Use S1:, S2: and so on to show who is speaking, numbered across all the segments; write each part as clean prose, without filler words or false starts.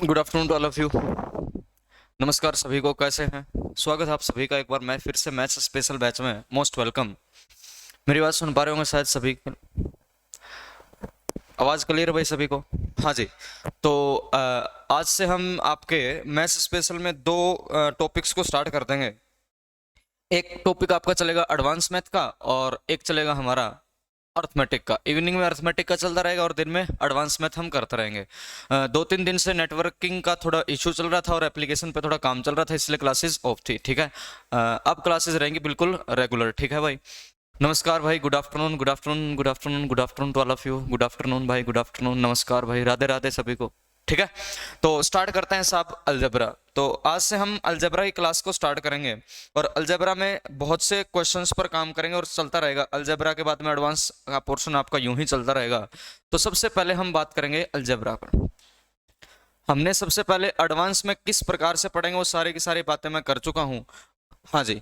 S1: Good afternoon to all of you. नमस्कार सभी को, कैसे हैं? स्वागत है आप सभी का एक बार मैं फिर से मैथ्स स्पेशल बैच में। Most welcome. मेरी बात सुन पा रहे होंगे शायद सभी। आवाज़ क्लियर है भाई सभी को? हाँ जी। तो आज से हम आपके मैथ्स स्पेशल में दो टॉपिक्स को स्टार्ट कर देंगे। एक टॉपिक आपका चलेगा एडवांस मैथ का और एक चलेगा हमारा अर्थमेटिक का। इवनिंग में अर्थमेटिक का चलता रहेगा और दिन में एडवांस मैथ हम करते रहेंगे। 2-3 दिन से नेटवर्किंग का थोड़ा इशू चल रहा था और एप्लीकेशन पे थोड़ा काम चल रहा था, इसलिए क्लासेस ऑफ थी। ठीक है, अब क्लासेस रहेंगी बिल्कुल रेगुलर। ठीक है भाई। नमस्कार भाई, good afternoon, good afternoon, good afternoon, good afternoon to all of you. Good afternoon भाई, गुड आफ्टरनून, नमस्कार भाई, राधे राधे सभी को। ठीक है, तो स्टार्ट करते हैं साहब अलजेब्रा। तो आज से हम अलजेब्रा की क्लास को स्टार्ट करेंगे और अलजेब्रा में बहुत से क्वेश्चंस पर काम करेंगे और चलता रहेगा। अलजेब्रा के बाद में एडवांस का पोर्शन आपका यूं ही चलता रहेगा। तो सबसे पहले हम बात करेंगे अलजेब्रा पर। हमने सबसे पहले एडवांस में किस प्रकार से पढ़ेंगे वो सारी की सारी बातें मैं कर चुका हूँ। हाँ जी,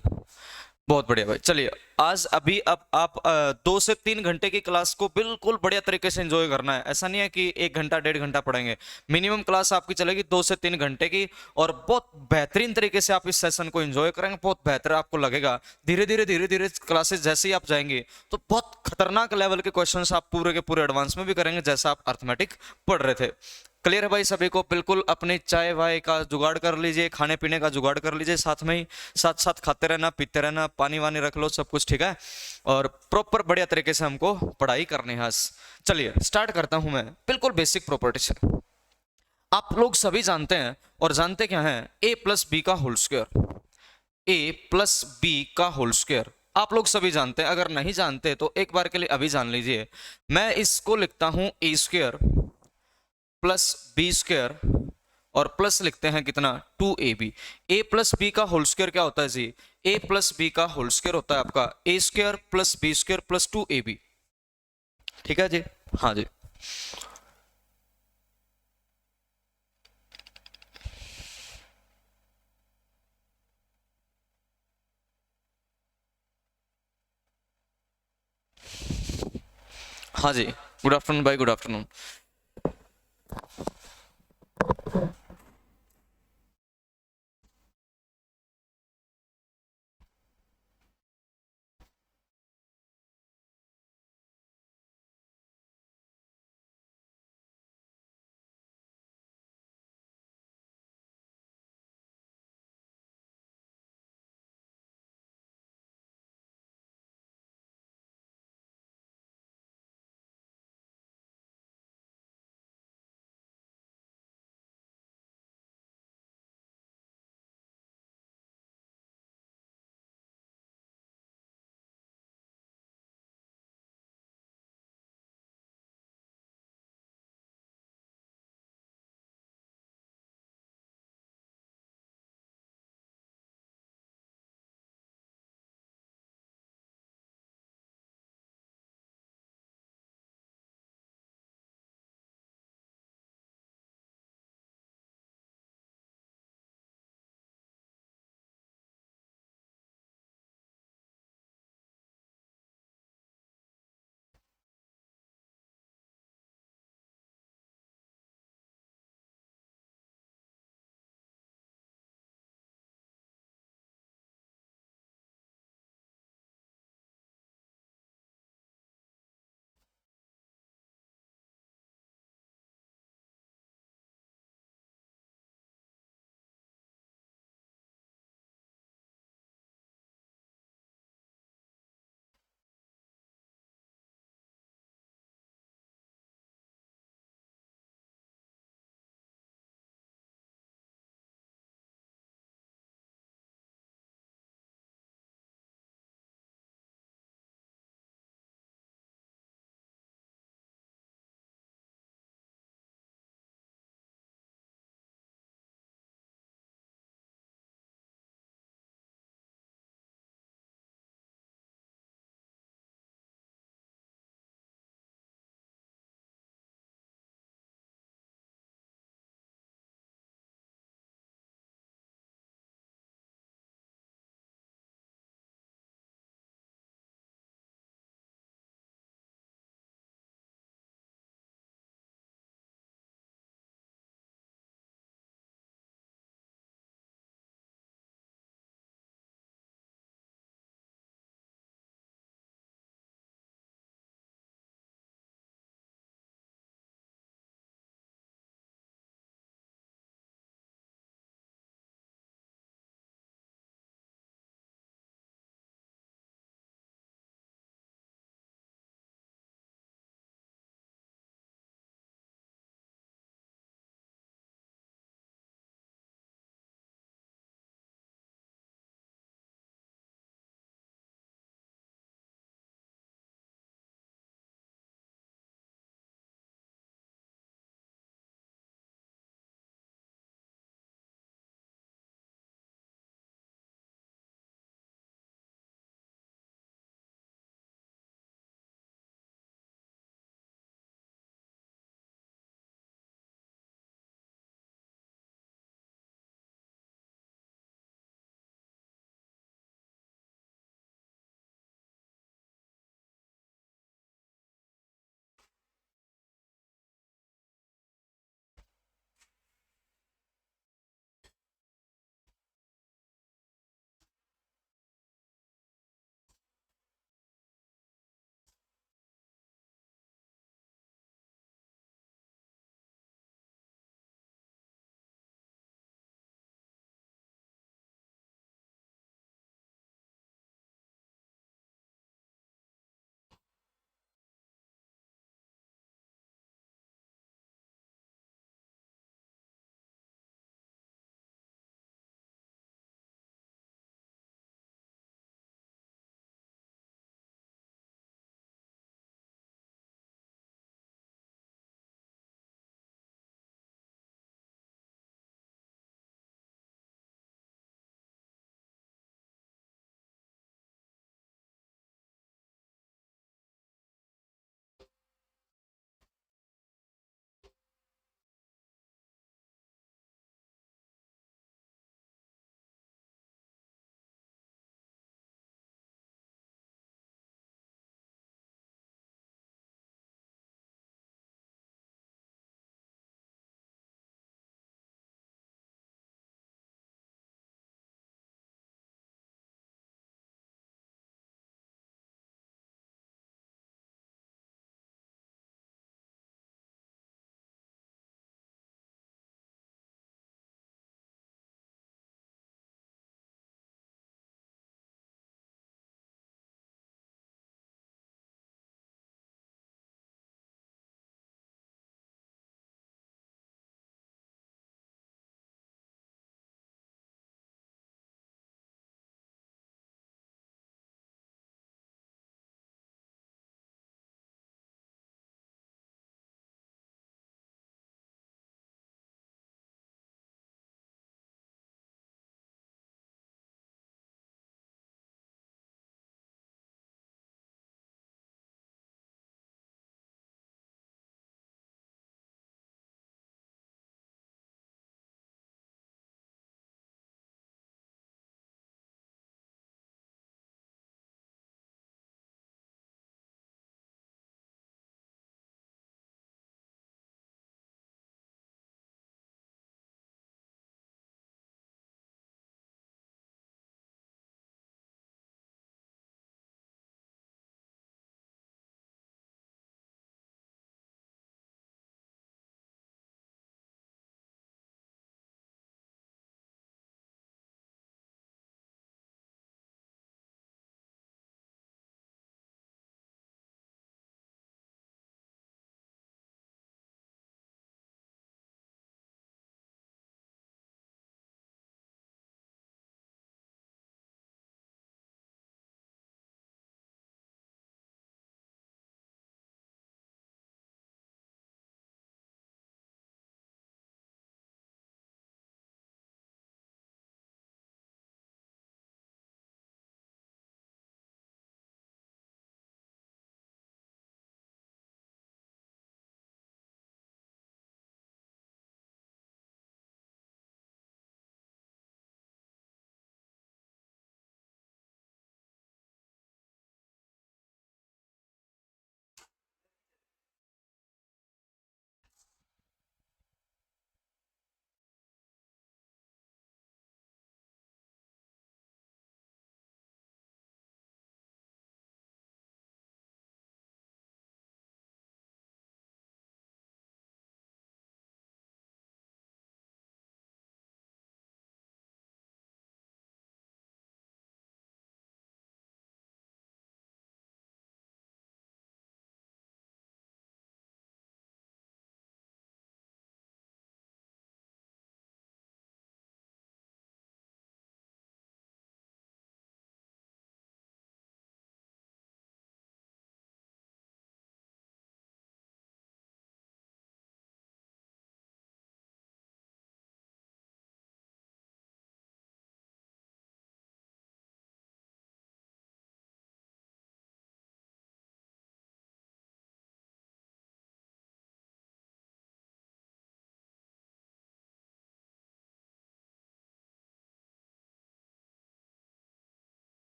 S1: बहुत बढ़िया भाई। चलिए, आज अभी अब आप 2 से 3 घंटे की क्लास को बिल्कुल बढ़िया तरीके से एंजॉय करना है। ऐसा नहीं है कि 1 घंटा 1.5 घंटा पढ़ेंगे। मिनिमम क्लास आपकी चलेगी 2 से 3 घंटे की और बहुत बेहतरीन तरीके से आप इस सेशन को एंजॉय करेंगे। बहुत बेहतर आपको लगेगा। धीरे धीरे क्लासेस जैसे ही आप जाएंगे तो बहुत खतरनाक लेवल के क्वेश्चंस आप पूरे के पूरे एडवांस में भी करेंगे, जैसा आप अर्थमेटिक पढ़ रहे थे। क्लियर है भाई सभी को? बिल्कुल अपनी चाय वाय का जुगाड़ कर लीजिए, खाने पीने का जुगाड़ कर लीजिए, साथ में ही साथ साथ खाते रहना, पीते रहना, पानी वानी रख लो, सब कुछ ठीक है। और प्रॉपर बढ़िया तरीके से हमको पढ़ाई करनी है। चलिए स्टार्ट करता हूं मैं बिल्कुल बेसिक प्रॉपर्टी से। आप लोग सभी जानते हैं, और जानते क्या है, ए प्लस बी का होल स्क्वायर। ए प्लस बी का होल स्क्वायर आप लोग सभी जानते हैं। अगर नहीं जानते तो एक बार के लिए अभी जान लीजिए। मैं इसको लिखता हूं A square plus B square और प्लस लिखते हैं कितना, 2ab। ए प्लस बी का होल स्क्वायर क्या होता है जी? ए प्लस बी का होल स्क्वायर होता है आपका A square plus B square plus 2ab। ठीक है जी? हाँ जी। हाँ जी, गुड आफ्टरनून भाई, गुड आफ्टरनून।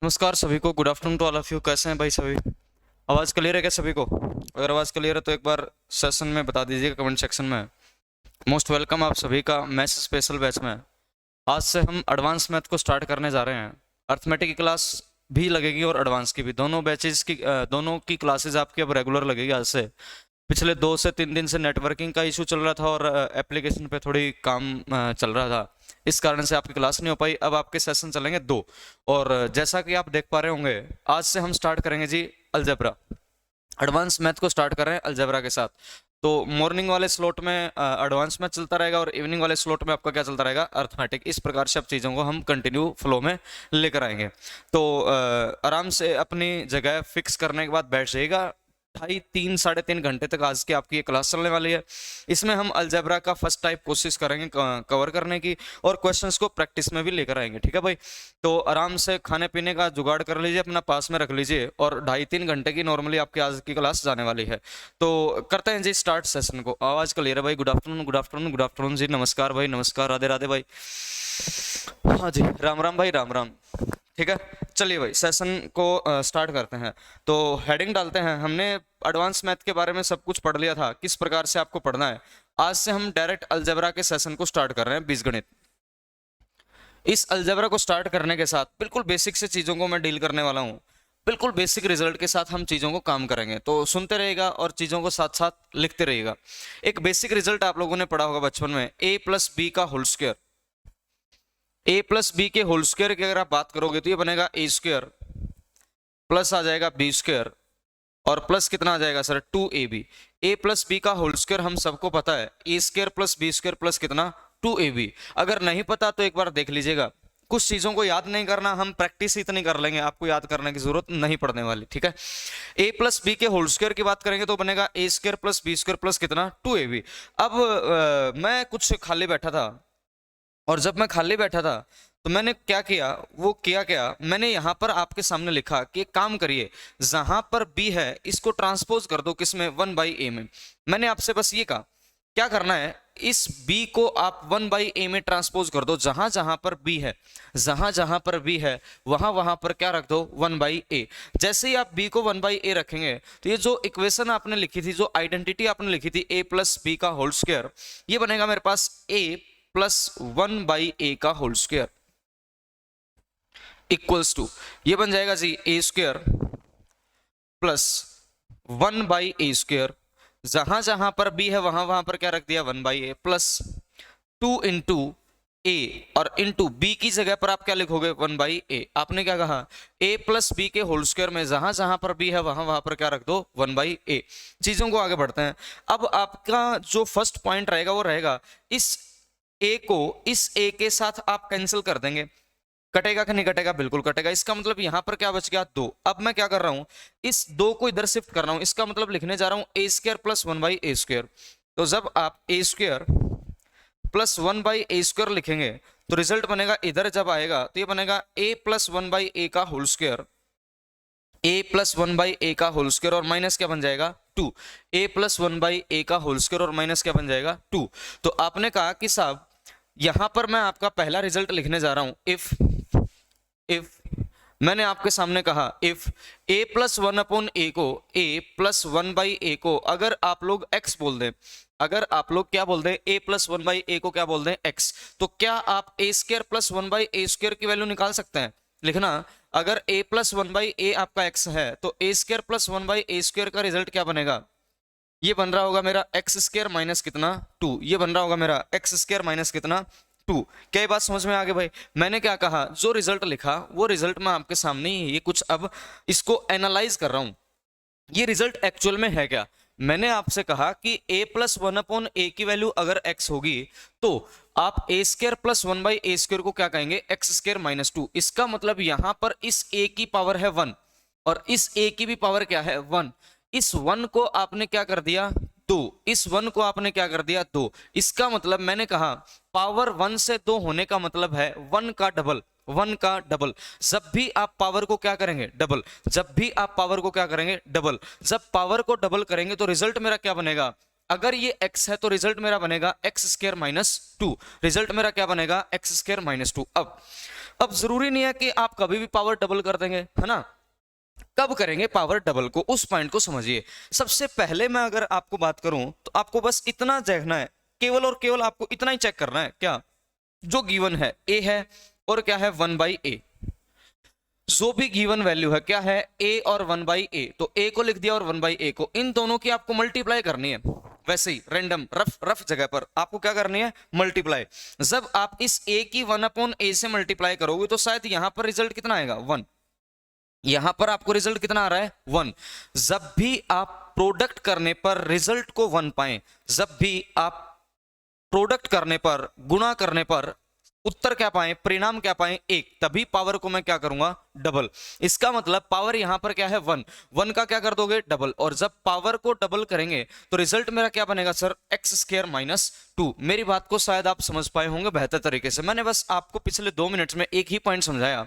S1: नमस्कार सभी को, good afternoon to all of you. कैसे हैं भाई सभी? आवाज़ क्लियर है क्या सभी को? अगर आवाज़ क्लियर है तो एक बार सेशन में बता दीजिएगा कमेंट सेक्शन में। मोस्ट वेलकम आप सभी का मैथ्स स्पेशल बैच में। आज से हम एडवांस मैथ को स्टार्ट करने जा रहे हैं। अर्थमेटिक की क्लास भी लगेगी और एडवांस की भी, दोनों बैचेस की दोनों की क्लासेज आपकी अब रेगुलर लगेगी आज से। पिछले 2 से 3 दिन से नेटवर्किंग का इशू चल रहा था और एप्लीकेशन पे थोड़ी काम चल रहा था, इस कारण से आपकी क्लास नहीं हो पाई। अब आपके सेशन चलेंगे 2, और जैसा कि आप देख पा रहे होंगे आज से हम स्टार्ट करेंगे जी अलजेब्रा। एडवांस मैथ को स्टार्ट कर रहे हैं अलजेब्रा के साथ। तो मॉर्निंग वाले स्लॉट में एडवांस मैथ चलता रहेगा और इवनिंग वाले स्लॉट में आपका क्या चलता रहेगा, अर्थमेटिक। इस प्रकार से आप चीज़ों को हम कंटिन्यू फ्लो में लेकर आएंगे। तो आराम से अपनी जगह फिक्स करने के बाद बैठ जाइएगा। 2.5, 3, 3.5 घंटे तक आज की आपकी ये क्लास चलने वाली है। इसमें हम अलजेब्रा का फर्स्ट टाइप कोशिश करेंगे कवर करने की, और क्वेश्चंस को प्रैक्टिस में भी लेकर आएंगे, ठीक है भाई? तो आराम से खाने पीने का जुगाड़ कर लीजिए, अपना पास में रख लीजिए, और 2.5-3 घंटे की नॉर्मली आपकी आज की क्लास जाने वाली है। तो करते हैं जी स्टार्ट सेशन को। आवाज़ क्लियर है भाई? Good afternoon, good afternoon, good afternoon जी। नमस्कार भाई, नमस्कार, राधे राधे भाई। हाँ जी, राम राम भाई, राम राम। ठीक है, चलिए भाई सेशन को स्टार्ट करते हैं। तो हेडिंग डालते हैं। हमने एडवांस मैथ के बारे में सब कुछ पढ़ लिया था, किस प्रकार से आपको पढ़ना है। आज से हम डायरेक्ट अलजेब्रा के सेशन को स्टार्ट कर रहे हैं, बीजगणित। इस अलजेब्रा को स्टार्ट करने के साथ बिल्कुल बेसिक से चीज़ों को मैं डील करने वाला हूँ। बिल्कुल बेसिक रिजल्ट के साथ हम चीज़ों को काम करेंगे, तो सुनते रहिएगा और चीज़ों को साथ साथ लिखते रहिएगा। एक बेसिक रिजल्ट आप लोगों ने पढ़ा होगा बचपन में, a+b का होल स्क्वायर। a+b के होल स्क्वायर की अगर आप बात करोगे तो ये बनेगा a² प्लस आ जाएगा b², और प्लस कितना आ जाएगा सर, 2ab। a+b का होल स्क्वायर हम सबको पता है, a² प्लस b² प्लस कितना, 2ab। अगर नहीं पता तो एक बार देख लीजिएगा। कुछ चीजों को याद नहीं करना, हम प्रैक्टिस इतनी कर लेंगे, आपको याद करने की जरूरत नहीं पड़ने वाली, ठीक है? a+b के होल स्क्वायर की बात करेंगे तो बनेगा a² प्लस b² प्लस कितना, 2ab। अब मैं कुछ खाली बैठा था, और जब मैं खाली बैठा था तो मैंने क्या किया, वो किया क्या, मैंने यहां पर आपके सामने लिखा कि एक काम करिए, जहां पर b है इसको ट्रांसपोज कर दो किसमें, 1/a में। मैंने आपसे बस ये कहा क्या करना है, इस b को आप 1/a में ट्रांसपोज कर दो। जहां जहां पर b है, जहां जहां पर b है वहां वहां पर क्या रख दो, 1/a। जैसे ही आप b को 1/a रखेंगे तो ये जो इक्वेशन आपने लिखी थी, जो आइडेंटिटी आपने लिखी थी a+b का होल स्क्वायर, ये बनेगा मेरे पास a+1/a का होल स्क्वायर इक्वल्स टू, ये बन जाएगा जी a² प्लस 1/a²। जहां जहां पर b है वहां वहां पर क्या रख दिया, 1/a प्लस 2 इंटू a, और इंटू b की जगह पर आप क्या लिखोगे, 1/a। आपने क्या कहा, a+b के होल स्क्वायर में जहां जहां पर b है वहां वहां पर क्या रख दो, 1/a। चीजों को आगे बढ़ते हैं। अब आपका जो फर्स्ट पॉइंट रहेगा वो रहेगा, इस a को इस a के साथ आप कैंसिल कर देंगे। कटेगा कि नहीं कटेगा, बिल्कुल कटेगा। इसका मतलब यहां पर क्या बच गया, 2। अब मैं क्या कर रहा हूं, इस 2 को इधर शिफ्ट कर रहा हूं, इसका मतलब लिखने जा रहा हूं a² प्लस 1/a²। तो जब आप a² प्लस 1/a² लिखेंगे तो रिजल्ट बनेगा, इधर जब आएगा तो ये बनेगा a+1/a का होल स्क्वायर, a+1/a का होल स्क्वायर, और माइनस क्या बन जाएगा, 2। a+1/a का होल स्क्वायर और माइनस क्या बन जाएगा, 2। तो आपने कहा कि साहब यहां पर मैं आपका पहला रिजल्ट लिखने जा रहा हूं, इफ मैंने आपके सामने कहा इफ a+1/a को, a+1/a को अगर आप लोग x बोल दें, अगर आप लोग क्या बोल दें, a+1/a को क्या बोल दें, x, तो क्या आप a² प्लस 1/a² की वैल्यू निकाल सकते हैं? लिखना, अगर a+1/a आपका x है तो a² प्लस 1/a² का रिजल्ट क्या बनेगा, ये बन रहा होगा मेरा x² माइनस कितना, 2। ये बन रहा होगा मेरा x² माइनस कितना, 2। क्या ये बात समझ में आ गई भाई? मैंने क्या कहा, जो रिजल्ट लिखा वो रिजल्ट मैं आपके सामने ही, ये कुछ अब इसको एनालाइज कर रहा हूं, ये रिजल्ट एक्चुअल में है क्या। मैंने आपसे कहा कि a+1/a की वैल्यू अगर x होगी तो आप a² प्लस 1/a² को क्या कहेंगे, x² माइनस 2। इसका मतलब यहां पर इस a की पावर है 1 और इस a की भी पावर क्या है, 1। इस 1 को आपने क्या कर दिया, 2। इस 1 को आपने क्या कर दिया, 2। इसका मतलब मैंने कहा पावर 1 से 2 होने का मतलब है 1 का डबल, 1 का डबल। जब भी आप पावर को क्या करेंगे, डबल, जब भी आप पावर को क्या करेंगे, डबल, जब पावर को डबल करेंगे तो रिजल्ट मेरा क्या बनेगा, अगर ये x है तो रिजल्ट मेरा बनेगा x square minus two, result मेरा क्या बनेगा एक्स स्क्र माइनस टू। अब जरूरी नहीं है कि आप कभी भी पावर डबल कर देंगे, है ना। कब करेंगे पावर डबल को, उस पॉइंट को समझिए। सबसे पहले मैं अगर आपको बात करूं तो आपको बस इतना देखना है, केवल और केवल आपको इतना ही चेक करना है, क्या जो गिवन है a है और क्या है 1/a, जो भी गिवन वैल्यू है क्या है a और 1/a, तो a को लिख दिया और 1/a को, इन दोनों की आपको मल्टीप्लाई करनी है। वैसे ही रैंडम रफ जगह पर आपको क्या करनी है, मल्टीप्लाई। जब आप इस a की 1/a से मल्टीप्लाई करोगे तो शायद यहां पर रिजल्ट कितना आएगा 1, यहां पर आपको रिजल्ट कितना आ रहा है 1। जब भी आप प्रोडक्ट करने पर रिजल्ट को 1 पाएं, जब भी आप प्रोडक्ट करने पर, गुणा करने पर उत्तर क्या पाएं, परिणाम क्या पाएं 1, तभी पावर को मैं क्या करूंगा डबल। इसका मतलब पावर यहां पर क्या है 1, 1 का क्या कर दोगे डबल, और जब पावर को डबल करेंगे तो रिजल्ट मेरा क्या बनेगा sir x square minus two. मेरी बात को शायद आप समझ पाए होंगे बेहतर तरीके से। मैंने बस आपको पिछले 2 मिनट में एक ही पॉइंट समझाया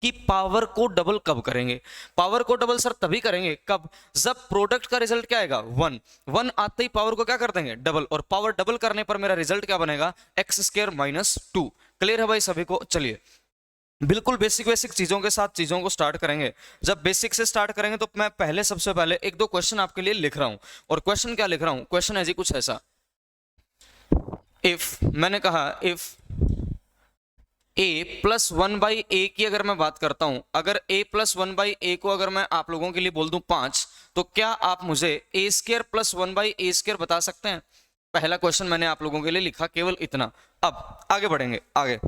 S1: कि पावर को डबल कब करेंगे। पावर को डबल सर तभी करेंगे कब, जब प्रोडक्ट का रिजल्ट क्या आएगा 1, 1 आते ही पावर को क्या कर देंगे डबल, और पावर डबल करने पर मेरा रिजल्ट क्या बनेगा x square minus two. Clear है भाई सभी को। चलिए बिल्कुल बेसिक चीजों के साथ चीजों को स्टार्ट करेंगे। जब बेसिक से स्टार्ट करेंगे तो मैं पहले सबसे पहले 1-2 क्वेश्चन आपके लिए लिख रहा हूं, और क्वेश्चन क्या लिख रहा हूं, क्वेश्चन है जी कुछ ऐसा, इफ मैंने कहा इफ a प्लस 1/a की अगर मैं बात करता हूं, अगर a प्लस 1/a को अगर मैं आप लोगों के लिए बोल दूं 5, तो क्या आप मुझे a square plus 1/a square बता सकते हैं। पहला क्वेश्चन मैंने आप लोगों के लिए लिखा केवल इतना। अब आगे बढ़ेंगे, आगे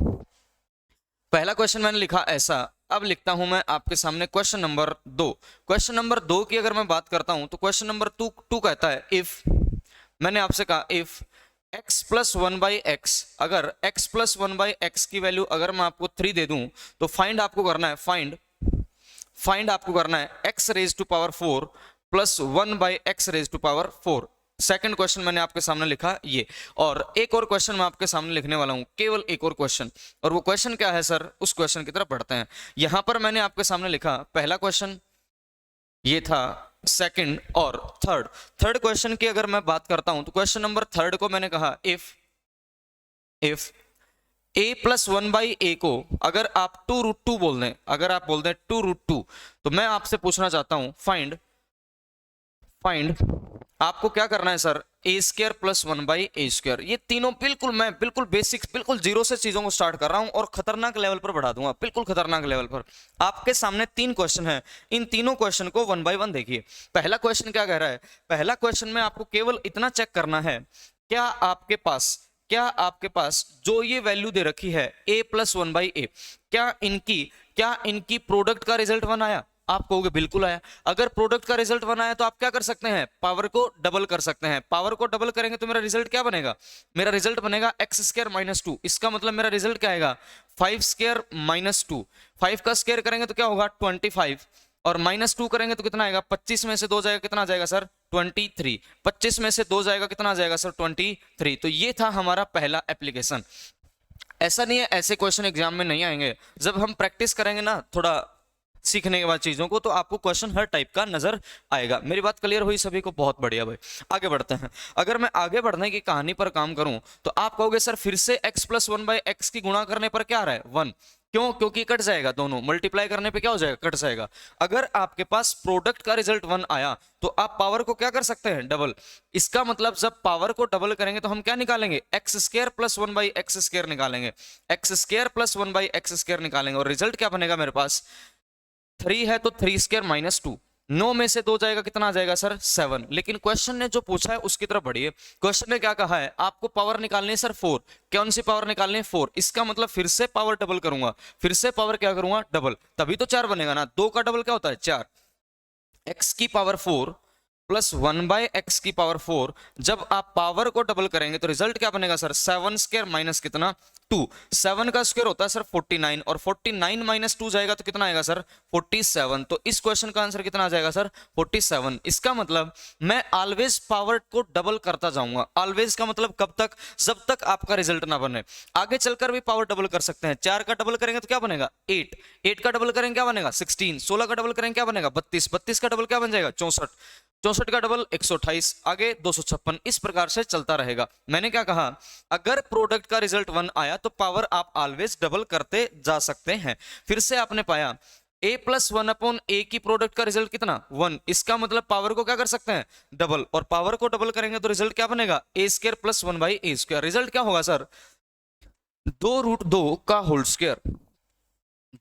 S1: पहला क्वेश्चन मैंने लिखा ऐसा। अब लिखता हूं मैं आपके सामने क्वेश्चन नंबर 2। क्वेश्चन नंबर 2 की अगर मैं बात करता हूं तो क्वेश्चन नंबर 2 कहता है इफ, मैंने आपसे कहा इफ x प्लस 1/x, अगर x प्लस 1/x की वैल्यू अगर मैं आपको 3 दे दूं तो फाइंड आपको करना है, फाइंड आपको करना है x रेज टू पावर 4 प्लस 1/x raise to power 4। Second question मैंने आपके सामने लिखा ये, और एक और क्वेश्चन मैं आपके सामने लिखने वाला हूं, केवल एक और क्वेश्चन, और वो क्वेश्चन क्या है सर, उस क्वेश्चन की तरफ बढ़ते हैं। यहां पर मैंने आपके सामने लिखा पहला क्वेश्चन ये था, सेकंड और थर्ड क्वेश्चन की अगर मैं बात करता हूं तो क्वेश्चन नंबर 3 को मैंने कहा इफ a प्लस 1/a को अगर आप 2√2 बोल दें, अगर आप बोल दें 2√2, तो मैं आपसे पूछना चाहता हूं फाइंड आपको क्या करना है sir a square plus 1/a square. ये तीनों मैं बिल्कुल बेसिक, बिल्कुल जीरो से चीजों को स्टार्ट कर रहा हूं और खतरनाक लेवल पर बढ़ा दूंगा, बिल्कुल खतरनाक लेवल पर। आपके सामने 3 क्वेश्चन है, इन तीनों क्वेश्चन को 1 बाय 1 देखिए। पहला क्वेश्चन क्या कह रहा है, पहला क्वेश्चन में आपको केवल इतना चेक करना है, क्या आपके पास जो ये वैल्यू दे रखी है a प्लस 1/a, क्या इनकी प्रोडक्ट का रिजल्ट 1 आया। आप कहोगे बिल्कुल आया। अगर प्रोडक्ट का रिजल्ट 1 आया तो आप क्या कर सकते हैं, पावर को डबल कर सकते हैं। पावर को डबल करेंगे तो मेरा रिजल्ट क्या बनेगा, मेरा रिजल्ट बनेगा एक्स स्क्वायर माइनस 2। इसका मतलब मेरा रिजल्ट क्या आएगा 5 स्क्वायर माइनस 2। 5 का स्क्वायर करेंगे तो क्या होगा 25, और माइनस 2 करेंगे तो कितना आएगा, 25 में से 2 जाएगा कितना आ जाएगा सर 23। 25 में से 2 जाएगा कितना आ जाएगा सर 23। तो ये था हमारा पहला एप्लीकेशन। ऐसा नहीं है ऐसे क्वेश्चन एग्जाम में नहीं आएंगे, जब हम प्रैक्टिस करेंगे ना थोड़ा सीखने के बाद चीजों को, तो आपको क्वेश्चन हर टाइप का नजर आएगा। मेरी बात क्लियर हुई सभी को, बहुत बढ़िया भाई। आगे बढ़ते हैं। अगर मैं आगे बढ़ने की कहानी पर काम करूं तो आप कहोगे सर फिर से x प्लस 1/x की गुणा करने पर क्या आ रहा है 1, क्यों, क्योंकि कट जाएगा, दोनों मल्टीप्लाई करने पे क्या हो जाएगा कट जाएगा। अगर आपके पास प्रोडक्ट का रिजल्ट 1 आया तो आप पावर को क्या कर सकते हैं डबल। इसका मतलब जब पावर को डबल करेंगे तो हम क्या निकालेंगे X square plus 1/x square निकालेंगे, X square plus 1/x square निकालेंगे, और रिजल्ट क्या बनेगा मेरे पास 3 है तो 3 स्क्वायर माइनस 2। 9 में से 2 जाएगा कितना आ जाएगा सर 7। लेकिन क्वेश्चन ने जो पूछा है उसकी तरफ बढ़िए। क्वेश्चन ने क्या कहा है, आपको पावर निकालनी है सर 4। कौन सी पावर निकालनी है 4। इसका मतलब फिर से पावर डबल करूंगा, फिर से पावर क्या करूंगा डबल, तभी तो 4 बनेगा ना। 2 का डबल क्या होता है 4। x की पावर 4 प्लस 1/x की पावर 4, जब आप पावर को डबल करेंगे तो रिजल्ट क्या बनेगा सर 7 स्क्वायर माइनस कितना 2। 7 का स्क्वायर होता है सर 49, और 49 माइनस 2 जाएगा तो कितना आएगा सर 47। तो इस क्वेश्चन का आंसर कितना आ जाएगा सर 47। इसका मतलब मैं ऑलवेज पावर को डबल करता जाऊंगा। ऑलवेज का मतलब कब तक, जब तक आपका रिजल्ट ना बने। आगे चलकर भी पावर डबल कर सकते हैं। 4 का डबल करेंगे तो क्या बनेगा 8, 8 का डबल करेंगे क्या बनेगा 16, 16 का डबल करेंगे क्या बनेगा 32, 32 का डबल क्या बन जाएगा 64। 64 का डबल 128, आगे 256, इस प्रकार से चलता रहेगा। मैंने क्या कहा, अगर प्रोडक्ट का रिजल्ट 1 आया तो पावर आप ऑलवेज डबल करते जा सकते हैं। फिर से आपने पाया a प्लस 1/a की प्रोडक्ट का रिजल्ट कितना 1, इसका मतलब पावर को क्या कर सकते हैं डबल, और पावर को डबल करेंगे तो रिजल्ट क्या बनेगा a² प्लस 1/a²। रिजल्ट क्या होगा सर, 2√2 का होल स्क्वायर,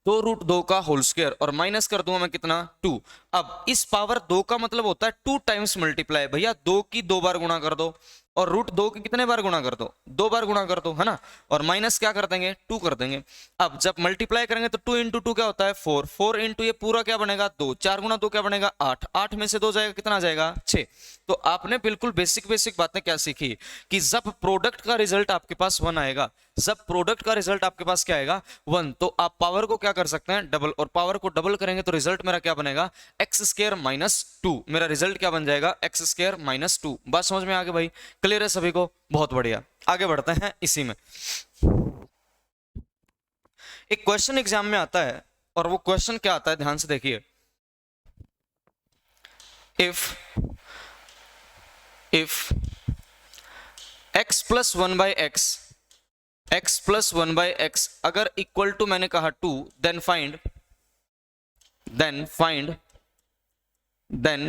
S1: 2√2 का होल स्क्वायर, और माइनस कर दूंगा मैं कितना 2। अब इस पावर 2 का मतलब होता है 2 टाइम्स मल्टीप्लाई, भैया 2 की 2 बार गुणा कर दो, और √2 की कितने बार गुणा कर दो 2 बार गुणा कर दो, है ना, और माइनस क्या कर देंगे 2 कर देंगे। अब जब मल्टीप्लाई करेंगे तो 2 इंटू 2 क्या होता है 4, 4 इंटू ये पूरा क्या बनेगा 2, 4 गुणा 2 क्या बनेगा 8, 8 में से 2 जाएगा कितना आ जाएगा 6। तो आपने बिल्कुल बेसिक बातें क्या सीखी कि जब प्रोडक्ट का रिजल्ट आपके पास 1 आएगा, जब प्रोडक्ट का रिजल्ट आपके पास क्या आएगा 1, तो आप पावर को क्या कर सकते हैं डबल, और पावर को डबल करेंगे तो रिजल्ट मेरा क्या बनेगा x² माइनस 2, मेरा रिजल्ट क्या बन जाएगा x² माइनस 2। बात समझ में आ गई भाई, क्लियर है सभी को, बहुत बढ़िया। आगे बढ़ते हैं इसी में, एक क्वेश्चन एग्जाम में आता है, और वो क्वेश्चन क्या आता है ध्यान से देखिए, if x plus 1/x, x plus 1/x अगर इक्वल टू मैंने कहा 2, देन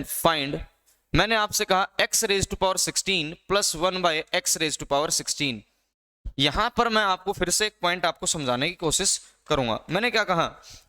S1: फाइंड मैंने आपसे कहा x raise to power 16 plus 1/x raise to power 16। यहां पर मैं आपको फिर से एक पॉइंट आपको समझाने की कोशिश करूंगा। मैंने क्या कहा,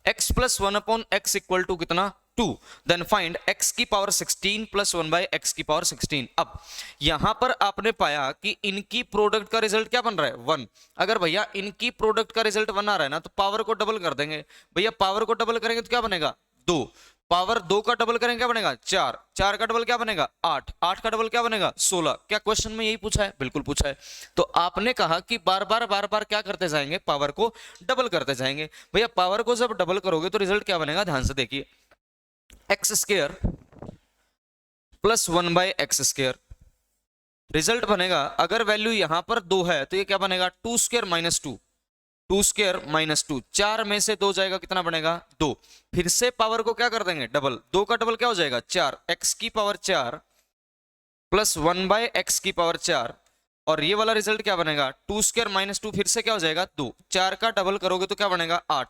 S1: x plus 1/x equal to कितना 2, देन फाइंड x की पावर 16 प्लस 1/x की पावर 16। अब यहां पर आपने पाया कि इनकी प्रोडक्ट का रिजल्ट क्या बन रहा है 1। अगर भैया इनकी प्रोडक्ट का रिजल्ट 1 आ रहा है ना, तो पावर को डबल कर देंगे। भैया पावर को डबल करेंगे तो क्या बनेगा 2, पावर 2 का डबल करेंगे क्या बनेगा 4, 4 का डबल क्या बनेगा 8, 8 का डबल क्या बनेगा 16। क्या क्वेश्चन में यही पूछा है, बिल्कुल पूछा है। तो आपने कहा कि बार बार क्या करते जाएंगे, पावर को डबल करते जाएंगे। भैया पावर को जब डबल करोगे तो रिजल्ट क्या बनेगा, ध्यान से देखिए, x² प्लस 1/x²। रिजल्ट बनेगा, अगर वैल्यू यहां पर 2 है तो ये क्या बनेगा 2² माइनस 2, 2² माइनस 2, 4 में से 2 जाएगा कितना बनेगा 2। फिर से पावर को क्या कर देंगे डबल, 2 का डबल क्या हो जाएगा 4, x की पावर 4 प्लस 1/x की पावर 4, और ये वाला रिजल्ट क्या बनेगा 2² माइनस 2, फिर से क्या हो जाएगा 2, 4 का डबल करोगे तो क्या बनेगा 8,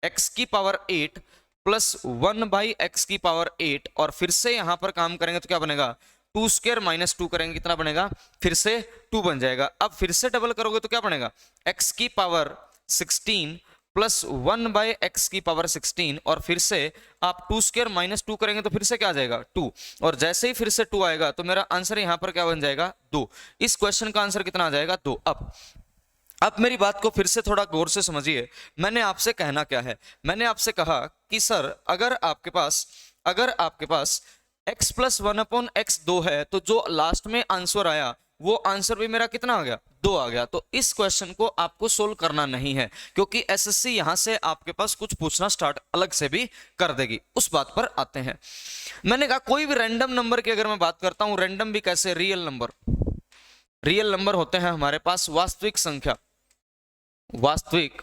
S1: x की पावर 8 प्लस 1/x की पावर 8, और फिर से यहां पर काम करेंगे तो क्या बनेगा 2² माइनस 2 करेंगे कितना बनेगा फिर से 2 बन जाएगा। अब फिर से डबल करोगे तो क्या बनेगा x की पावर 16 प्लस 1/x की पावर 16, और फिर से आप 2² माइनस 2 करेंगे तो फिर से क्या आ जाएगा 2, और जैसे ही फिर से 2 आएगा तो मेरा आंसर यहां पर क्या बन जाएगा 2। इस क्वेश्चन का आंसर कितना आ जाएगा 2। अब मेरी बात को फिर से थोड़ा गौर से समझिए, मैंने आपसे कहना क्या है, मैंने आपसे कहा कि सर अगर आपके पास x प्लस 1/x 2 है, तो जो लास्ट में आंसर आया वो आंसर भी मेरा कितना आ गया 2 आ गया। तो इस क्वेश्चन को आपको सोल्व करना नहीं है, क्योंकि एसएससी यहां से आपके पास कुछ पूछना स्टार्ट अलग से भी कर देगी। उस बात पर आते हैं। मैंने कहा कोई भी रैंडम नंबर की अगर मैं बात करता हूं, रैंडम भी कैसे, रियल नंबर होते हैं हमारे पास वास्तविक संख्या, वास्तविक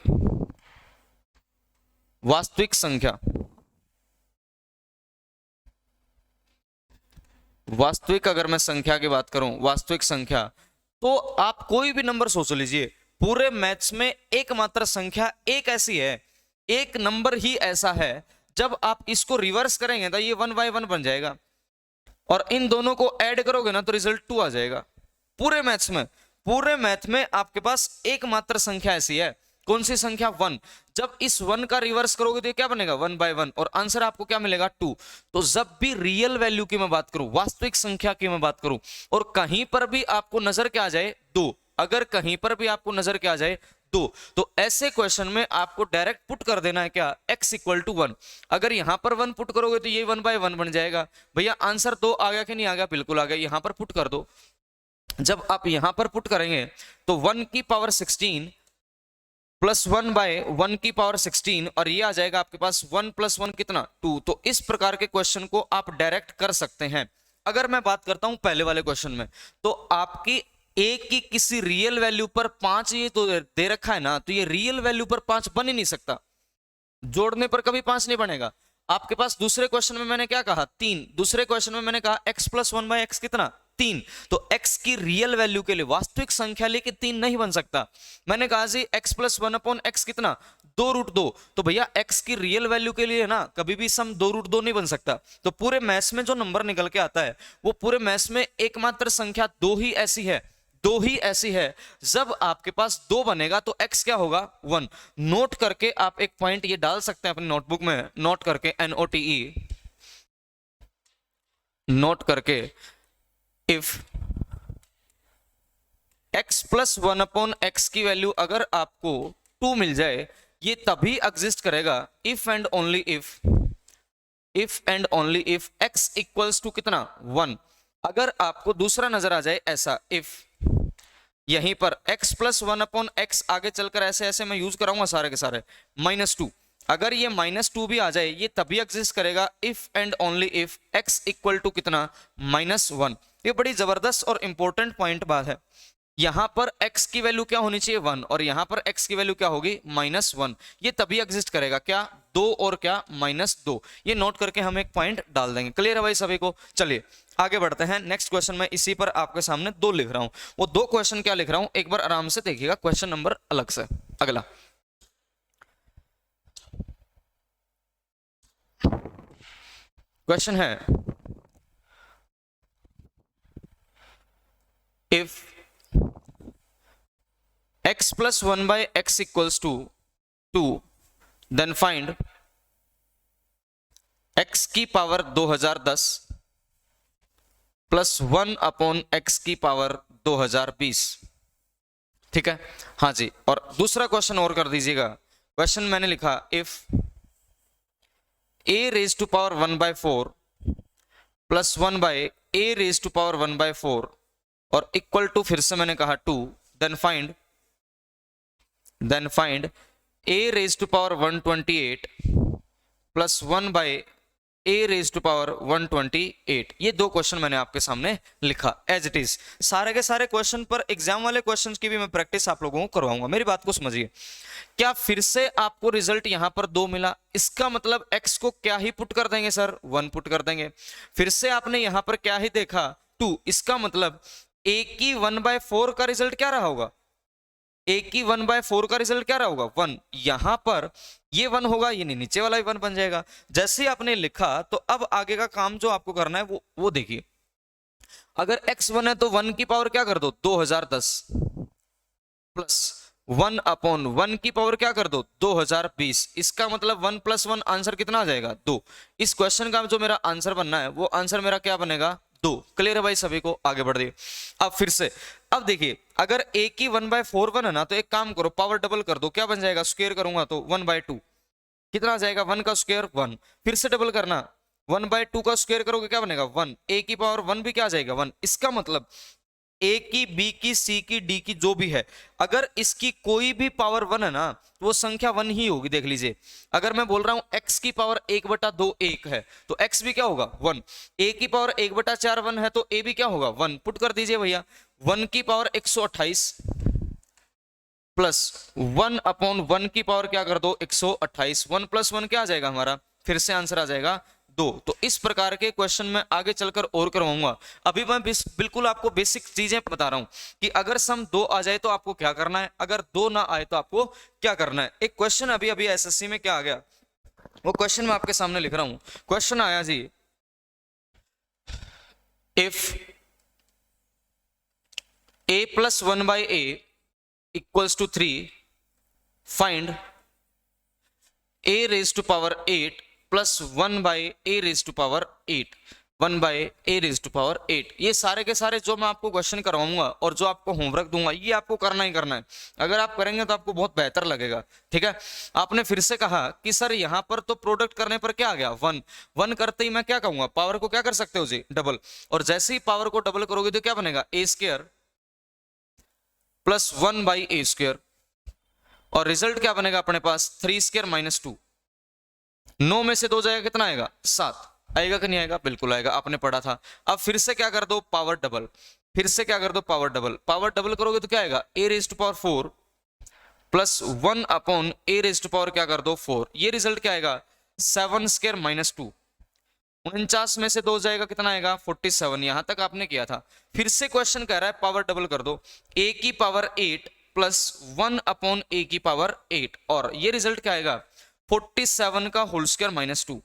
S1: संख्या, वास्तविक अगर मैं संख्या की बात करूं, वास्तविक संख्या, तो आप कोई भी नंबर सोच लीजिए, पूरे मैथ्स में एकमात्र संख्या एक ऐसी है, एक नंबर ही ऐसा है, जब आप इसको रिवर्स करेंगे तो ये 1/1 बन जाएगा, और इन दोनों को ऐड करोगे ना तो रिजल्ट 2 आ जाएगा। पूरे मैथ में आपके पास एकमात्र संख्या ऐसी है, कौन सी संख्या 1। जब इस 1 का रिवर्स करोगे तो क्या बनेगा 1/1, और आंसर आपको क्या मिलेगा 2। तो जब भी रियल वैल्यू की मैं बात करूं, वास्तविक संख्या की मैं बात करूं, और कहीं पर भी आपको नजर क्या आ जाए 2, अगर कहीं पर भी आपको नजर क्या आ जाए 2, तो ऐसे क्वेश्चन में आपको डायरेक्ट पुट कर देना है क्या x इक्वल टू 1। अगर यहां पर 1 पुट करोगे तो ये 1/1 बन जाएगा। भैया आंसर 2 आ गया कि नहीं आ गया, बिल्कुल आ गया, यहां पर पुट कर दो। जब आप यहां पर पुट करेंगे तो 1 की पावर 16 प्लस 1/1 की पावर 16, और ये आ जाएगा आपके पास 1 + 1 कितना 2। तो इस प्रकार के क्वेश्चन को आप डायरेक्ट कर सकते हैं। अगर मैं बात करता हूं पहले वाले क्वेश्चन में, तो आपकी a की किसी रियल वैल्यू पर 5 ये तो दे रखा है ना, तो ये रियल वैल्यू पर 5 बन ही नहीं सकता, जोड़ने पर कभी 5 नहीं बनेगा। आपके पास दूसरे क्वेश्चन में मैंने क्या कहा 3, दूसरे क्वेश्चन में मैंने कहा x प्लस 1/x कितना 3, तो x की रियल वैल्यू के लिए वास्तविक संख्या लेके 3 नहीं बन सकता। मैंने कहा जी x प्लस 1/x कितना 2√2, तो भैया x की रियल वैल्यू के लिए ना कभी भी सम 2√2 नहीं बन सकता। तो पूरे मैथ्स में जो नंबर निकल के आता है वो पूरे मैथ्स में एकमात्र संख्या दो ही ऐसी है, दो ही ऐसी है जब आपके पास दो बनेगा तो x क्या होगा 1। नोट करके आप एक पॉइंट ये डाल सकते हैं अपनी नोटबुक में, नोट करके NOTE, नोट करके इफ x प्लस 1/x की वैल्यू अगर आपको 2 मिल जाए ये तभी एग्जिस्ट करेगा if and only if x equals to कितना 1। अगर आपको दूसरा नजर आ जाए ऐसा, इफ यहीं पर x प्लस 1/x आगे चलकर ऐसे ऐसे मैं यूज कराऊंगा सारे के सारे -2, अगर ये -2 भी आ जाए ये तभी एग्जिस्ट करेगा if and only if x equal to कितना -1। ये बड़ी जबरदस्त और इंपॉर्टेंट पॉइंट बात है। यहां पर x की वैल्यू क्या होनी चाहिए 1 और यहां पर x की वैल्यू क्या होगी -1, ये तभी एग्जिस्ट करेगा क्या 2 और क्या -2। ये नोट करके हम एक पॉइंट डाल देंगे। क्लियर है भाई सभी को? चलिए आगे बढ़ते हैं। नेक्स्ट क्वेश्चन में इसी पर आपके सामने 2 लिख रहा हूं, वो 2 क्वेश्चन क्या लिख रहा हूं एक बार आराम से देखिएगा, क्वेश्चन नंबर अलग से। अगला क्वेश्चन है if x plus 1/x equals to 2, then find x की पावर 2010 प्लस 1/x की पावर 2020। ठीक है, हाँ जी। और दूसरा क्वेश्चन और कर दीजिएगा। क्वेश्चन मैंने लिखा if a raised to power 1/4 plus 1/a raised to power 1/4 और इक्वल टू फिर से मैंने कहा 2, then find a raised to power 128 plus 1/a raised to power 128। ये 2 क्वेश्चन मैंने आपके सामने लिखा एज इट इज। सारे के सारे क्वेश्चन पर एग्जाम वाले क्वेश्चंस की भी मैं प्रैक्टिस आप लोगों को करवाऊंगा। मेरी बात को समझिए, क्या फिर से आपको रिजल्ट यहां पर 2 मिला, इसका मतलब x को क्या ही पुट कर देंगे सर 1 पुट कर देंगे। फिर से आपने यहां पर क्या ही देखा 2, इसका मतलब a की 1/4 का रिजल्ट क्या रहा होगा, a की 1/4 का रिजल्ट क्या रहा होगा 1। यहां पर ये 1 होगा, ये नीचे वाला भी 1 बन जाएगा। जैसे ही आपने लिखा तो अब आगे का काम जो आपको करना है वो देखिए। अगर x 1 है तो 1 की पावर क्या कर दो 2010 प्लस 1/1 की पावर क्या कर दो 2020। इसका मतलब 1 + 1 आंसर कितना आ जाएगा 2। इस क्वेश्चन का जो मेरा आंसर बनना है वो आंसर मेरा क्या बनेगा 2। क्लियर है भाई सभी को? आगे बढ़ दिए। अब फिर से अब देखिए, अगर a की 1/4 1 है ना तो एक काम करो पावर डबल कर दो, क्या बन जाएगा स्क्वायर करूंगा तो 1/2 कितना आ जाएगा 1 का स्क्वायर 1। फिर से डबल करना 1/2 का स्क्वायर करोगे क्या बनेगा 1। a की पावर 1 भी क्या आ जाएगा 1। इसका मतलब a की b की c की d की जो भी है, अगर इसकी कोई भी पावर 1 है ना तो वो संख्या 1 ही होगी। देख लीजिए, अगर मैं बोल रहा हूं x की पावर 1/2 1 है तो x भी क्या होगा 1। a की पावर 1/4 1 है तो a भी क्या होगा 1। पुट कर दीजिए भैया, 1 की पावर 128 प्लस 1/1 की पावर क्या कर दो 128। 1 + 1 क्या आ जाएगा हमारा, फिर से आंसर आ जाएगा 2। तो इस प्रकार के क्वेश्चन मैं आगे चलकर और करवाऊंगा। अभी मैं बिल्कुल आपको बेसिक चीजें बता रहा हूं कि अगर सम 2 आ जाए तो आपको क्या करना है, अगर 2 ना आए तो आपको क्या करना है। एक क्वेश्चन अभी अभी एसएससी में क्या आ गया वो क्वेश्चन मैं आपके सामने लिख रहा हूं। क्वेश्चन आया जी if a + 1/a equals to 3, find a raised to power 8 plus 1/a raised to power 8, 1/a raised to power 8। ये सारे के सारे जो मैं आपको क्वेश्चन करवाऊंगा और जो आपको होमवर्क दूंगा ये आपको करना ही करना है। अगर आप करेंगे तो आपको बहुत बेहतर लगेगा। ठीक है, आपने फिर से कहा कि सर यहां पर तो प्रोडक्ट करने पर क्या आ गया 1। 1 करते ही मैं क्या कहूंगा पावर को क्या कर सकते हो जी डबल, और जैसे ही पावर को डबल करोगे तो क्या बनेगा a² प्लस 1/a², और रिजल्ट क्या बनेगा अपने पास 3² - 2। 9 में से 2 जाएगा कितना आएगा 7। आएगा कि नहीं आएगा? बिल्कुल आएगा, आपने पढ़ा था। अब फिर से क्या कर दो पावर डबल, फिर से क्या कर दो पावर डबल। पावर डबल करोगे तो क्या आएगा a raised to power 4 plus 1/a raised to power क्या कर दो 4। ये रिजल्ट क्या आएगा 7 स्क्वायर माइनस 2, 49 में से 2 जाएगा कितना आएगा 47। यहां तक आपने किया था। फिर से क्वेश्चन कह रहा है पावर डबल कर दो, a की पावर 8 प्लस 1 अपॉन a की पावर 8, और ये रिजल्ट क्या आएगा 47 का होल स्क्वायर माइनस 2,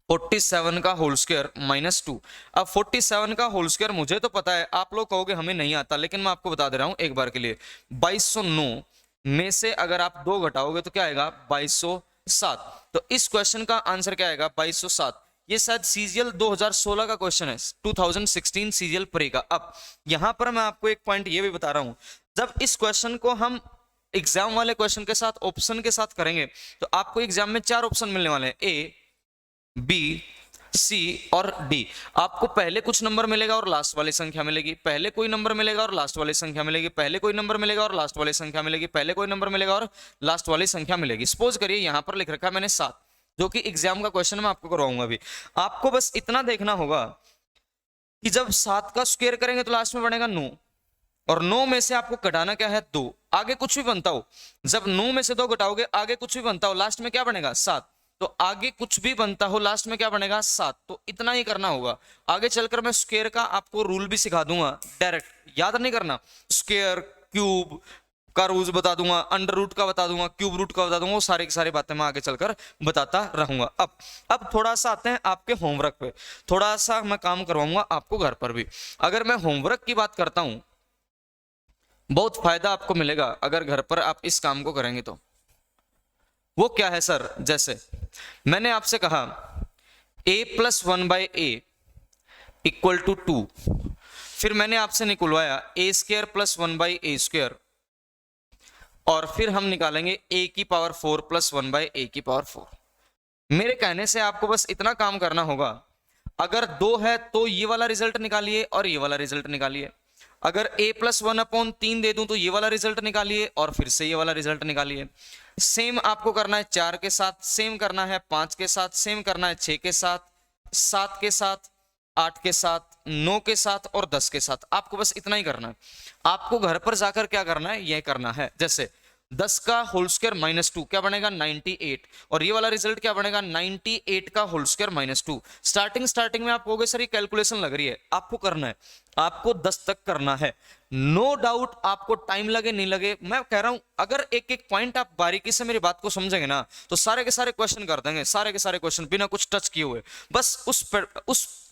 S1: 47 का होल स्क्वायर माइनस 2। अब 47 का होल स्क्वायर मुझे तो पता है, आप लोग कहोगे हमें नहीं आता, लेकिन मैं आपको बता दे रहा हूं एक बार के लिए। 2209 में से अगर आप 2 घटाओगे तो क्या आएगा 2207। तो इस क्वेश्चन का आंसर क्या आएगा 2207। ये शायद सीजीएल 2016 का क्वेश्चन है, 2016 सीजीएल प्री का। अब यहां पर मैं आपको एक पॉइंट ये भी बता रहा हूं, जब इस क्वेश्चन को हम एग्जाम वाले क्वेश्चन के साथ ऑप्शन के साथ करेंगे तो आपको एग्जाम में 4 ऑप्शन मिलने वाले हैं, ए बी सी और डी। आपको पहले कुछ नंबर मिलेगा और लास्ट वाली संख्या मिलेगी, पहले कोई नंबर मिलेगा और लास्ट वाली संख्या मिलेगी, पहले कोई नंबर मिलेगा और लास्ट वाली संख्या मिलेगी, पहले कोई नंबर मिलेगा और लास्ट वाली संख्या मिलेगी। सपोज करिए यहां पर लिख रखा है मैंने 7, जो कि एग्जाम का क्वेश्चन मैं आपको करवाऊंगा अभी। आपको बस इतना देखना होगा कि जब 7 का स्क्वायर करेंगे तो लास्ट में बनेगा 9, और 9 में से आपको घटाना क्या है 2, आगे कुछ भी बनता हो, जब 9 में से 2 घटाओगे आगे कुछ भी बनता हो लास्ट में क्या बनेगा 7, तो आगे कुछ भी बनता हो लास्ट में क्या बनेगा 7। तो इतना ही करना होगा। आगे चलकर मैं स्क्वायर का आपको रूल भी सिखा दूंगा, डायरेक्ट याद नहीं करना, स्क्वायर क्यूब का रूल बता दूंगा, अंडर रूट का बता दूंगा, क्यूब रूट का बता दूंगा, वो सारी की सारी बातें मैं आगे चलकर बताता रहूंगा। अब थोड़ा सा आते हैं आपके होमवर्क पे, थोड़ा सा मैं काम करवाऊंगा आपको घर पर भी। अगर मैं होमवर्क की बात करता हूं, बहुत फायदा आपको मिलेगा अगर घर पर आप इस काम को करेंगे तो। वो क्या है सर, जैसे मैंने आपसे कहा a plus 1/a equal to 2, फिर मैंने आपसे निकलवाया a square plus 1/a square, और फिर हम निकालेंगे a की पावर 4 प्लस 1/a की पावर 4। मेरे कहने से आपको बस इतना काम करना होगा, अगर 2 है तो ये वाला रिजल्ट निकालिए और ये वाला रिजल्ट निकालिए, अगर a प्लस 1/3 दे दूं तो ये वाला रिजल्ट निकालिए और फिर से ये वाला रिजल्ट निकालिए। सेम आपको करना है 4 के साथ, सेम करना है 5 के साथ, सेम करना है 6 के साथ, 7 के साथ, 8 के साथ, 9 के साथ और 10 के साथ। आपको बस इतना ही करना है। आपको घर पर जाकर क्या करना है, यह करना है। जैसे 10 का होल स्क्वायर माइनस 2 क्या बनेगा 98, और ये वाला रिजल्ट क्या बनेगा 98 का होल स्क्वायर माइनस 2। स्टार्टिंग में आप कहोगे सर ये कैलकुलेशन लग रही है, आपको करना है, आपको 10 तक करना है। नो डाउट आपको टाइम लगे नहीं लगे, मैं कह रहा हूं अगर एक एक पॉइंट आप बारीकी से मेरी बात को समझेंगे ना तो सारे के सारे क्वेश्चन कर देंगे, सारे के सारे क्वेश्चन बिना कुछ टच किए हुए। बस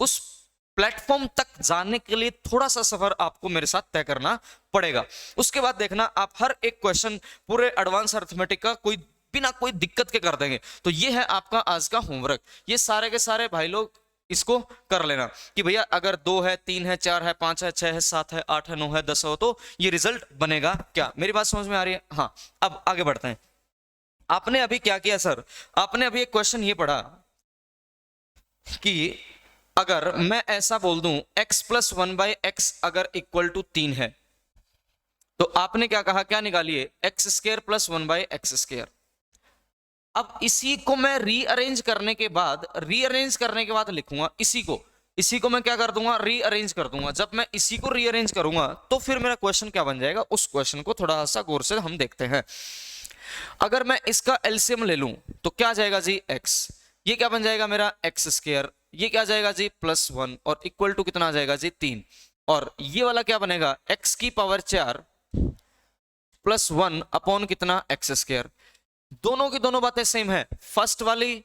S1: उस प्लेटफॉर्म तक जाने के लिए थोड़ा सा सफर आपको मेरे साथ तय करना पड़ेगा। उसके बाद देखना आप हर एक क्वेश्चन पूरे एडवांस अरिथमेटिक का कोई बिना कोई दिक्कत के कर देंगे। तो ये है आपका आज का होमवर्क। ये सारे के सारे भाई लोग इसको कर लेना कि भैया अगर 2 है, 3 है, 4 है, 5 है, 6 है, 7 है, 8 है, 9 है, 10 हो तो ये रिजल्ट बनेगा क्या। मेरी बात समझ में आ रही है? हाँ, अब आगे बढ़ते हैं। आपने अभी क्या किया सर, आपने अभी एक क्वेश्चन ये पढ़ा कि अगर मैं ऐसा बोल दूं x प्लस 1/x अगर इक्वल टू 3 है तो आपने क्या कहा, क्या निकालिए x square plus 1/x square. अब इसी को मैं रीअरेंज करने के बाद लिखूंगा इसी को मैं क्या कर दूंगा, रीअरेंज कर दूंगा। जब मैं इसी को रीअरेंज करूंगा तो फिर मेरा क्वेश्चन क्या बन जाएगा, उस क्वेश्चन को थोड़ा सा गौर से हम देखते हैं। अगर मैं इसका एलसीएम ले लूं तो क्या आ जाएगा जी x, ये क्या बन जाएगा मेरा x स्क्वायर, ये क्या आ जाएगा जी प्लस 1 और इक्वल टू कितना आ जाएगा जी 3, और ये वाला क्या बनेगा x की पावर 4 प्लस 1 अपॉन कितना x स्क्वायर। दोनों की दोनों बातें सेम है। फर्स्ट वाली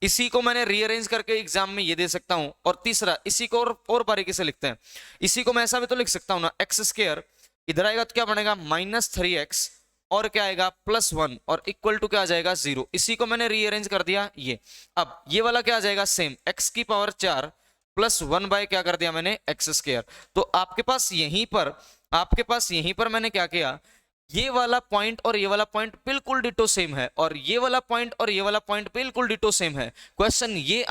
S1: इसी को मैंने रीअरेंज करके एग्जाम में ये दे सकता हूं, और तीसरा इसी को और बारीकी से लिखते हैं। इसी को मैं ऐसा भी तो लिख सकता हूं ना, एक्स स्क्वायर इधर आएगा तो क्या बनेगा -3x और क्या आएगा +1 और इक्वल टू क्या आ जाएगा 0। इसी को मैंने रीअरेंज कर दिया ये। अब ये वाला क्या आ जाएगा सेम, x की पावर 4 प्लस 1 बाय क्या कर दिया मैंने x स्क्वायर। तो आपके पास यहीं पर मैंने क्या किया, ये वाला पॉइंट और ये वाला पॉइंट बिल्कुल डिटो सेम है, और ये वाला पॉइंट और ये वाला पॉइंट बिल्कुल डिटो सेम है। क्वेश्चन ये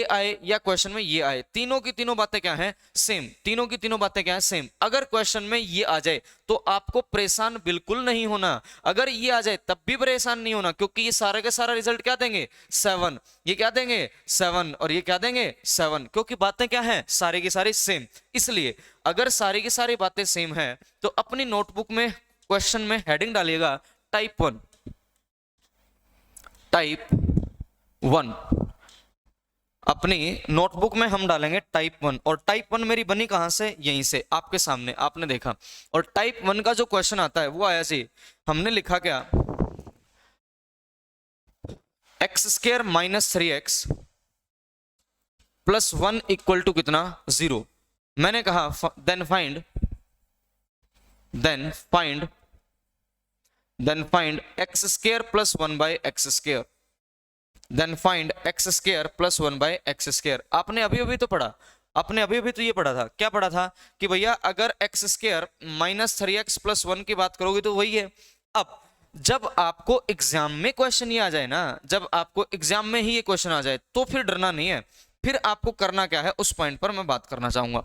S1: आए या क्वेश्चन में ये आए, तीनों की तीनों बातें क्या हैं सेम, तीनों की तीनों बातें क्या हैं सेम। अगर क्वेश्चन में ये आ जाए तो आपको परेशान बिल्कुल नहीं होना, अगर ये आ जाए तब भी परेशान नहीं होना, क्योंकि ये सारे का सारा रिजल्ट क्या देंगे 7, ये क्या देंगे 7 और ये क्या देंगे 7, क्योंकि बातें क्या हैं सारी की सारी सेम। इसलिए अगर सारी की सारी बातें सेम है तो अपनी नोटबुक में क्वेश्चन में हेडिंग डालिएगा टाइप 1, टाइप 1। अपनी नोटबुक में हम डालेंगे टाइप 1, और टाइप 1 मेरी बनी कहां से, यहीं से आपके सामने आपने देखा। और टाइप 1 का जो क्वेश्चन आता है वो आया जी, हमने लिखा क्या, x² minus 3x plus 1 equal to कितना, 0। मैंने कहा then find x² plus 1 by x², then find x² plus 1 by x²। आपने अभी अभी तो पढ़ा, आपने अभी अभी तो ये पढ़ा था, क्या पढ़ा था कि भैया अगर x² माइनस 3x प्लस 1 की बात करोगे तो वही है। अब जब आपको एग्जाम में क्वेश्चन ये आ जाए ना, जब आपको एग्जाम में ही ये क्वेश्चन आ जाए तो फिर डरना नहीं है, फिर आपको करना क्या है उस पॉइंट पर मैं बात करना चाहूंगा।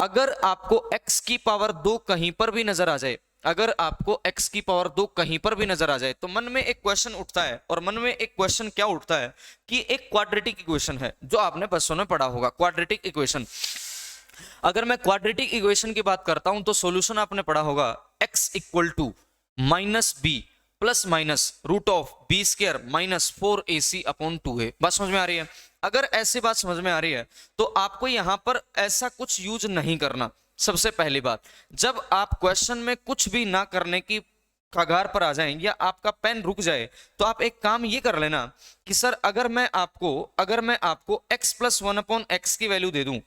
S1: अगर आपको x की पावर 2 कहीं पर भी नजर आ जाए, अगर आपको x की पावर 2 कहीं पर भी नजर आ जाए तो मन में एक क्वेश्चन उठता है, और मन में एक क्वेश्चन क्या उठता है कि एक क्वाड्रेटिक इक्वेशन है जो आपने बच्चों में पढ़ा होगा, क्वाड्रेटिक इक्वेशन। अगर मैं क्वाड्रेटिक इक्वेशन की बात करता हूं तो सॉल्यूशन आपने पढ़ा होगा x equal to minus B plus minus root of b² minus 4ac upon 2a। बात समझ में आ रही है? अगर ऐसी बात समझ में आ रही है तो आपको यहां पर ऐसा कुछ यूज नहीं करना। सबसे पहली बात, जब आप क्वेश्चन में कुछ भी ना करने की कगार पर आ जाएं या आपका पेन रुक जाए तो आप एक काम ये कर लेना कि सर अगर मैं आपको x प्लस 1 अपॉन एक्स की वैल्यू दे दूं,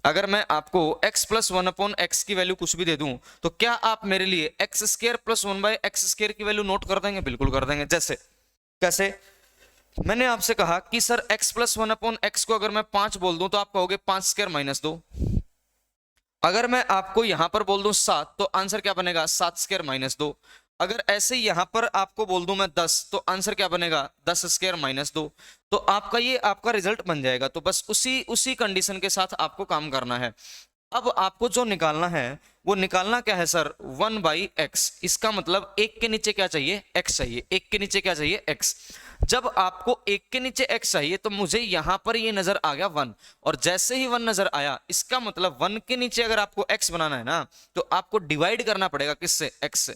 S1: अगर मैं आपको x प्लस 1 अपॉन एक्स की वैल्यू कुछ भी दे दूं तो क्या आप मेरे लिए x² प्लस 1 बाई x² की वैल्यू नोट कर देंगे? बिल्कुल कर देंगे। जैसे कैसे? मैंने आपसे कहा कि sir x plus 1 upon x को अगर मैं 5 बोल दूं तो आप कहोगे 5² माइनस 2। अगर मैं आपको यहां पर बोल दूं 7 तो आंसर क्या बनेगा, 7² माइनस 2। अगर ऐसे यहां पर आपको बोल दूं मैं 10 तो आंसर क्या बनेगा, 10² माइनस 2। तो आपका ये आपका रिजल्ट बन जाएगा। तो बस उसी कंडीशन के साथ आपको काम करना है। अब आपको जो निकालना है वो निकालना क्या है सर, 1 बाई एक्स। इसका मतलब एक के नीचे क्या चाहिए, x चाहिए। एक के नीचे क्या चाहिए, x। जब आपको एक के नीचे x चाहिए तो मुझे यहां पर ये नजर आ गया 1, और जैसे ही 1 नजर आया इसका मतलब 1 के नीचे अगर आपको x बनाना है ना तो आपको डिवाइड करना पड़ेगा किससे, x से।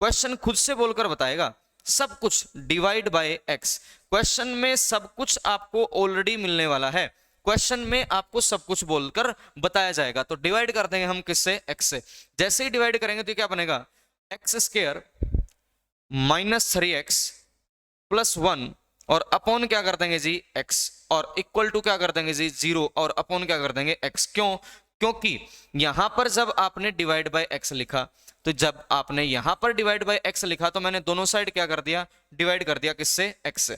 S1: क्वेश्चन खुद से बोलकर बताएगा सब कुछ डिवाइड बाय x। क्वेश्चन में सब कुछ आपको ऑलरेडी मिलने वाला है, क्वेश्चन में आपको सब कुछ बोलकर बताया जाएगा। तो डिवाइड कर देंगे हम किससे, x से। जैसे ही डिवाइड करेंगे तो क्या बनेगा, x² माइनस 3x प्लस 1 और अपॉन क्या कर देंगे जी, x, और इक्वल टू क्या कर देंगे जी, 0, और अपॉन क्या कर देंगे x। क्यों? क्योंकि यहां पर जब आपने डिवाइड बाय x लिखा, तो जब आपने यहां पर डिवाइड बाय x लिखा तो मैंने दोनों साइड क्या कर दिया, डिवाइड कर दिया किससे, x से।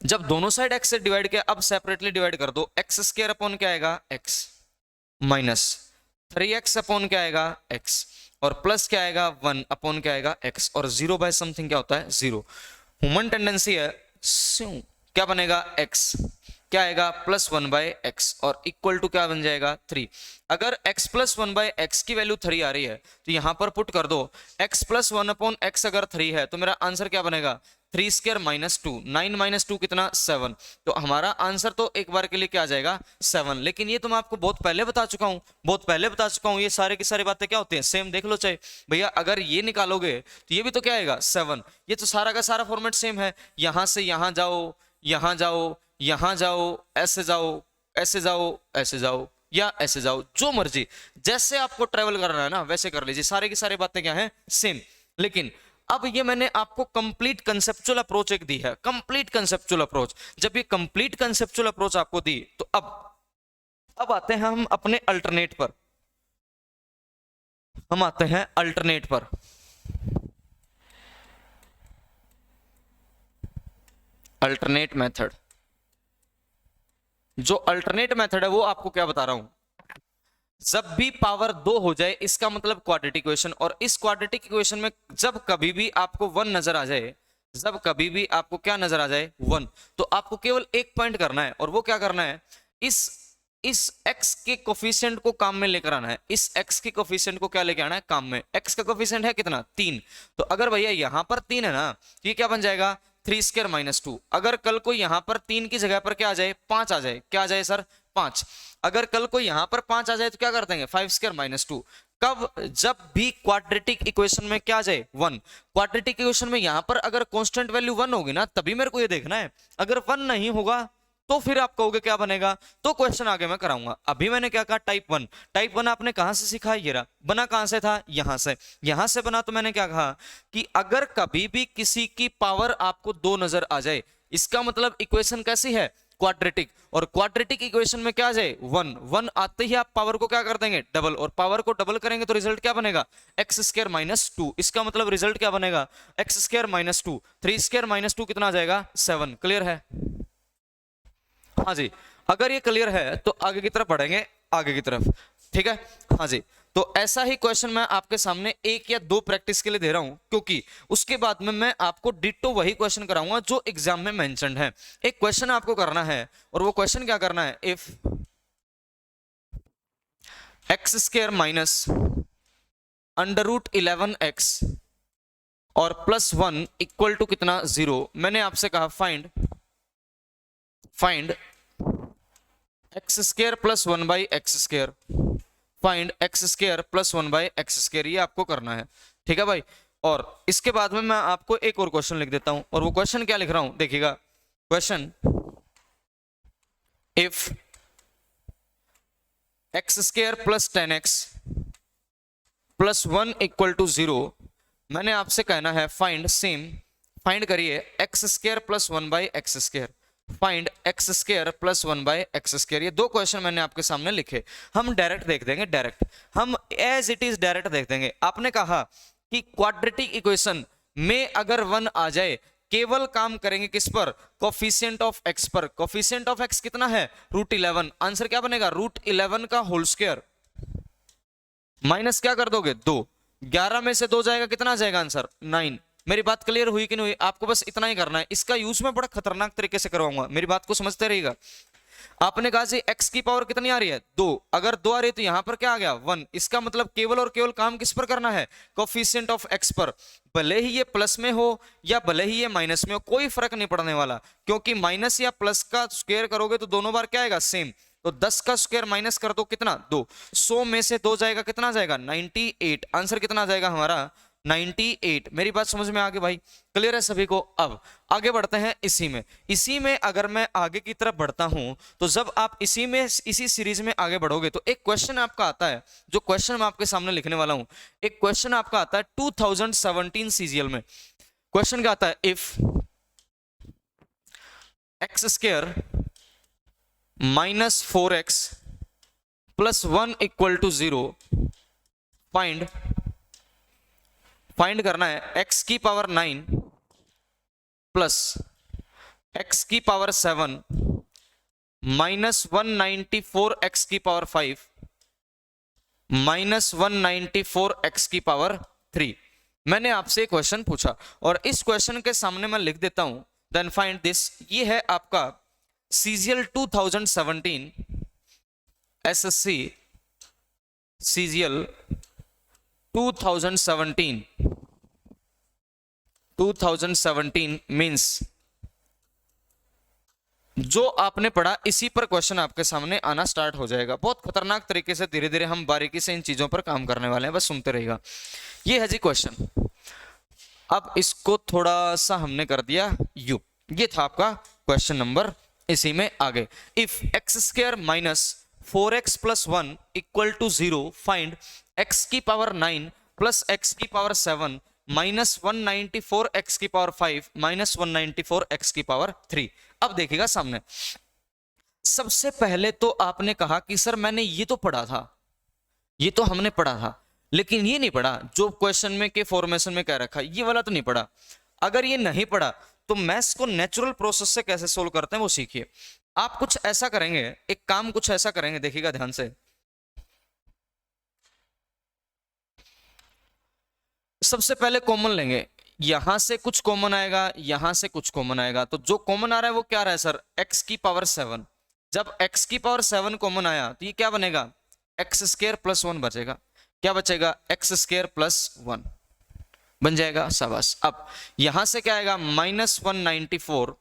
S1: जब दोनों साइड x से डिवाइड किया, अब सेपरेटली डिवाइड कर दो। x² अपॉन क्या आएगा, x माइनस 3x अपॉन क्या आएगा, x, और प्लस क्या आएगा 1 अपॉन क्या आएगा, x, और 0 बाय समथिंग क्या होता है, 0। ह्यूमन टेंडेंसी है, क्या बनेगा, x, क्या आएगा, प्लस 1 बाय एक्स, और इक्वल टू क्या बन जाएगा, 3। अगर x प्लस 1 बाय एक्स की वैल्यू 3 आ रही है तो यहां पर पुट कर दो x प्लस 1 अपॉन एक्स अगर 3 है तो मेरा आंसर क्या बनेगा, 3² माइनस 2। 9 माइनस 2 कितना, 7। तो हमारा आंसर तो एक बार के लिए क्या आ जाएगा, 7। लेकिन ये तो मैं आपको बहुत पहले बता चुका हूं, ये सारे की सारी बातें क्या होती हैं, सेम। देख लो चाहे भैया, अगर ये निकालोगे तो ये भी तो क्या आएगा, 7। ये तो सारा का सारा फॉर्मेट सेम है। यहां से यहां जाओ, यहां जाओ, यहां जाओ, ऐसे जाओ, ऐसे जाओ, ऐसे जाओ, या ऐसे जाओ, जो मर्जी, जैसे आपको ट्रेवल करना है ना वैसे कर लीजिए। सारे की सारी बातें क्या हैं, सेम। लेकिन अब ये मैंने आपको कंप्लीट कंसेप्चुअल अप्रोच एक दी है, कंप्लीट कंसेप्चुअल अप्रोच। जब ये कंप्लीट कंसेप्चुअल अप्रोच आपको दी तो अब आते हैं हम अपने अल्टरनेट पर। हम आते हैं अल्टरनेट पर। अल्टरनेट मेथड, जो अल्टरनेट मेथड है वो आपको क्या बता रहा हूं, जब भी पावर 2 हो जाए इसका मतलब क्वाड्रेटिक इक्वेशन। और इस क्वाड्रेटिक इक्वेशन में जब कभी भी आपको 1 नजर आ जाए, जब कभी भी आपको क्या नजर आ जाए, 1, तो आपको केवल एक पॉइंट करना है, और वो क्या करना है, इस x के कोफिशिएंट को काम में लेकर आना है। इस x के कोफिशिएंट को क्या लेके आना है, काम में। x का कोफिशिएंट है कितना, 3। तो अगर भैया यहां पर 3 है ना तो ये क्या बन जाएगा, 3² माइनस 2। अगर कल को यहां पर 3 की जगह पर क्या आ जाए, 5 आ जाए, क्या आ जाए सर, 5। अगर कल को यहां पर 5 आ जाए तो क्या कर देंगे, 5² माइनस 2। कब? जब भी क्वाड्रेटिक इक्वेशन में क्या आ जाए? 1। क्वाड्रेटिक इक्वेशन में यहां पर अगर कांस्टेंट वैल्यू 1 होगी ना, तभी मेरे को ये देखना है। अगर 1 नहीं होगा तो फिर आप कहोगे क्या बनेगा। तो क्वेश्चन आगे मैं कराऊंगा। अभी मैंने क्या कहा? टाइप 1। टाइप 1 आपने कहां से सीखा? ये रहा। बना कहां से था? यहां से। यहां से बना तो मैंने क्या कहा कि अगर कभी भी किसी की पावर आपको 2 नजर आ जाए, इसका मतलब इक्वेशन कैसी है? क्वाड्रेटिक। और क्वाड्रेटिक इक्वेशन में क्या आ जाए? 1। 1 आते ही आप पावर को क्या कर देंगे? डबल। और पावर को डबल करेंगे तो रिजल्ट क्या बनेगा? X square minus 2। इसका मतलब रिजल्ट क्या बनेगा? X square minus 2। 3 square minus 2 कितना आ जाएगा? 7। क्लियर है? हाँ जी। अगर ये क्लियर है तो आगे की तरफ बढ़ेंगे, आगे की तरफ। ठीक है? हाँ जी। तो ऐसा ही क्वेश्चन मैं आपके सामने 1 या 2 प्रैक्टिस के लिए दे रहा हूं, क्योंकि उसके बाद में मैं आपको डिट्टो वही क्वेश्चन कराऊंगा जो एग्जाम में मेंशन्ड है। एक क्वेश्चन आपको करना है, और वो क्वेश्चन क्या करना है? If x square minus under root 11x और प्लस 1 इक्वल टू कितना? 0। मैंने आपसे कहा find x square plus 1 by x square. Find x square plus 1 by x square, ये आपको करना है। ठीक है भाई? और इसके बाद में मैं आपको एक और क्वेश्चन लिख देता हूं, और वो क्वेश्चन क्या लिख रहा हूं देखिएगा। Question if x square plus 10x plus 1 equal to 0, मैंने आपसे कहना है फाइंड सेम, फाइंड करिए x square plus 1 by x square. Find x square plus 1 by x square. ये 2 क्वेश्चन मैंने आपके सामने लिखे। हम डायरेक्ट देख देंगे, डायरेक्ट हम एज इट इज डायरेक्ट देख देंगे। आपने कहा कि क्वाड्रेटिक इक्वेशन में अगर 1 आ जाए, केवल काम करेंगे किस पर? कोफिशिएंट ऑफ एक्स पर। कोफिशिएंट ऑफ एक्स कितना है? रूट 11। आंसर क्या बनेगा? रूट 11 का होल स्क्वायर माइनस क्या कर दोगे? 2। 11 में से 2 जाएगा, कितना आ जाएगा आंसर? 9। मेरी बात क्लियर हुई कि नहीं हुई? आपको बस इतना ही करना है। इसका यूज मैं बड़ा खतरनाक तरीके से करवाऊंगा, मेरी बात को समझते रहिएगा। आपने कहा जी x की पावर कितनी आ रही है? 2। अगर 2 आ रही है तो यहां पर क्या आ गया? 1। इसका मतलब केवल और केवल काम किस पर करना है? कोफिशिएंट ऑफ x पर। भले ही ये प्लस में हो या भले ही ये माइनस में हो, कोई फर्क नहीं पड़ने वाला, क्योंकि माइनस या प्लस का स्क्वायर करोगे तो दोनों बार क्या आएगा? सेम। तो 10 का स्क्वायर माइनस कर दो, कितना? 2। 100 में से 2 जाएगा, कितना आ जाएगा? 98। आंसर कितना आ जाएगा हमारा? 98। मेरी बात समझ में आ गई भाई? क्लियर है सभी को? अब आगे बढ़ते हैं। इसी में अगर मैं आगे की तरफ बढ़ता हूं, तो जब आप इसी सीरीज में आगे बढ़ोगे तो एक क्वेश्चन आपका आता है, जो क्वेश्चन मैं आपके सामने लिखने वाला हूं। एक क्वेश्चन आपका आता है 2017 सीजीएल में। क्वेश्चन क्या आता है? If x square minus 4x plus 1 equal to 0, find करना है x की पावर 9 प्लस x की पावर 7 माइनस 194 x की पावर 5 माइनस 194 x की पावर 3। मैंने आपसे क्वेश्चन पूछा, और इस क्वेश्चन के सामने मैं लिख देता हूं, देन फाइंड दिस। ये है आपका सीजीएल 2017 एसएससी सीजीएल 2017 मींस जो आपने पढ़ा इसी पर क्वेश्चन आपके सामने आना स्टार्ट हो जाएगा। बहुत खतरनाक तरीके से धीरे धीरे हम बारीकी से इन चीजों पर काम करने वाले हैं, बस सुनते रहिएगा। ये है जी क्वेश्चन। अब इसको थोड़ा सा हमने कर दिया यू। ये था आपका क्वेश्चन नंबर। इसी में आगे, if x square minus 4x plus 1 equal to 0, find x की पावर 9 प्लस x की पावर 7 माइनस 194 x की पावर 5 माइनस 194 x की पावर 3। अब देखिएगा सामने, सबसे पहले तो आपने कहा कि सर मैंने ये तो पढ़ा था, ये तो हमने पढ़ा था, लेकिन ये नहीं पढ़ा जो क्वेश्चन में के फॉर्मेशन में कह रखा, ये वाला तो नहीं पढ़ा। अगर ये नहीं पढ़ा तो मैथ्स को नेचुरल प्रोसेस से कैसे सोल्व करते हैं वो सीखिए। आप कुछ ऐसा करेंगे, एक काम कुछ ऐसा करेंगे, देखिएगा ध्यान से। सबसे पहले कॉमन लेंगे, यहां से कुछ कॉमन आएगा, यहां से कुछ कॉमन आएगा, तो जो कॉमन आ रहा है वो क्या रहा है सर? x की पावर 7। जब x की पावर 7 कॉमन आया तो ये क्या बनेगा? एक्स स्क्वायर प्लस 1 बचेगा। क्या बचेगा? एक्स स्क्वायर प्लस 1 बन जाएगा, शाबाश। अब यहां से क्या आएगा? माइनस 194,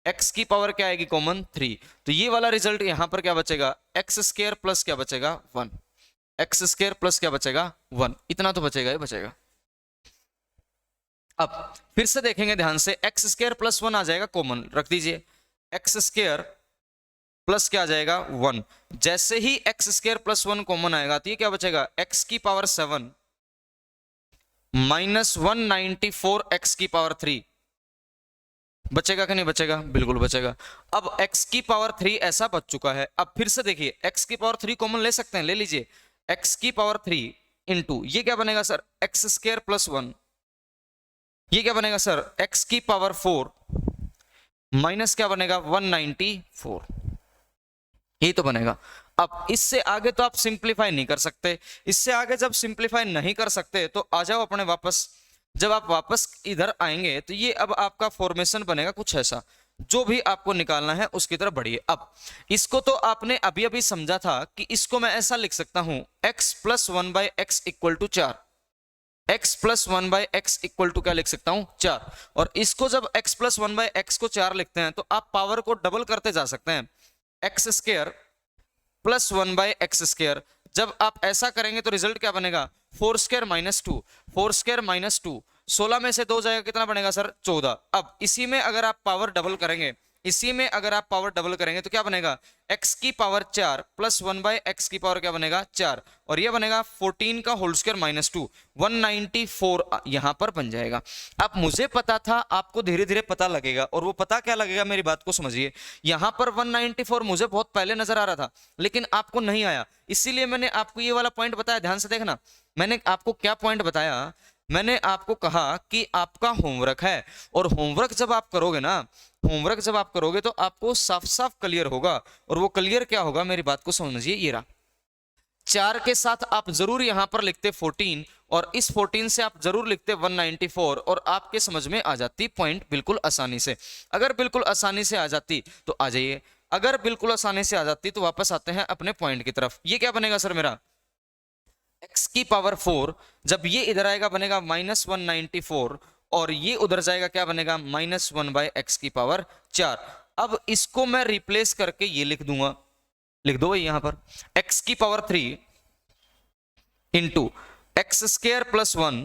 S1: x की पावर क्या आएगी? कॉमन 3। तो ये वाला रिजल्ट यहां पर क्या बचेगा? एक्स स्क्वायर प्लस क्या बचेगा? 1। एक्स स्क्वायर प्लस क्या बचेगा 1, इतना तो बचेगा ही बचेगा। अब फिर से देखेंगे ध्यान से, एक्स स्क्वायर प्लस 1 आ जाएगा कॉमन, रख दीजिए एक्स स्क्वायर प्लस क्या आ जाएगा 1। जैसे ही एक्स स्क्वायर प्लस 1 कॉमन आएगा तो ये क्या बचेगा, एक्स की पावर 7 माइनस 194 एक्स की पावर 3, बचेगा कि नहीं बचेगा, बिल्कुल बचेगा। अब x की पावर 3 ऐसा बच चुका है। अब फिर से देखिए x की पावर 3 कॉमन ले सकते हैं, ले लीजिए x की पावर 3 इंटू ये क्या बनेगा सर एक्स स्क्वायर प्लस 1, ये क्या बनेगा सर x की पावर 4 माइनस क्या बनेगा 194, यही तो बनेगा। अब इससे आगे तो आप सिंप्लीफाई नहीं कर सकते, इससे आगे जब सिंप्लीफाई नहीं कर सकते तो आ जाओ अपने वापस। जब आप वापस इधर आएंगे तो ये अब आपका फॉर्मेशन बनेगा कुछ ऐसा, जो भी आपको निकालना है उसकी तरफ बढ़िए। अब इसको तो आपने अभी अभी समझा था कि इसको मैं ऐसा लिख सकता हूं x plus 1/x equal to 4, x plus 1/x equal to क्या लिख सकता हूं 4। और इसको जब x प्लस 1/x को 4 लिखते हैं तो आप पावर को डबल करते जा सकते हैं, x square plus 1/x square. जब आप ऐसा करेंगे तो रिजल्ट क्या बनेगा 4 स्क्वायर माइनस 2, 4 स्क्वायर माइनस 2, 16 में से 2 जाएगा कितना बनेगा सर 14। अब इसी में अगर आप पावर डबल करेंगे, इसी में अगर आप पावर डबल करेंगे तो क्या बनेगा x की पावर 4 प्लस 1/x की पावर क्या बनेगा 4, और ये बनेगा 14 का होल स्क्वायर माइनस 2, 194 यहां पर बन जाएगा। अब मुझे पता था, आपको धीरे धीरे पता लगेगा, और वो पता क्या लगेगा मेरी बात को समझिए। यहां पर 194 मुझे बहुत पहले नजर आ रहा था लेकिन आपको नहीं आया, इसीलिए मैंने आपको ये वाला पॉइंट बताया, ध्यान से देखना। मैंने आपको क्या पॉइंट बताया, मैंने आपको कहा कि आपका होमवर्क है, और होमवर्क जब आप करोगे ना, होमवर्क जब आप करोगे तो आपको साफ साफ क्लियर होगा। और वो क्लियर क्या होगा मेरी बात को समझिए, ये रहा 4 के साथ आप जरूर यहां पर लिखते 14, और इस 14 से आप जरूर लिखते 194, और आपके समझ में आ जाती पॉइंट बिल्कुल आसानी से। अगर बिल्कुल आसानी से आ जाती तो आ जाइए, अगर बिल्कुल आसानी से आ जाती तो वापस आते हैं अपने पॉइंट की तरफ। ये क्या बनेगा सर मेरा x की पावर 4, जब ये इधर आएगा बनेगा माइनस 194, और ये उधर जाएगा क्या बनेगा माइनस 1/x की पावर 4। अब इसको मैं रिप्लेस करके ये लिख दूंगा, लिख दो भाई यहां पर x की power 3 into x square plus 1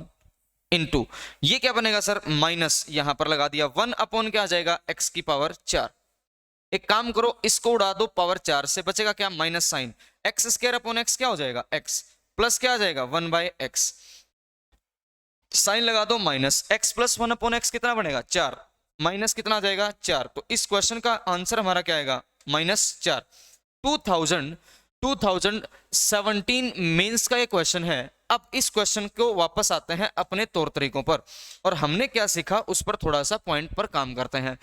S1: into ये क्या बनेगा सर माइनस, यहां पर लगा दिया 1 अपॉन क्या आ जाएगा x की पावर 4। एक काम करो इसको उड़ा दो पावर 4 से, बचेगा क्या minus sine, x square upon x क्या हो जाएगा x, प्लस क्या आ जाएगा 1/x, साइन लगा दो minus x plus 1 upon x कितना बनेगा 4, माइनस कितना आ जाएगा 4। तो इस क्वेश्चन का आंसर हमारा क्या आएगा -4। 2017 मेंस का ये क्वेश्चन है। अब इस क्वेश्चन को वापस आते हैं अपने तौर तरीकों पर, और हमने क्या सीखा उस पर थोड़ा सा पॉइंट पर काम करते हैं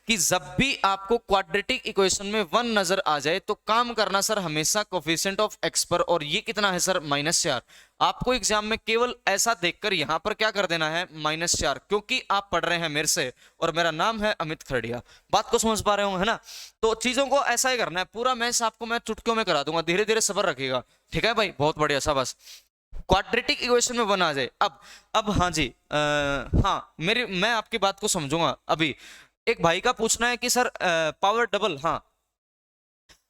S1: कि जब भी आपको क्वाड्रेटिक इक्वेशन में 1 नजर आ जाए तो काम करना सर हमेशा कोफिशिएंट ऑफ x पर, और ये कितना है सर -4। आपको एग्जाम में केवल ऐसा देखकर यहां पर क्या कर देना है -4, क्योंकि आप पढ़ रहे हैं मेरे से और मेरा नाम है अमित खरड़िया। बात को समझ पा रहे होंगे है ना। तो चीजों को ऐसा ही करना है, पूरा मैथ्स आपको मैं चुटकियों में करा दूंगा, धीरे धीरे सब्र रखिएगा, ठीक है भाई, बहुत बढ़िया सा। बस क्वाड्रेटिक इक्वेशन में 1 आ जाए। अब हाँ जी, हाँ मैं आपकी बात को समझूंगा। अभी एक भाई का पूछना है कि सर पावर डबल, हाँ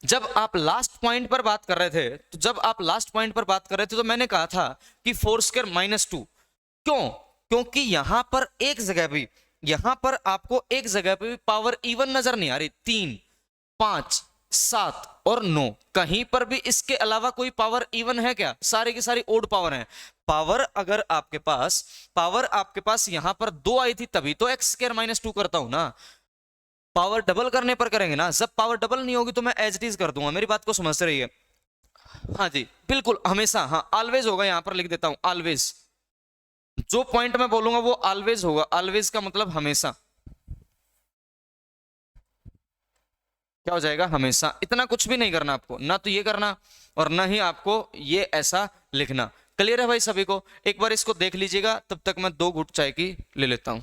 S1: जब आप लास्ट पॉइंट पर बात कर रहे थे, तो जब आप लास्ट पॉइंट पर बात कर रहे थे तो मैंने कहा था कि 4 स्क्वायर -2, क्यों, क्योंकि यहां पर एक जगह भी, यहां पर आपको एक जगह पे भी पावर इवन नजर नहीं आ रही, 3 5 7 और 9, कहीं पर भी इसके अलावा कोई पावर इवन है क्या, सारी की सारी ओड पावर है। पावर अगर आपके पास, पावर आपके पास यहां पर 2 आई थी तभी तो x स्क्वायर -2 करता हूं ना, पावर डबल करने पर करेंगे ना। जब पावर डबल नहीं होगी तो मैं एज इट इज कर दूंगा, मेरी बात को समझ रही है। हाँ जी बिल्कुल, हमेशा, हाँ ऑलवेज होगा, यहां पर लिख देता हूं ऑलवेज, जो पॉइंट मैं बोलूंगा वो ऑलवेज होगा, ऑलवेज का मतलब हमेशा, क्या हो जाएगा हमेशा। इतना कुछ भी नहीं करना आपको, ना तो ये करना और ना ही आपको ये ऐसा लिखना। क्लियर है भाई सभी को। एक बार इसको देख लीजिएगा, तब तक मैं 2 घूंट चाय की ले लेता हूं।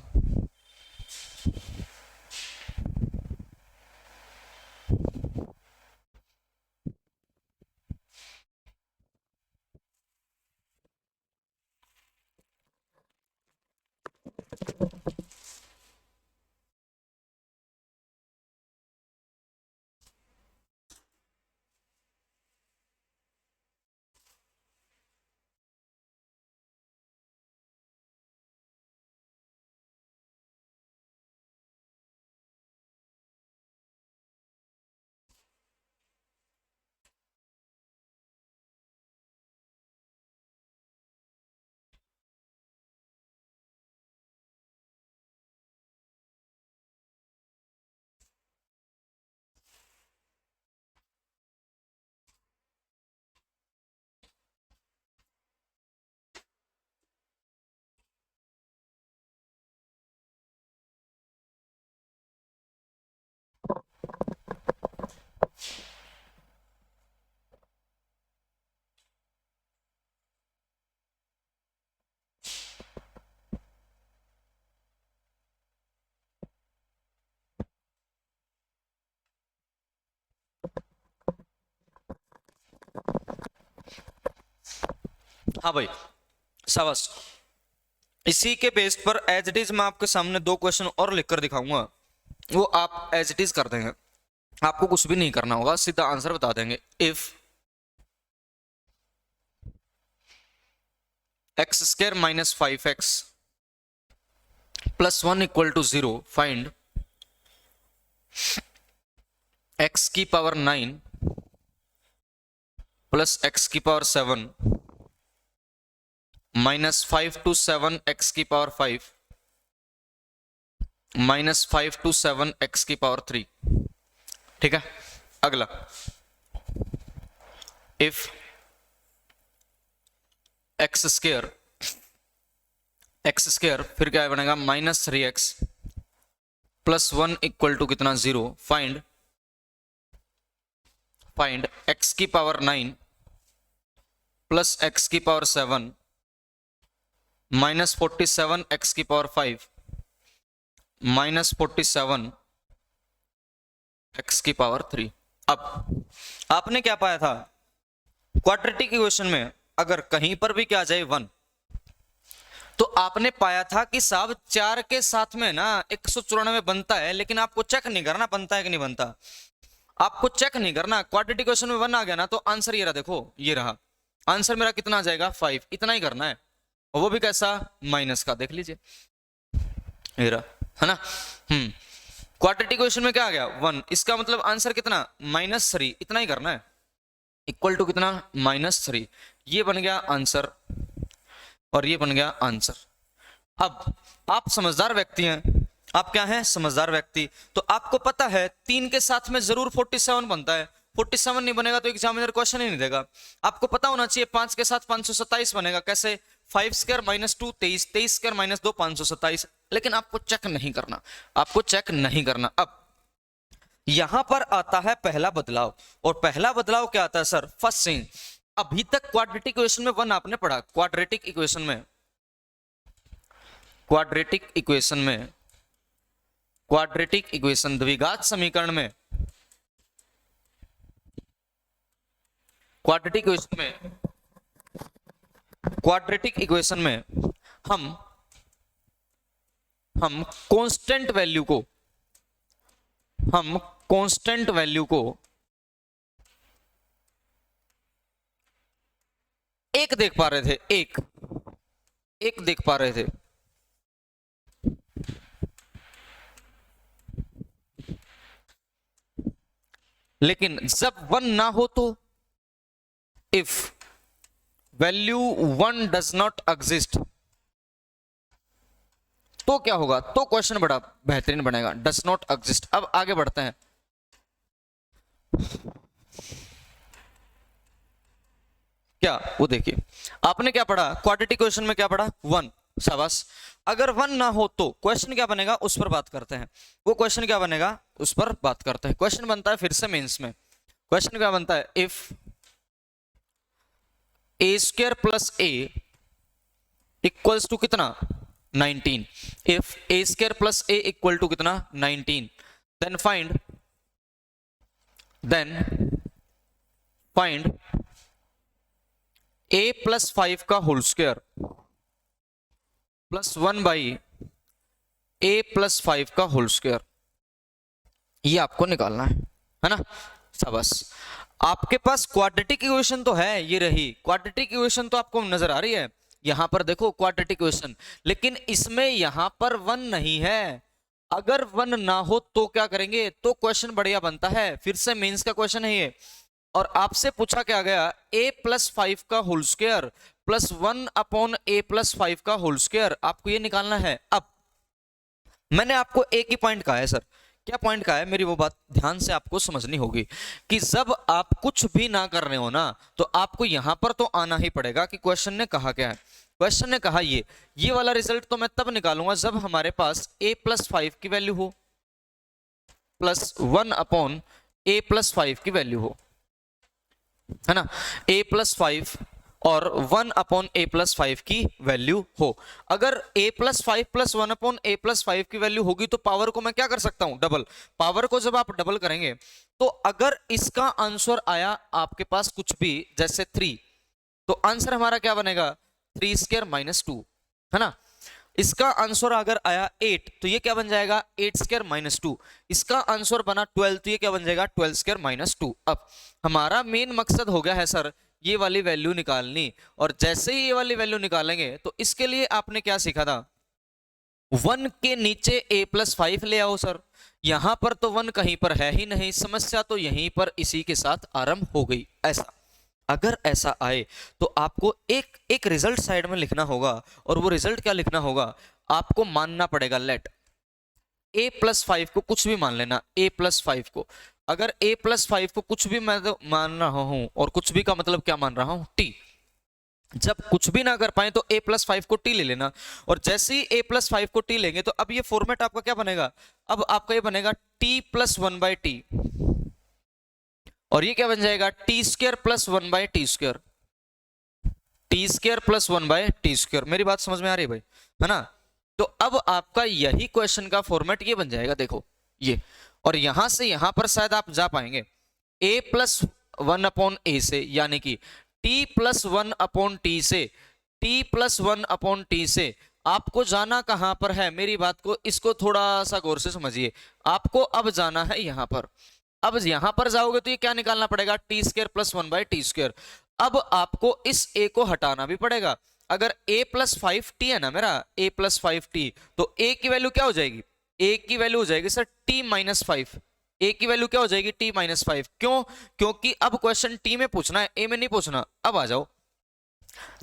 S1: हाँ भाई, शाबाश। इसी के बेस पर एज इट इज मैं आपके सामने दो क्वेश्चन और लिखकर दिखाऊंगा, वो आप एज इट इज कर देंगे, आपको कुछ भी नहीं करना होगा, सीधा आंसर बता देंगे। If x square minus 5x plus 1 equal to 0, find x की पावर 9 प्लस x की पावर 7 माइनस 5 to 7 x की पावर 5 माइनस 5 to 7 x की पावर 3। ठीक है, अगला इफ एक्स स्क्वायर फिर क्या बनेगा minus 3x plus 1 equal to कितना 0, फाइंड x की पावर 9 प्लस x की पावर 7 माइनस 47 x की पावर 5 माइनस 47 x की पावर 3। अब आपने क्या पाया था, क्वाड्रेटिक इक्वेशन में अगर कहीं पर भी क्या आ जाए 1, तो आपने पाया था कि साहब 4 के साथ में ना 194 बनता है, लेकिन आपको चेक नहीं करना बनता है कि नहीं बनता, आपको चेक नहीं करना। क्वाड्रेटिक इक्वेशन में 1 आ गया ना, तो आंसर ये रहा, देखो ये रहा आंसर मेरा, कितना आ जाएगा 5, इतना ही करना है, और वो भी कैसा, माइनस का, देख लीजिए ये रहा, है ना। क्वाड्रेटिक इक्वेशन में क्या आ गया 1, इसका मतलब आंसर कितना -3, इतना ही करना है, इक्वल टू कितना -3, ये बन गया आंसर और ये बन गया आंसर। अब आप समझदार व्यक्ति हैं, आप क्या हैं, समझदार व्यक्ति, तो आपको पता है 3 के साथ में जरूर 47 बनता है, 47 नहीं बनेगा तो एग्जामिनर क्वेश्चन ही नहीं देगा। आपको पता होना चाहिए 5 के साथ 527 बनेगा, कैसे, 5 स्क्वायर माइनस 2 23, 23 स्क्वायर माइनस 2 527, लेकिन आपको चेक नहीं करना, आपको चेक नहीं करना। अब यहां पर आता है पहला बदलाव, और पहला बदलाव क्या आता है सर, फर्स्ट थिंग, अभी तक क्वाड्रेटिक इक्वेशन में 1 आपने पढ़ा, क्वाड्रेटिक इक्वेशन द्विघात समीकरण में, क्वाड्रेटिक इक्वेशन में हम कांस्टेंट वैल्यू को एक देख पा रहे थे, एक देख पा रहे थे, लेकिन जब 1 ना हो तो, if value 1 does not exist, तो क्या होगा, तो क्वेश्चन बड़ा बेहतरीन बनेगा, डज नॉट एग्जिस्ट। अब आगे बढ़ते हैं, क्या वो देखिए, आपने क्या पढ़ा क्वाड्रेटिक इक्वेशन में, क्या पढ़ा 1, शाबाश। अगर 1 ना हो तो क्वेश्चन क्या बनेगा, उस पर बात करते हैं, वो क्वेश्चन क्या बनेगा उस पर बात करते हैं। क्वेश्चन बनता है फिर से मेंस में, क्वेश्चन क्या बनता है, if a square plus a equals to कितना 19, if a square plus a equal to कितना 19, देन फाइंड a प्लस 5 का whole square plus 1 by a plus 5 का होल स्क्वायर, ये आपको निकालना है ना, शाबाश। आपके पास क्वाड्रेटिक इक्वेशन तो है, ये रही क्वाड्रेटिक इक्वेशन, तो आपको नजर आ रही है, यहां पर देखो क्वाड्रेटिक इक्वेशन, लेकिन इसमें यहां पर 1 नहीं है। अगर 1 ना हो तो क्या करेंगे, तो क्वेश्चन बढ़िया बनता है, फिर से मेंस का क्वेश्चन है ये, और आपसे पूछा क्या गया, a प्लस 5 का whole square plus 1 upon a plus 5 का होल स्क्वायर, आपको ये निकालना है। अब मैंने आपको एक ही पॉइंट कहा है सर, क्या पॉइंट कहा है, मेरी वो बात ध्यान से आपको समझनी होगी कि जब आप कुछ भी ना कर रहे हो ना, तो आपको यहां पर तो आना ही पड़ेगा कि क्वेश्चन ने कहा क्या है। क्वेश्चन ने कहा ये वाला रिजल्ट तो मैं तब निकालूंगा जब हमारे पास a प्लस 5 की वैल्यू हो, प्लस 1 अपॉन a प्लस 5 की वैल्यू हो, है ना, a प्लस 5 और 1 अपॉन a प्लस 5 की वैल्यू हो। अगर a plus 5 plus 1 upon a plus 5 की वैल्यू होगी तो पावर को मैं क्या कर सकता हूं, डबल। पावर को जब आप डबल करेंगे तो अगर इसका आंसर आया आपके पास कुछ भी, जैसे 3, तो आंसर हमारा क्या बनेगा 3 स्क्वायर माइनस 2, है ना। इसका आंसर अगर आया 8 तो ये क्या बन जाएगा 8 स्क्वायर माइनस 2। इसका आंसर बना 12 तो ये क्या बन जाएगा 12 स्क्वायर माइनस 2। अब हमारा मेन मकसद हो गया है सर ये वाली वैल्यू निकालनी, और जैसे ही ये वाली वैल्यू निकालेंगे तो इसके लिए आपने क्या सीखा था 1 के नीचे a+5 ले आओ सर। यहां पर तो 1 कहीं पर है ही नहीं, समस्या तो यहीं पर इसी के साथ आरंभ हो गई। ऐसा अगर ऐसा आए तो आपको एक एक रिजल्ट साइड में लिखना होगा, और वो रिजल्ट क्या लिखना होगा आपको मानना पड़ेगा लेट a+5 को कुछ भी मान लेना, a+5 को अगर a+5 को कुछ भी मैं तो मान रहा हूं, और कुछ भी का मतलब क्या मान रहा हूं t। जब कुछ भी ना कर पाए तो a+5 को t ले लेना, और जैसे ही a+5 को t लेंगे तो अब ये फॉर्मेट आपका क्या बनेगा, अब आपका ये बनेगा t+1/t, और ये क्या बन जाएगा t² + 1/t², t² + 1/t²। मेरी बात समझ में आ रही है भाई, है ना। तो अब आपका यही क्वेश्चन का फॉर्मेट ये बन जाएगा, देखो ये, और यहां से यहां पर शायद आप जा पाएंगे a+1/a से, यानी कि t+1/t से, t+1/t से आपको जाना कहां पर है, मेरी बात को इसको थोड़ा सा गौर से समझिए। आपको अब जाना है यहां पर, अब यहां पर जाओगे तो ये क्या निकालना पड़ेगा t² + 1/t²। अब आपको इस a को हटाना भी पड़ेगा। अगर a+5t है ना मेरा, a+5t, तो a की वैल्यू क्या हो जाएगी, a की वैल्यू हो जाएगी सर t-5। a की वैल्यू क्या हो जाएगी t-5। क्यों, क्योंकि अब क्वेश्चन t में पूछना है, a में नहीं पूछना। अब आ जाओ,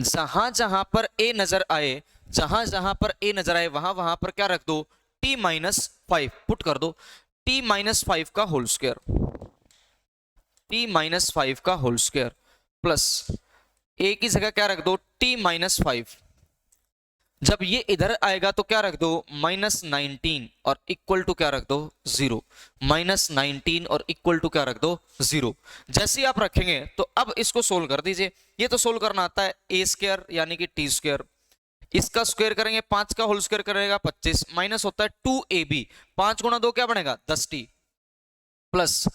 S1: जहां जहां पर a नजर आए, जहां जहां पर a नजर आए वहां वहां पर क्या रख दो t-5 पुट कर दो, t-5 का होल स्क्वायर, t-5 का होल स्क्वायर प्लस a की जगह क्या रख दो t-5। जब ये इधर आएगा तो क्या रख दो -19 और इक्वल टू क्या रख दो 0, -19 और इक्वल टू क्या रख दो 0। जैसे ही आप रखेंगे तो अब इसको सोल्व कर दीजिए। ये तो सोल्व करना आता है a² यानी कि t², इसका स्क्वायर करेंगे 5 का होल स्क्वायर करेगा 25, माइनस होता है 2ab, 5 गुणा 2 क्या बनेगा 10t, प्लस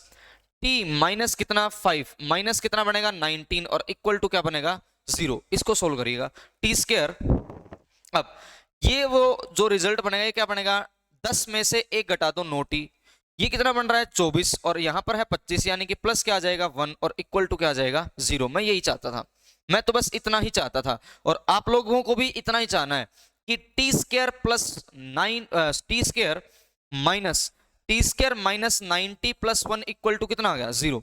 S1: t माइनस कितना 5, माइनस कितना बनेगा 19 और इक्वल टू क्या बनेगा 0। इसको सोल्व करिएगा t²। अब ये वो जो रिजल्ट बनेगा ये क्या बनेगा 10 में से 1 घटा दो 9t, ये कितना बन रहा है 24, और यहां पर है 25, यानी कि प्लस क्या आ जाएगा 1 और इक्वल टू क्या आ जाएगा 0। मैं यही चाहता था, मैं तो बस इतना ही चाहता था, और आप लोगों को भी इतना ही चाहना है कि t² माइनस 90 + 1 इक्वल टू कितना आ गया 0।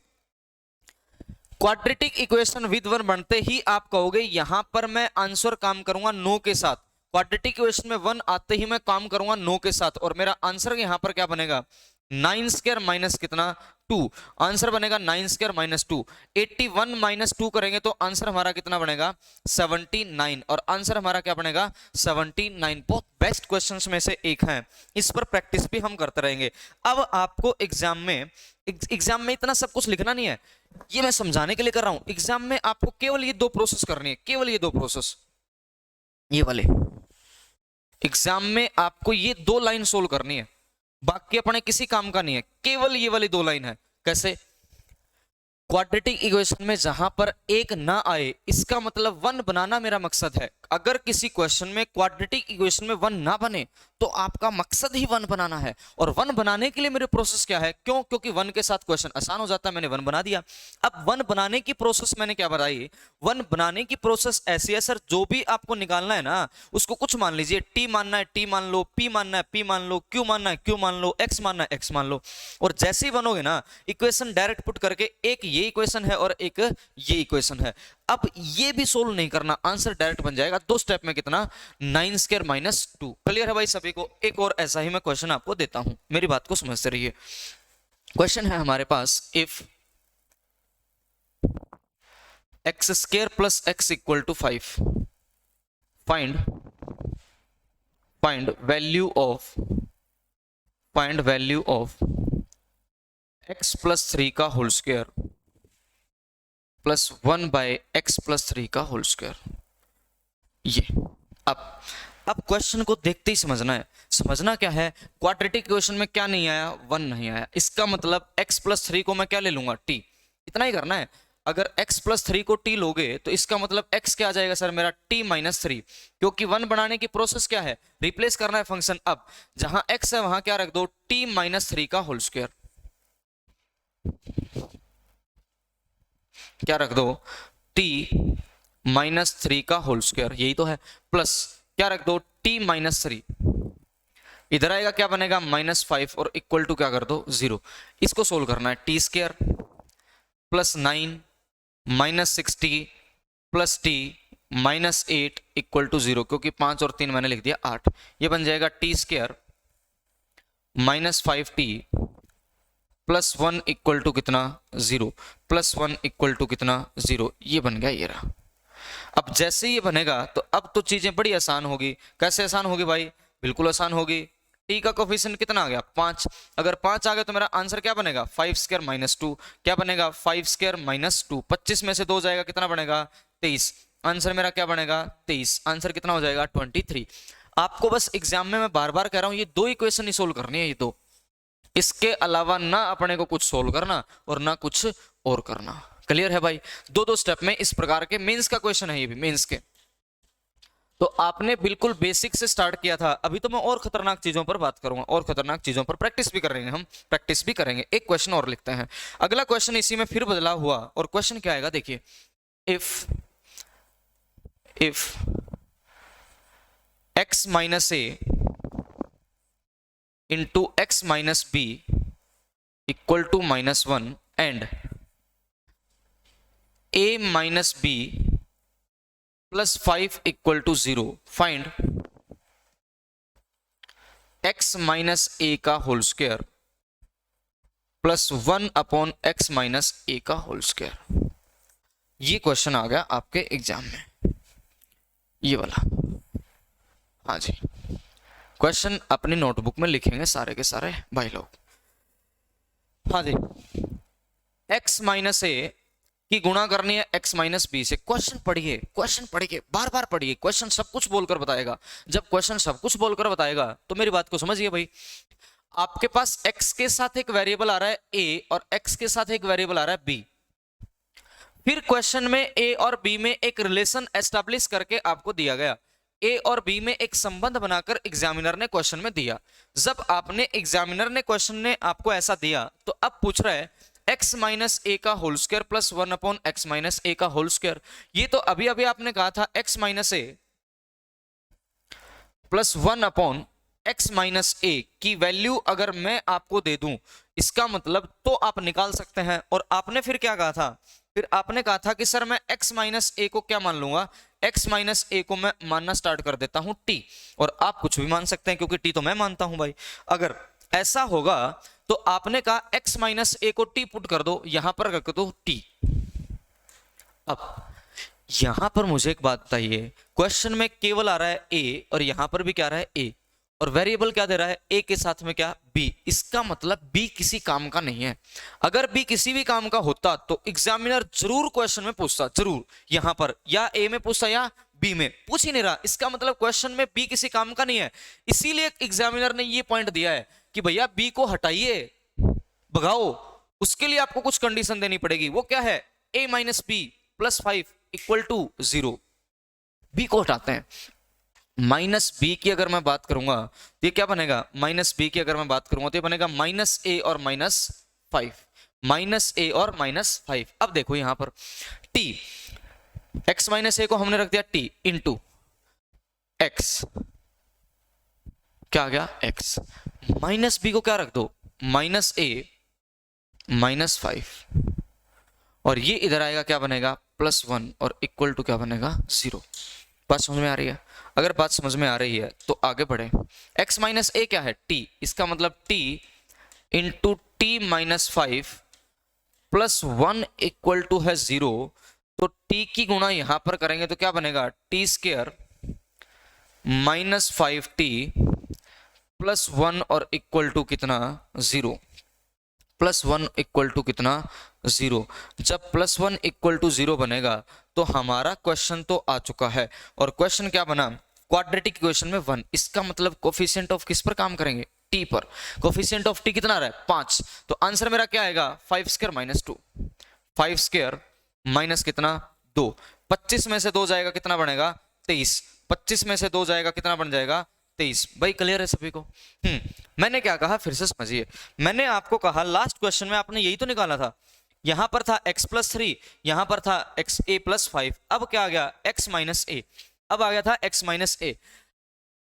S1: क्वाड्रेटिक इक्वेशन विद 1 बनते ही आप कहोगे यहां पर मैं आंसर काम करूंगा नो के साथ। क्वाड्रेटिक इक्वेशन में 1 आते ही मैं काम करूंगा नो के साथ, और मेरा आंसर यहां पर क्या बनेगा 9² माइनस कितना 2, आंसर बनेगा 9² - 2। 81 - 2 करेंगे तो आंसर हमारा कितना बनेगा 79, और आंसर हमारा क्या बनेगा 79। बहुत बेस्ट क्वेश्चंस में से एक है, इस पर प्रैक्टिस भी हम करते रहेंगे। अब आपको एग्जाम में इतना सब कुछ लिखना नहीं है, ये मैं समझाने के लिए कर रहा हूं। एग्जाम में आपको केवल ये 2 प्रोसेस करनी है, केवल ये 2 प्रोसेस, ये वाले एग्जाम में आपको ये 2 लाइन सोल्व करनी है, बाकी अपने किसी काम का नहीं है, केवल ये वाली 2 लाइन है। कैसे, क्वाड्रेटिक इक्वेशन में जहां पर 1 ना आए इसका मतलब 1 बनाना मेरा मकसद है। अगर किसी क्वेश्चन में क्वाड्रेटिक इक्वेशन में 1 ना बने तो आपका मकसद ही 1 बनाना है, और 1 बनाने के लिए मेरे प्रोसेस क्या है, क्यों, क्योंकि 1 के साथ क्वेश्चन आसान हो जाता है। मैंने 1 बना दिया। अब 1 बनाने की प्रोसेस मैंने क्या बताई, 1 बनाने की प्रोसेस ऐसी है सर, जो भी आपको निकालना है ना उसको कुछ मान लीजिए, t मानना है t मान लो, p मानना है p मान लो, q मानना है q मान लो, x मानना है x मान लो, और जैसे ही बनोगे ना इक्वेशन डायरेक्ट पुट करके, एक ये इक्वेशन है और एक ये इक्वेशन है। अब ये भी सोल्व नहीं करना, आंसर डायरेक्ट बन जाएगा 2 स्टेप में कितना 9² - 2। क्लियर है भाई सभी को। एक और ऐसा ही मैं क्वेश्चन आपको देता हूं, मेरी बात को समझते रहिए। क्वेश्चन है हमारे पास, if x² + x = 5, find value of x + 3 का होल स्क्वायर प्लस 1/x + 3 का होल स्क्वायर। ये अब क्वेश्चन को देखते ही समझना है। समझना क्या है, क्वाड्रेटिक इक्वेशन में क्या नहीं आया 1 नहीं आया, इसका मतलब x + 3 को मैं क्या ले लूंगा t, इतना ही करना है। अगर x प्लस 3 को t लोगे तो इसका मतलब x क्या आ जाएगा सर मेरा t माइनस 3, क्योंकि 1 बनाने की प्रोसेस क्या है, रिप्लेस करना है फंक्शन। अब जहां x है वहां क्या रख दो, t माइनस 3 का होल स्क्वायर, क्या रख दो, t माइनस 3 का होल स्क्वायर, यही तो है, प्लस क्या रख दो, t माइनस 3, इधर आएगा क्या बनेगा -5 और इक्वल टू क्या कर दो 0। इसको सोल्व करना है, t square plus 9 minus 60 plus t minus 8 equal to 0, क्योंकि 5 और 3 मैंने लिख दिया 8। ये बन जाएगा t square minus 5t plus 1 equal to कितना 0, प्लस 1 इक्वल टू कितना 0, ये बन गया ये रहा। अब जैसे ये बनेगा तो अब तो चीजें बड़ी आसान होगी। कैसे आसान होगी भाई, बिल्कुल आसान होगी। टी का कोफिशिएंट कितना आ गया 5, अगर 5 आ गया तो मेरा आंसर क्या बनेगा 5 स्क्वायर माइनस 2, क्या बनेगा 5 स्क्वायर माइनस 2, 25 में से 2 जाएगा कितना बनेगा 23, आंसर मेरा क्या बनेगा 23, आंसर कितना हो जाएगा 23। आपको बस एग्जाम में मैं बार बार कह रहा हूं ये 2 इक्वेशन ही सोल्व करनी है, ये 2, इसके अलावा ना अपने को कुछ सोल्व करना और ना कुछ और करना। क्लियर है भाई, 2 स्टेप में इस प्रकार के मेंस का क्वेश्चन है ये भी, मेंस के। तो आपने बिल्कुल बेसिक से स्टार्ट किया था, अभी तो मैं और खतरनाक चीजों पर बात करूंगा, और खतरनाक चीजों पर प्रैक्टिस भी करेंगे, हम प्रैक्टिस भी करेंगे। एक क्वेश्चन और लिखते हैं, अगला क्वेश्चन इसी में फिर बदला हुआ, और क्वेश्चन क्या आएगा देखिए, if x minus A into x minus B equal to -1 and a minus B plus 5 equal to 0, find x minus A का whole square plus 1 upon x minus A का होल स्क्वायर। ये question आ गया आपके exam में, ये वाला। हाँ जी, क्वेश्चन अपनी नोटबुक में लिखेंगे सारे के सारे भाई लोग। हाँ जी, x माइनस ए की गुणा करनी है x माइनस बी से। क्वेश्चन पढ़िए, क्वेश्चन पढ़िए, बार बार पढ़िए, क्वेश्चन सब कुछ बोलकर बताएगा। जब क्वेश्चन सब कुछ बोलकर बताएगा तो मेरी बात को समझिए भाई, आपके पास x के साथ एक वेरिएबल आ रहा है a और x के साथ एक वेरिएबल आ रहा है b। फिर क्वेश्चन में a और b में एक रिलेशन एस्टैब्लिश करके आपको दिया गया, a और b में एक संबंध बनाकर एग्जामिनर ने क्वेश्चन में दिया। जब आपने एग्जामिनर ने क्वेश्चन ने आपको ऐसा दिया तो अब पूछ रहा है x माइनस ए का whole square plus 1 upon X minus A का होल स्क्वायर। ये तो अभी अभी आपने कहा था x माइनस ए प्लस 1 अपॉन x माइनस ए की वैल्यू अगर मैं आपको दे दूं, इसका मतलब तो आप निकाल सकते हैं। और आपने फिर क्या कहा था, फिर आपने कहा था कि सर मैं x माइनस ए को क्या मान लूंगा, x माइनस ए को मैं मानना स्टार्ट कर देता हूं t, और आप कुछ भी मान सकते हैं क्योंकि t तो मैं मानता हूं भाई। अगर ऐसा होगा तो आपने कहा x माइनस ए को t पुट कर दो, यहां पर रख दो t। अब यहां पर मुझे एक बात बताइए, क्वेश्चन में केवल आ रहा है a और यहां पर भी क्या आ रहा है a, और वेरिएबल क्या दे रहा है a के साथ में क्या b। इसका मतलब b किसी काम का नहीं है। अगर b किसी भी काम का होता तो एग्जामिनर जरूर क्वेश्चन में पूछता, जरूर यहां पर या a में पूछता या b में, पूछ ही नहीं रहा। इसका मतलब क्वेश्चन में b किसी काम का नहीं है। इसीलिए एग्जामिनर ने ये पॉइंट दिया है कि भैया b को हटाइए, भगाओ, उसके लिए आपको कुछ कंडीशन देनी पड़ेगी। वो क्या है, a minus B plus 5 equal to 0। b को हटाते हैं। माइनस बी की अगर मैं बात करूंगा तो ये क्या बनेगा, माइनस बी की अगर मैं बात करूंगा तो ये बनेगा माइनस ए और -5, माइनस ए और -5। अब देखो यहां पर t, x माइनस ए को हमने रख दिया t इंटू एक्स, क्या आ गया x, माइनस बी को क्या रख दो माइनस ए -5, और ये इधर आएगा क्या बनेगा +1 और इक्वल टू क्या बनेगा 0। बात समझ में आ रही है? अगर बात समझ में आ रही है तो आगे बढ़े। x माइनस ए क्या है t, इसका मतलब t into t minus 5 plus 1 equal to है 0। तो t की गुणा यहां पर करेंगे तो क्या बनेगा टी स्क्वायर -5t प्लस 1 और इक्वल टू कितना 0, प्लस 1 इक्वल टू कितना 0। जब प्लस 1 इक्वल टू 0 बनेगा तो हमारा क्वेश्चन तो आ चुका है। और क्वेश्चन क्या बना, क्वाड्रेटिक इक्वेशन में 1। इसका मतलब कोफिशिएंट ऑफ किस पर काम करेंगे, t पर। कोफिशिएंट ऑफ t कितना आ रहा है 5, तो आंसर मेरा क्या आएगा 5 स्क्वायर -2, 5 स्क्वायर माइनस कितना 2। 25 में से 2 जाएगा कितना बनेगा 23। 25 में से 2 जाएगा कितना बन जाएगा 23। भाई क्लियर है सभी को? मैंने क्या कहा फिर से समझिए। मैंने आपको कहा लास्ट क्वेश्चन में आपने यही तो निकाला था। यहां पर था x+3, यहां पर था xa+5, अब क्या आ गया x-a, अब आ गया था x-a।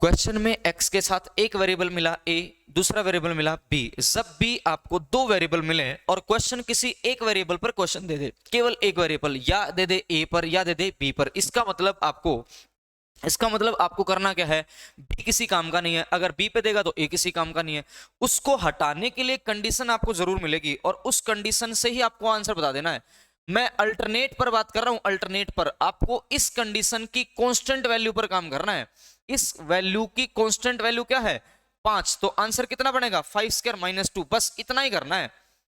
S1: क्वेश्चन में x के साथ एक वेरिएबल मिला a, दूसरा वेरिएबल मिला b। जब भी आपको दो वेरिएबल मिले और क्वेश्चन किसी एक वेरिएबल पर क्वेश्चन दे दे, केवल एक वेरिएबल, या दे दे a पर या दे दे b पर, इसका मतलब आपको करना क्या है, b किसी काम का नहीं है, अगर b पे देगा तो a किसी काम का नहीं है। उसको हटाने के लिए कंडीशन आपको जरूर मिलेगी और उस कंडीशन से ही आपको आंसर बता देना है। मैं अल्टरनेट पर बात कर रहा हूं, अल्टरनेट पर आपको इस कंडीशन की कांस्टेंट वैल्यू पर काम करना है। इस वैल्यू की कांस्टेंट वैल्यू क्या है 5, तो आंसर कितना बनेगा 5² - 2। बस इतना ही करना है,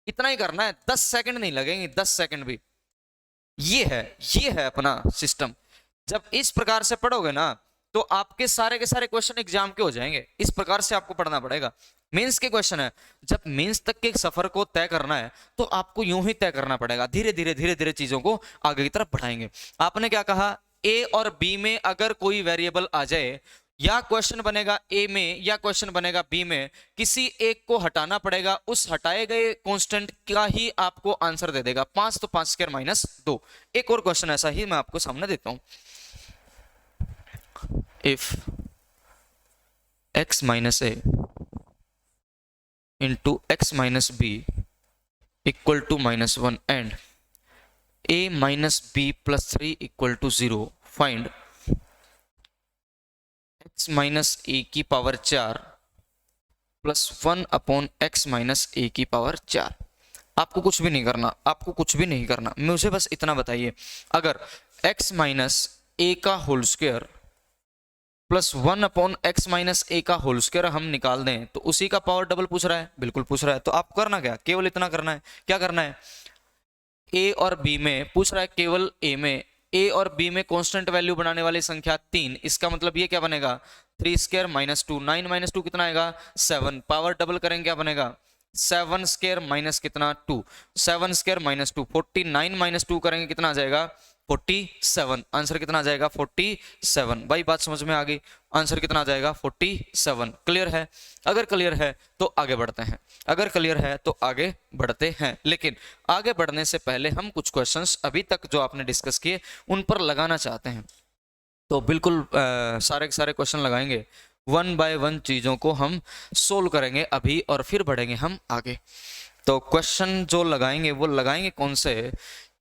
S1: इतना ही करना है, 10 सेकंड नहीं लगेंगे, 10 सेकंड भी। ये है अपना सिस्टम। जब इस प्रकार से पढ़ोगे ना तो आपके सारे के सारे क्वेश्चन एग्जाम के हो जाएंगे। इस प्रकार से आपको पढ़ना पड़ेगा। मेंस के क्वेश्चन है, जब मेंस तक के सफर को तय करना है तो आपको यूं ही तय करना पड़ेगा, धीरे धीरे चीजों को आगे की तरफ बढ़ाएंगे। आपने क्या कहा, ए और बी में अगर कोई वेरिएबल आ जाए, या क्वेश्चन बनेगा ए में या क्वेश्चन बनेगा बी में, किसी एक को हटाना पड़ेगा, उस हटाए गए कांस्टेंट का ही आपको आंसर दे देगा। 5 तो 5² - 2। एक और क्वेश्चन ऐसा ही मैं आपको सामने देता हूं। If x - a into x - b equal to -1 and a - b plus 3 equal to 0, find x - a की power 4 plus 1 upon x - a की पावर 4। आपको कुछ भी नहीं करना, आपको कुछ भी नहीं करना, मुझे बस इतना बताइए, अगर x - a का whole square plus 1 upon x - a का होल स्क्वायर हम निकाल दें तो उसी का पावर डबल पूछ रहा है, बिल्कुल पूछ रहा है। तो आपको करना क्या, केवल इतना करना है। क्या करना है, a और b में पूछ रहा है, केवल a में, a और b में कांस्टेंट वैल्यू बनाने वाली संख्या 3। इसका मतलब ये क्या बनेगा 3² - 2, 9 - 2 कितना आएगा 7। पावर डबल करेंगे क्या बनेगा 7² - कितना 2, 7² - 2, 49 - 2 करेंगे कितना आ जाएगा 47। आंसर कितना आ जाएगा 47। भाई बात समझ में आ गई, आंसर कितना आ जाएगा 47। क्लियर है? अगर क्लियर है तो आगे बढ़ते हैं, अगर क्लियर है तो आगे बढ़ते हैं। लेकिन आगे बढ़ने से पहले हम कुछ क्वेश्चंस अभी तक जो आपने डिस्कस किए उन पर लगाना चाहते हैं। तो बिल्कुल सारे के सारे क्वेश्चन लगाएंगे, 1 बाय 1 चीज़ों को हम सोल्व करेंगे अभी और फिर बढ़ेंगे हम आगे। तो क्वेश्चन जो लगाएंगे वो लगाएंगे कौन से,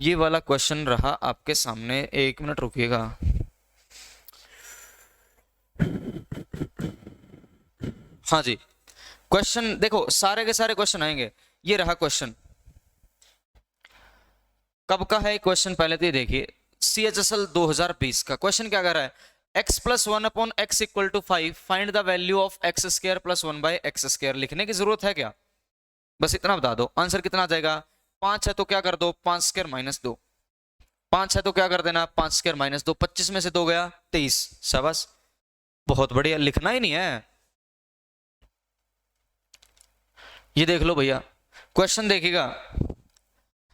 S1: ये वाला क्वेश्चन रहा आपके सामने। 1 मिनट रुकिएगा। हाँ जी, क्वेश्चन देखो, सारे के सारे क्वेश्चन आएंगे। ये रहा क्वेश्चन, कब का है क्वेश्चन पहले तो ये देखिए, CHSL 2020 का क्वेश्चन क्या कर रहा है, x + 1 upon x equal to 5, find the value of x² + 1 by x²। लिखने की जरूरत है क्या, बस इतना बता दो। आंसर कितना आ जाएगा, 5 है तो क्या कर दो 5² - 2, 5 है तो क्या कर देना 5² - 2, 25 में से 2 गया 23। शाबाश, बहुत बढ़िया, लिखना ही नहीं है। ये देख लो भैया, क्वेश्चन देखिएगा,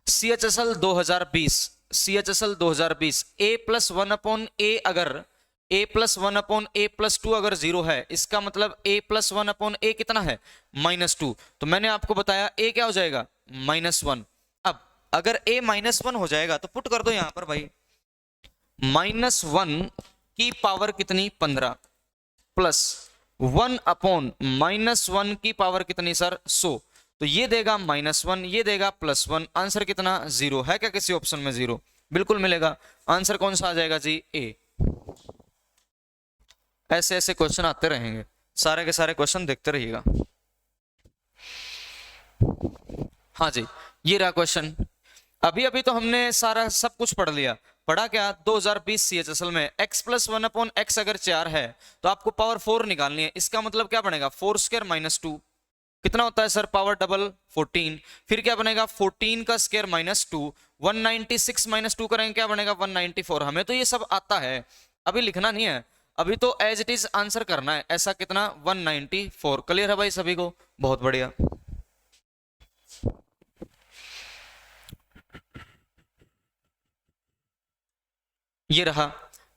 S1: CHSL 2020, CHSL 2020, a + 1 upon a, अगर a + 1 अपॉन a + 2 अगर 0 है, इसका मतलब a + 1 अपॉन a कितना है -2। तो मैंने आपको बताया a क्या हो जाएगा -1। अब अगर a -1 हो जाएगा तो पुट कर दो यहां पर भाई, -1 की पावर कितनी 15 प्लस 1 अपॉन -1 की पावर कितनी सर 100। तो ये देगा -1, ये देगा +1। आंसर कितना 0 है क्या, किसी ऑप्शन में 0 बिल्कुल मिलेगा। आंसर कौन सा आ जाएगा जी ए। ऐसे ऐसे क्वेश्चन आते रहेंगे, सारे के सारे क्वेश्चन देखते रहिएगा। हाँ जी, ये रहा क्वेश्चन। अभी अभी तो हमने सारा सब कुछ पढ़ लिया। पढ़ा क्या 2020 CHSL में x + 1 अपॉन x अगर 4 है तो आपको पावर 4 निकालनी है। इसका मतलब क्या बनेगा 4² - 2 कितना होता है सर, पावर डबल 14। फिर क्या बनेगा 14 का स्क्वायर -2, 196 - 2 करेंगे क्या बनेगा 194। हमें तो ये सब आता है, अभी लिखना नहीं है, अभी तो एज इट इज आंसर करना है। ऐसा कितना 194। क्लियर है भाई सभी को, बहुत बढ़िया। ये रहा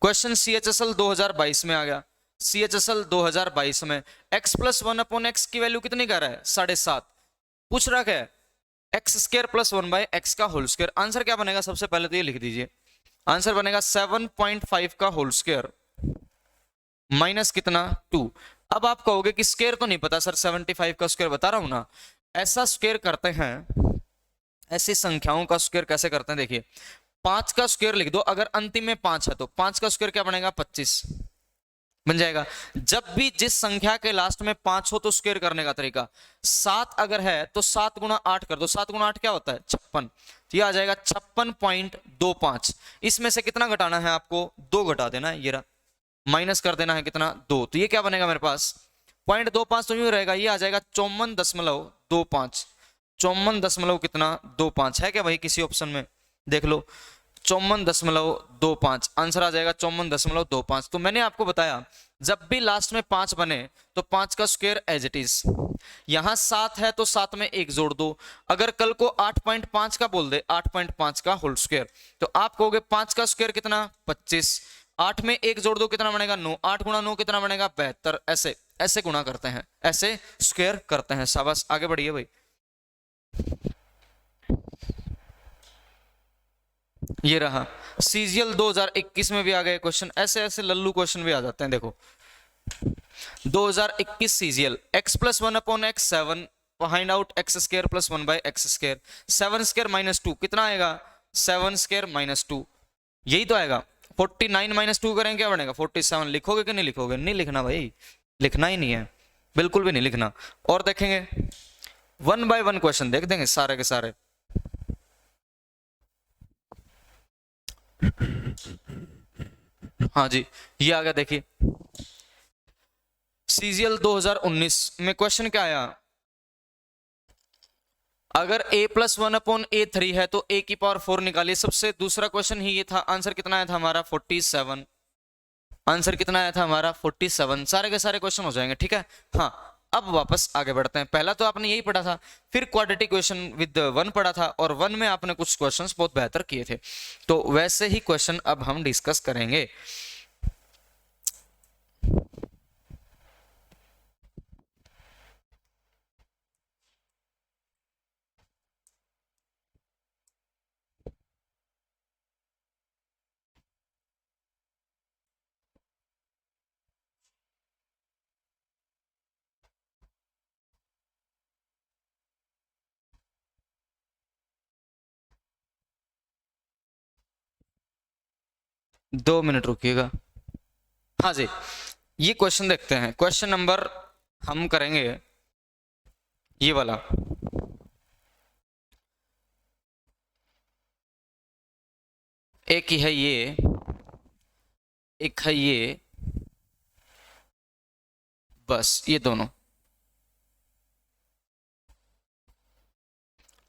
S1: क्वेश्चन CHSL 2022 में आ गया। CHSL 2022 में x प्लस 1/x की वैल्यू कितनी कर रहा है 7.5। पूछ रहा क्या है एक्स स्क्र प्लस 1/x का होल स्क्वायर। आंसर क्या बनेगा सबसे पहले तो ये लिख दीजिए, आंसर बनेगा 7.5 का होल स्क्वायर माइनस कितना 2। अब आप कहोगे कि स्क्वायर तो नहीं पता सर, 75 का स्क्वायर बता रहा हूं ना। ऐसा स्क्वायर करते हैं, ऐसी संख्याओं का स्क्वायर कैसे करते हैं देखिए, 5 का स्क्वायर लिख दो, अगर अंतिम में 5 है तो 5 का स्क्वायर क्या बनेगा 25 बन जाएगा। जब भी जिस संख्या के लास्ट में 5 हो तो स्क्वायर करने का तरीका 7 अगर है तो 7 गुणा 8 कर दो, 7 गुणा 8 क्या होता है 56, तो ये आ जाएगा 56.25। इसमें से कितना घटाना है आपको 2 घटा देना है, ये रहा माइनस कर देना है कितना 2, तो ये क्या बनेगा मेरे पास 0.25 तो यूं रहेगा, ये आ जाएगा 54.25। 54 कितना 25 है क्या भाई किसी ऑप्शन में देख लो, 54.25 आंसर आ जाएगा 54.25। तो मैंने आपको बताया जब भी लास्ट में 5 बने तो 5 का स्क्वायर एज इट इज, यहां 7 है तो 7 में 1 जोड़ दो। अगर कल को 8.5 का बोल दे 8.5 का होल स्क्वायर, तो आप कहोगे 5 का स्क्वायर कितना 25, 8 में 1 जोड़ दो कितना बनेगा 9, 8 गुणा 9 कितना बनेगा 72। ऐसे ऐसे गुणा करते हैं, ऐसे स्क्वायर करते हैं। शाबाश आगे बढ़िए भाई। ये रहा CGL 2021 में भी आ गए क्वेश्चन, ऐसे ऐसे लल्लू क्वेश्चन भी आ जाते हैं। देखो 2021 CGL x plus 1/x 7 find out x square plus 1/x square, 7 square minus 2 कितना आएगा 7 स्क्वायर माइनस 2, यही तो आएगा। 49 माइनस 2 करेंगे क्या बनेगा 47। लिखोगे कि नहीं लिखोगे, नहीं लिखना भाई, लिखना ही नहीं है, बिल्कुल भी नहीं लिखना। और देखेंगे 1 बाय 1 क्वेश्चन देख देंगे सारे के सारे। हाँ जी ये आ गया देखिए CGL 2019 में क्वेश्चन क्या आया, अगर a प्लस 1/a3 है तो a की पावर 4 निकालिए। सबसे दूसरा क्वेश्चन ही ये था, आंसर कितना आया था हमारा 47, आंसर कितना आया था हमारा 47। सारे के सारे क्वेश्चन हो जाएंगे ठीक है। हाँ अब वापस आगे बढ़ते हैं, पहला तो आपने यही पढ़ा था, फिर क्वाड्रेटिक क्वेश्चन विद 1 पढ़ा था, और 1 में आपने कुछ क्वेश्चंस बहुत बेहतर किए थे, तो वैसे ही क्वेश्चन अब हम डिस्कस करेंगे। दो मिनट रुकिएगा। हाँ जी ये क्वेश्चन देखते हैं, क्वेश्चन नंबर हम करेंगे ये वाला, एक ही है ये, एक है ये, बस ये दोनों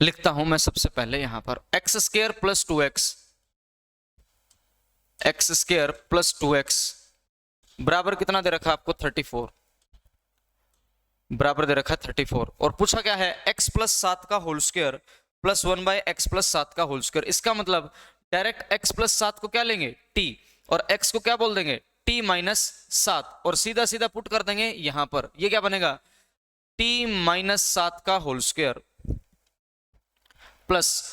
S1: लिखता हूं मैं सबसे पहले यहां पर। X square plus 2x, x square plus 2x बराबर कितना दे रखा आपको 34, बराबर दे रखा 34, और पूछा क्या है x प्लस 7 का whole square plus 1/x plus 7 का होल स्क्वायर। इसका मतलब डायरेक्ट x प्लस 7 को क्या लेंगे t, और x को क्या बोल देंगे t माइनस 7, और सीधा सीधा पुट कर देंगे यहां पर। ये क्या बनेगा t माइनस 7 का whole square plus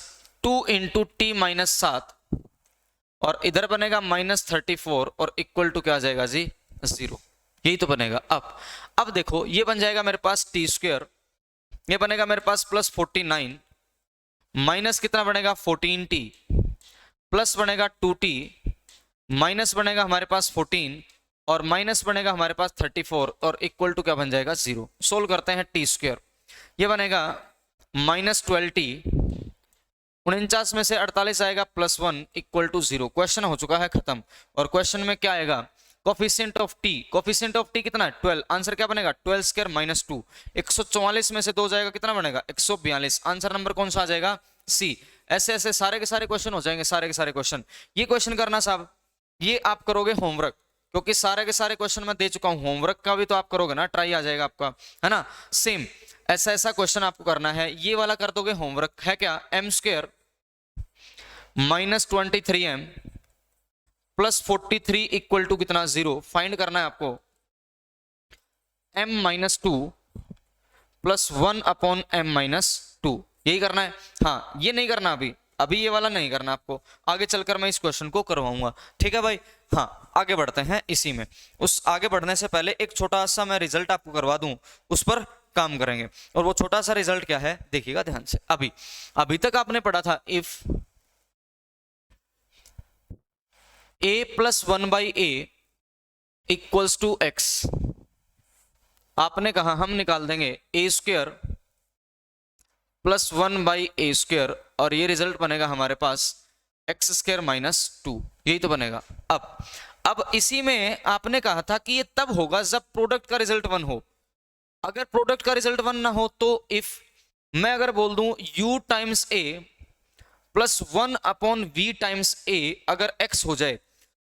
S1: 2 into t minus 7, और इधर बनेगा -34, और इक्वल टू क्या आ जाएगा जी 0, यही तो बनेगा। अब देखो ये बन जाएगा मेरे पास टी स्क्वायर, ये बनेगा मेरे पास प्लस 49 माइनस कितना बनेगा 14t, प्लस बनेगा 2t, माइनस बनेगा हमारे पास 14, और माइनस बनेगा हमारे पास 34, और इक्वल टू क्या बन जाएगा 0। सोल्व करते हैं टी स्क्वायर, ये बनेगा -12t, 49 में से 48 आएगा +1 इक्वल टू 0। क्वेश्चन हो चुका है खत्म। और क्वेश्चन में क्या आएगा coefficient of T, coefficient of T कितना है 12, आंसर क्या बनेगा 12 स्क्वायर माइनस 2, 144 में से 2 जाएगा कितना बनेगा 142, आंसर नंबर कौन सा आ जाएगा सी। ऐसे ऐसे सारे के सारे क्वेश्चन हो जाएंगे, सारे के सारे क्वेश्चन। ये क्वेश्चन करना साहब, ये आप करोगे होमवर्क, क्योंकि सारे के सारे क्वेश्चन मैं दे चुका हूं, होमवर्क का भी तो आप करोगे ना, ट्राई आ जाएगा आपका, है ना। सेम ऐसा ऐसा क्वेश्चन आपको करना है, ये वाला कर दोगे होमवर्क है क्या, m square -23m plus 43 equal to कितना 0 फाइंड करना है आपको m-2 प्लस 1 अपॉन m-2 यही करना है। हाँ ये नहीं करना अभी ये वाला नहीं करना आपको, आगे चलकर मैं इस क्वेश्चन को करवाऊंगा, ठीक है भाई। हाँ आगे बढ़ते हैं इसी में। उस आगे बढ़ने से पहले एक छोटा सा मैं रिजल्ट आपको करवा दूं, उस पर काम करेंगे। और वो छोटा सा रिजल्ट क्या है देखिएगा ध्यान से। अभी तक आपने पढ़ा था if a plus 1/a equals to x, आपने कहा हम निकाल देंगे a² प्लस 1/a² और ये रिजल्ट बनेगा हमारे पास x² - 2, यही तो बनेगा। अब इसी में आपने कहा था कि ये तब होगा जब प्रोडक्ट का रिजल्ट 1 हो। अगर प्रोडक्ट का रिजल्ट 1 ना हो तो इफ मैं अगर बोल दूं u times a plus 1 upon v times a अगर x हो जाए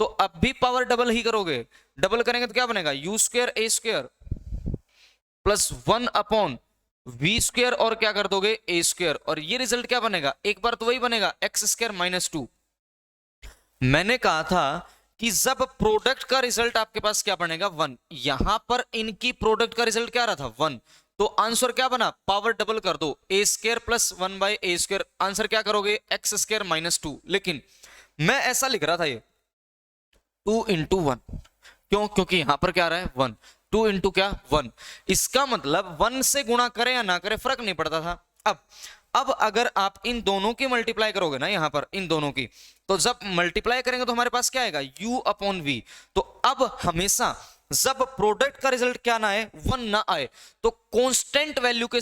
S1: तो अब भी पावर डबल ही करोगे, डबल करेंगे तो क्या बनेगा u² a² plus 1 upon v² और क्या कर दोगे a², और ये रिजल्ट क्या बनेगा एक बार तो वही बनेगा x² - 2। मैंने कहा था कि जब प्रोडक्ट का रिजल्ट आपके पास क्या बनेगा 1, यहां पर इनकी प्रोडक्ट का रिजल्ट क्या रहा था 1, तो आंसर क्या बना पावर डबल कर दो a² प्लस 1/a², आंसर क्या करोगे x² - 2। लेकिन मैं ऐसा लिख रहा था ये 2 × 1, क्यों, क्योंकि यहां पर क्या रहा है 1, 2 × क्या 1, इसका मतलब 1 से गुणा करें या ना करें फर्क नहीं पड़ता था। अब अगर आप इन दोनों की मल्टीप्लाई करोगे ना यहां पर इन दोनों की, तो जब मल्टीप्लाई करेंगे तो हमारे पास क्या आएगा u अपॉन v। तो अब हमेशा जब प्रोडक्ट का रिजल्ट क्या ना आए 1 ना आए तो कांस्टेंट वैल्यू के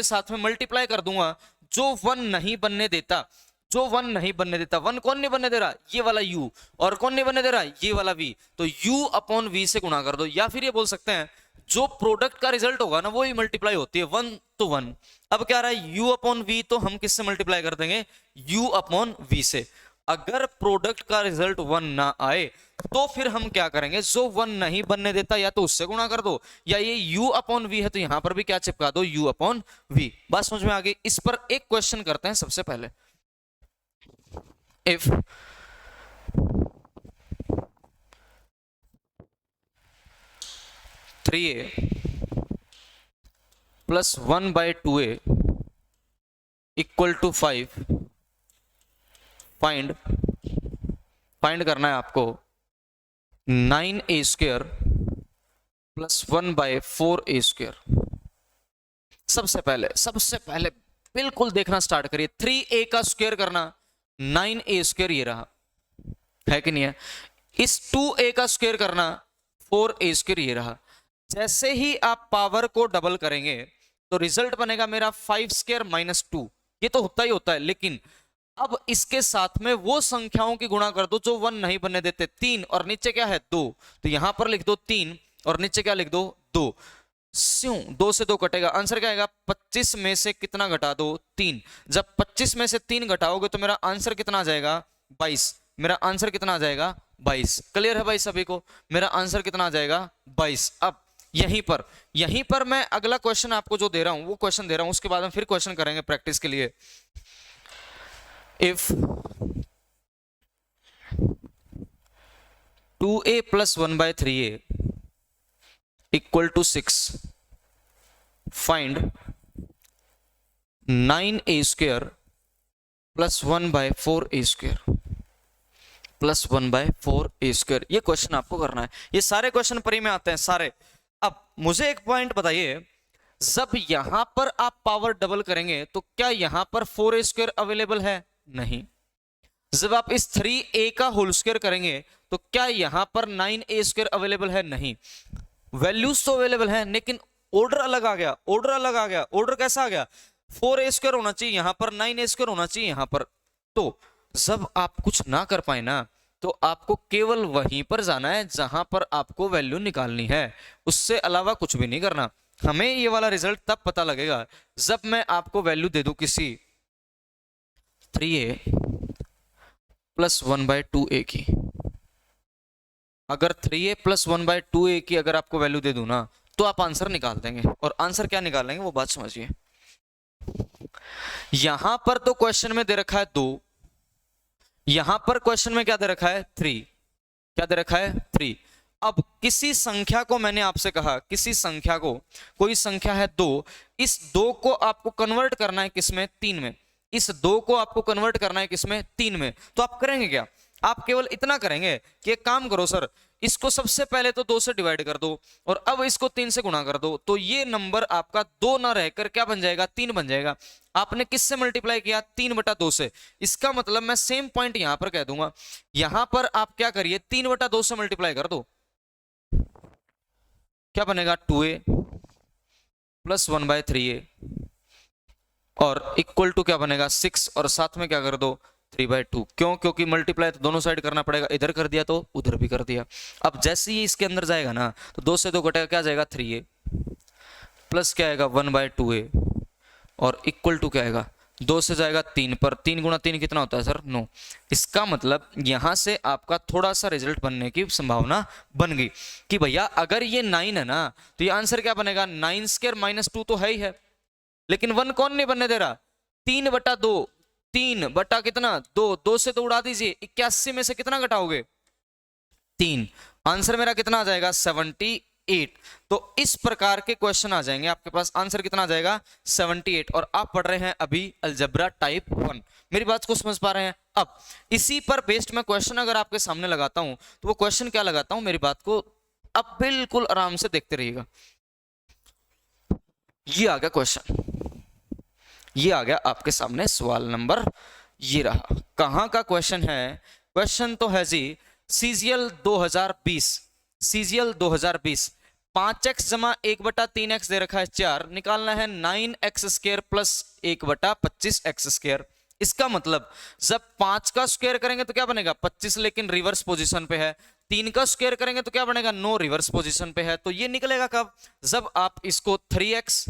S1: साथ में मल्टीप्लाई कर दूंगा जो 1 नहीं बनने देता, 1 कौन नहीं बनने दे रहा ये वाला u, और कौन नहीं बनने दे रहा ये वाला v, तो u अपॉन v से गुणा कर दो। या फिर ये बोल सकते हैं जो प्रोडक्ट का रिजल्ट होगा ना वो ही मल्टीप्लाई होती है 1 to 1। अब क्या रहा है u अपॉन v, तो हम किससे मल्टीप्लाई कर देंगे u अपॉन v से। अगर प्रोडक्ट का रिजल्ट 1 ना आए तो फिर हम क्या करेंगे जो 1 नहीं बनने देता या तो उससे गुणा कर दो, या ये u अपॉन v है तो यहां पर भी क्या चिपका दो u अपॉन v। बात समझ में आ गई। इस पर एक क्वेश्चन करते हैं सबसे पहले। If three a plus 1/2a equal to 5, find करना है आपको 9a² प्लस 1/4a²। सबसे पहले बिल्कुल देखना स्टार्ट करिए, 3a का स्क्वायर करना 9a² ये रहा है कि नहीं है, इस 2a का स्क्वायर करना 4a² ये रहा। जैसे ही आप पावर को डबल करेंगे तो रिजल्ट बनेगा मेरा 5² - 2, ये तो होता ही होता है। लेकिन अब इसके साथ में वो संख्याओं की गुणा कर दो जो 1 नहीं बनने देते, 3 और नीचे क्या है 2, तो यहां पर लिख दो 3 और नीचे क्या लिख दो 2। 2 से 2 कटेगा, आंसर क्या आएगा 25 में से कितना घटा दो 3। जब 25 में से 3 घटाओगे तो मेरा आंसर कितना आ जाएगा 22, मेरा आंसर कितना आ जाएगा 22। क्लियर है भाई सभी को, मेरा आंसर कितना आ जाएगा 22। अब यहीं पर मैं अगला क्वेश्चन आपको जो दे रहा हूं वो क्वेश्चन दे रहा हूं, उसके बाद हम फिर क्वेश्चन करेंगे प्रैक्टिस के लिए। If 2a plus 1/3a equal to 6, find 9a² plus 1/4a² plus 1/4a²। ये क्वेश्चन आपको करना है, ये सारे क्वेश्चन परी में आते हैं सारे। अब मुझे एक पॉइंट बताइए, जब यहां पर आप पावर डबल करेंगे तो क्या यहां पर 4a² अवेलेबल है? नहीं। जब आप इस 3a का होल स्क्वायर करेंगे तो क्या यहां पर 9a² अवेलेबल है? नहीं। वैल्यूज तो अवेलेबल है लेकिन ऑर्डर अलग आ गया, ऑर्डर कैसा आ गया 4a² होना चाहिए यहां पर, 9a² होना चाहिए यहां पर। तो जब आप कुछ ना कर पाए ना तो आपको केवल वहीं पर जाना है जहां पर आपको वैल्यू निकालनी है, उससे अलावा कुछ भी नहीं करना। हमें ये वाला रिजल्ट तब पता लगेगा जब मैं आपको वैल्यू दे दूं किसी 3a प्लस 1/2a की। अगर 3a प्लस 1/2a की अगर आपको वैल्यू दे दूं ना तो आप आंसर निकाल देंगे। और आंसर क्या निकालेंगे वो बात समझिए। यहां पर तो क्वेश्चन में दे रखा है 2, यहां पर क्वेश्चन में क्या दे रखा है 3, क्या दे रखा है 3। अब किसी संख्या को मैंने आपसे कहा, किसी संख्या को, कोई संख्या है 2, इस 2 को आपको कन्वर्ट करना है किसमें 3 में, इस 2 को आपको कन्वर्ट करना है किसमें 3 में। तो आप करेंगे क्या, आप केवल इतना करेंगे कि एक काम करो सर, इसको सबसे पहले तो 2 से डिवाइड कर दो और अब इसको 3 से गुणा कर दो, तो ये नंबर आपका 2 ना रहकर क्या बन जाएगा 3 बन जाएगा। आपने किससे मल्टीप्लाई किया 3/2 से। इसका मतलब मैं सेम पॉइंट यहां पर कह दूंगा, यहां पर आप क्या करिए 3/2 से मल्टीप्लाई कर दो, क्या बनेगा 2a प्लस 1/3a और इक्वल टू क्या बनेगा 6 और साथ में क्या कर दो 3/2। क्यों, क्योंकि मल्टीप्लाई तो दोनों साइड करना पड़ेगा, इधर कर दिया तो उधर भी कर दिया। अब जैसे ही इसके अंदर जाएगा ना तो 2 से 2 घटेगा, क्या जाएगा 3a प्लस क्या आएगा 1/2a और इक्वल टू क्या आएगा 2 से जाएगा 3 पर, 3 गुणा 3 कितना होता है सर 9। इसका मतलब यहां से आपका थोड़ा सा रिजल्ट बनने की संभावना बन गई कि भैया अगर ये 9 है ना तो ये आंसर क्या बनेगा 9² - 2 तो है ही है, लेकिन 1 कौन नहीं बनने दे रहा 3/2, 3 बटा कितना 2, 2 से तो उड़ा दीजिए, 81 में से कितना घटाओगे 3, आंसर मेरा कितना आ जाएगा 78। तो इस प्रकार के क्वेश्चन आ जाएंगे आपके पास, आंसर कितना आ जाएगा 78। और आप पढ़ रहे हैं अभी अलजेब्रा टाइप 1, मेरी बात को समझ पा रहे हैं। अब इसी पर बेस्ड मैं क्वेश्चन अगर आपके सामने लगाता हूं तो वो क्वेश्चन क्या लगाता हूं, मेरी बात को अब बिल्कुल आराम से देखते रहिएगा। ये आ गया क्वेश्चन, ये आ गया आपके सामने सवाल नंबर, ये रहा। कहां का क्वेश्चन है, क्वेश्चन तो है जी सीजीएल 2020, सीजीएल 2020 5x जमा 1/3x दे रखा है 4, निकालना है 9x² प्लस 1/25x²। इसका मतलब जब 5 का स्क्वायर करेंगे तो क्या बनेगा 25, लेकिन रिवर्स पोजीशन पे है, 3 का स्क्वायर करेंगे तो क्या बनेगा 9 रिवर्स पोजीशन पे है। तो ये निकलेगा कब, जब आप इसको 3x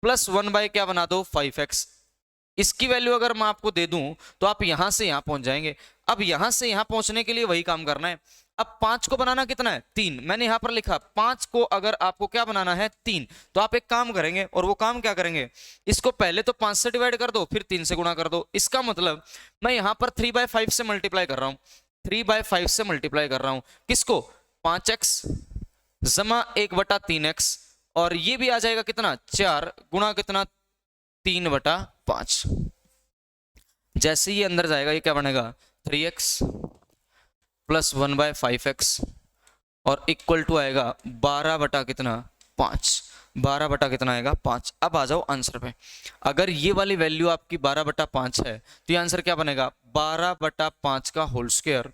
S1: प्लस 1 क्या बना दो 5x। इसकी वैल्यू अगर मैं आपको दे दूं तो आप यहां से यहां पहुंच जाएंगे। अब यहां से यहां पहुंचने के लिए वही काम करना है। अब 5 को बनाना कितना है 3, मैंने यहां पर लिखा 5 को अगर आपको क्या बनाना है 3, तो आप एक काम करेंगे, और वो काम क्या करेंगे, इसको पहले तो 5 से डिवाइड कर दो फिर 3 से गुणा कर दो। इसका मतलब मैं यहां पर 3/5 से मल्टीप्लाई कर रहा हूं, 3/5 से मल्टीप्लाई कर रहा हूं किसको 5x जमा 1/3x, और ये भी आ जाएगा कितना 4 गुणा कितना 3/5। जैसे ही अंदर जाएगा ये क्या बनेगा 3x प्लस 1/5x और इक्वल टू आएगा 12/5, 12 आएगा 5। अब आ जाओ आंसर पे, अगर ये वाली वैल्यू आपकी 12/5 है तो ये आंसर क्या बनेगा 12/5 का होल स्क्वायर